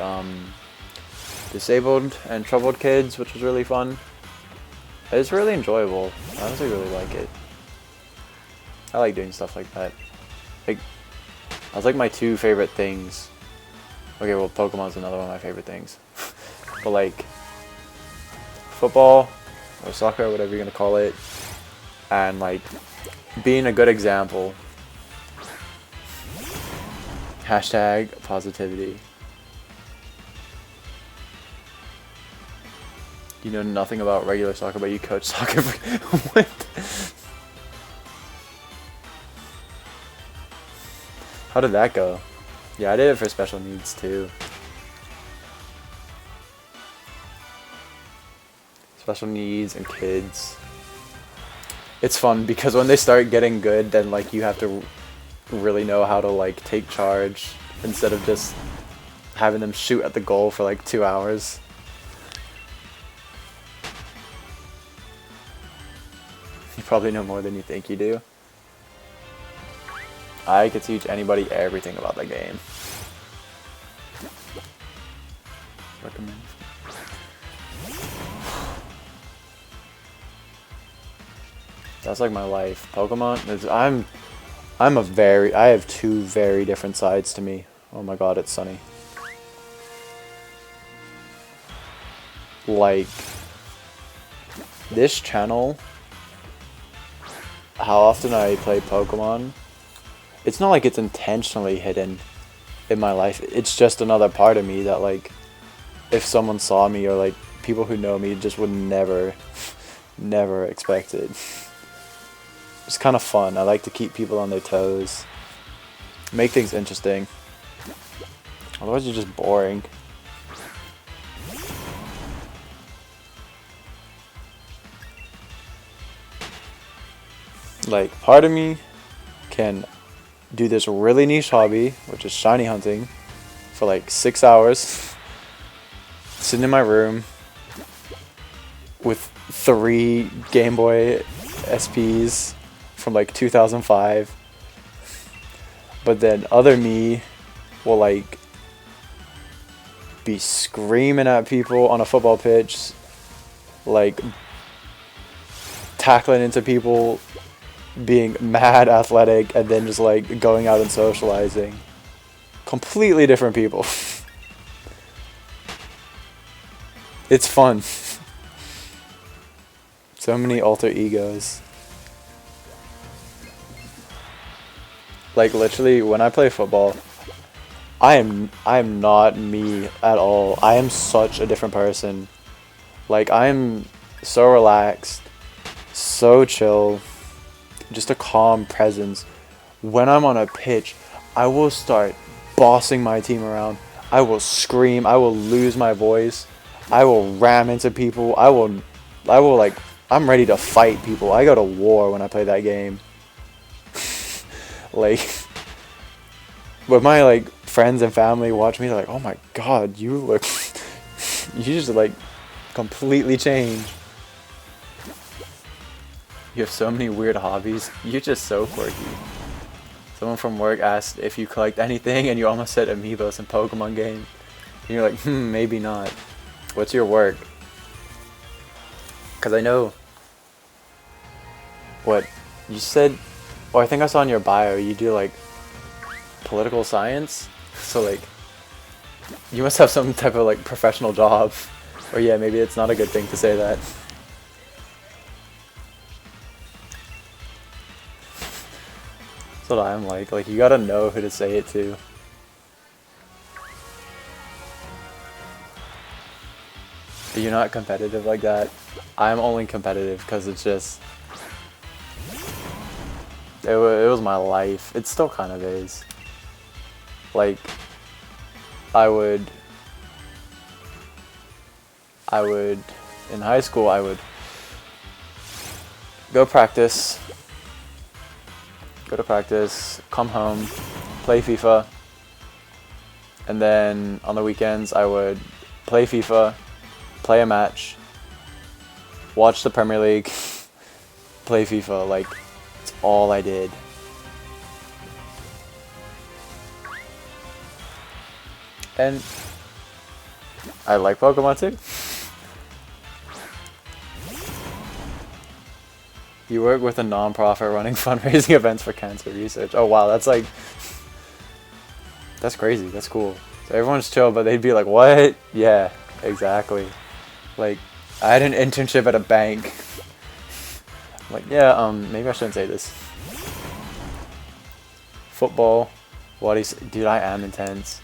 disabled and troubled kids, which was really fun. It's really enjoyable. I honestly really like it. I like doing stuff like that. Like, that's like my two favorite things. Okay, well, Pokemon's another one of my favorite things. But like, football, or soccer, whatever you're gonna call it, and like, being a good example. Hashtag positivity. You know nothing about regular soccer, but you coach soccer for what? How did that go? Yeah, I did it for special needs too. Special needs and kids. It's fun because when they start getting good, then like you have to really know how to like take charge instead of just having them shoot at the goal for like 2 hours. You probably know more than you think you do. I could teach anybody everything about the game. Recommend. That's like my life. Pokemon is I have two very different sides to me. Oh my god, it's sunny. Like, this channel, how often I play Pokemon, it's not like it's intentionally hidden in my life. It's just another part of me that, like, if someone saw me, or like people who know me, just would never expect it. It's kind of fun. I like to keep people on their toes, make things interesting. Otherwise you're just boring. Like, part of me can do this really niche hobby, which is shiny hunting, for like 6 hours, sitting in my room with 3 Game Boy SPs from like 2005. But then other me will like be screaming at people on a football pitch, like tackling into people, being mad athletic, and then just like going out and socializing. Completely different people. It's fun. So many alter egos. Like, literally, when I play football, I am not me at all. I am such a different person. Like, I am so relaxed, so chill, just a calm presence. When I'm on a pitch, I will start bossing my team around. I will scream. I will lose my voice. I will ram into people. I will I'm ready to fight people. I go to war when I play that game. Like, when my like friends and family watch me, they're like, "Oh my god, you look, you just like completely changed. You have so many weird hobbies. You're just so quirky." Someone from work asked if you collect anything, and you almost said amiibos in Pokemon games. And you're like, maybe not. What's your work? Because I know what you said. Or I think I saw in your bio you do like political science. So like, you must have some type of like professional job. Or yeah, maybe it's not a good thing to say that. That's what I'm like. Like, you gotta know who to say it to. You're not competitive like that. I'm only competitive because it's just... It was my life. It still kind of is. Like, I would... In high school, I would go to practice, come home, play FIFA, and then on the weekends I would play FIFA, play a match, watch the Premier League, play FIFA. Like, it's all I did. And I like Pokemon too. You work with a non-profit running fundraising events for cancer research. Oh wow, that's like... That's crazy, that's cool. So everyone's chill, but they'd be like, what? Yeah, exactly. Like, I had an internship at a bank. I'm like, yeah, maybe I shouldn't say this. Football. What is... Dude, I am intense.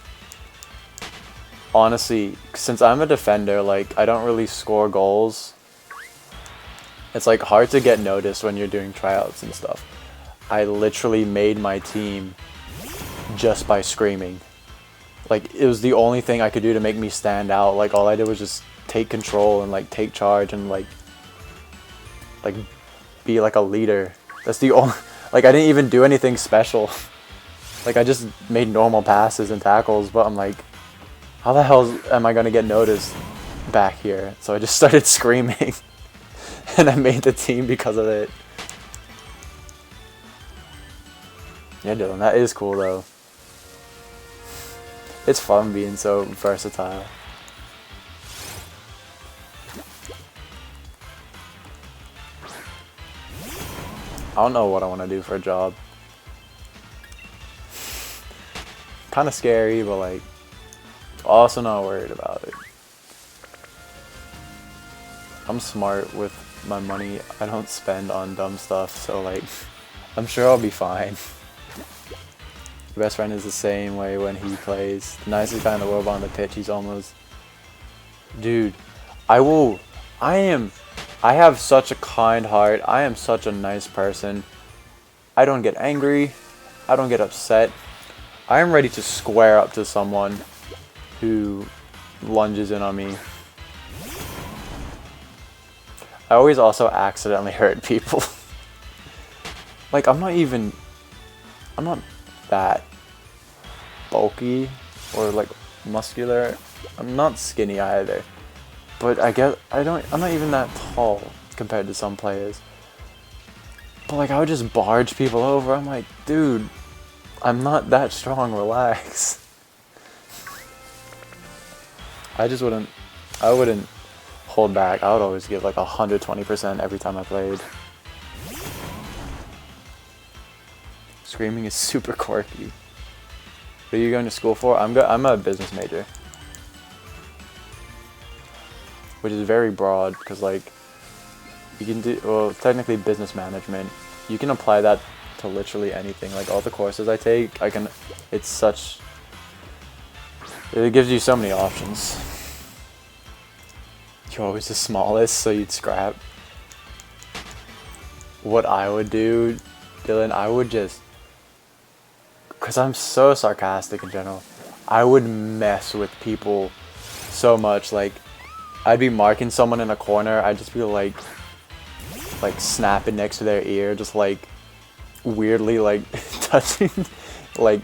Honestly, since I'm a defender, like, I don't really score goals. It's like hard to get noticed when you're doing tryouts and stuff. I literally made my team just by screaming. Like, it was the only thing I could do to make me stand out. Like, all I did was just take control and like take charge and like be like a leader. That's the only... Like, I didn't even do anything special. Like, I just made normal passes and tackles, but I'm like, how the hell am I gonna get noticed back here? So I just started screaming. And I made the team because of it. Yeah, Dylan, that is cool though. It's fun being so versatile. I don't know what I want to do for a job. Kind of scary, but like, also not worried about it. I'm smart with my money. I don't spend on dumb stuff, so like, I'm sure I'll be fine. Your best friend is the same way when he plays. The nicest guy in the world on the pitch. He's almost... Dude, I have such a kind heart. I am such a nice person. I don't get angry. I don't get upset. I am ready to square up to someone who lunges in on me. I always also accidentally hurt people. Like, I'm not that bulky or like muscular. I'm not skinny either. But I'm not even that tall compared to some players. But like, I would just barge people over. I'm like, dude, I'm not that strong, relax. I wouldn't hold back. I would always give like 120% every time I played. Screaming is super quirky. What are you going to school for? I'm a business major. Which is very broad, because like, you can do, well, technically business management. You can apply that to literally anything. Like, all the courses I take, it gives you so many options. You're always the smallest, so you'd scrap. What I would do, Dylan, I would just... Because I'm so sarcastic in general. I would mess with people so much. Like, I'd be marking someone in a corner. I'd just be like snapping next to their ear. Just like, weirdly like touching like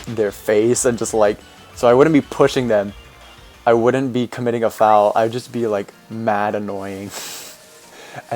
their face and just like, so I wouldn't be pushing them. I wouldn't be committing a foul. I'd just be like mad annoying.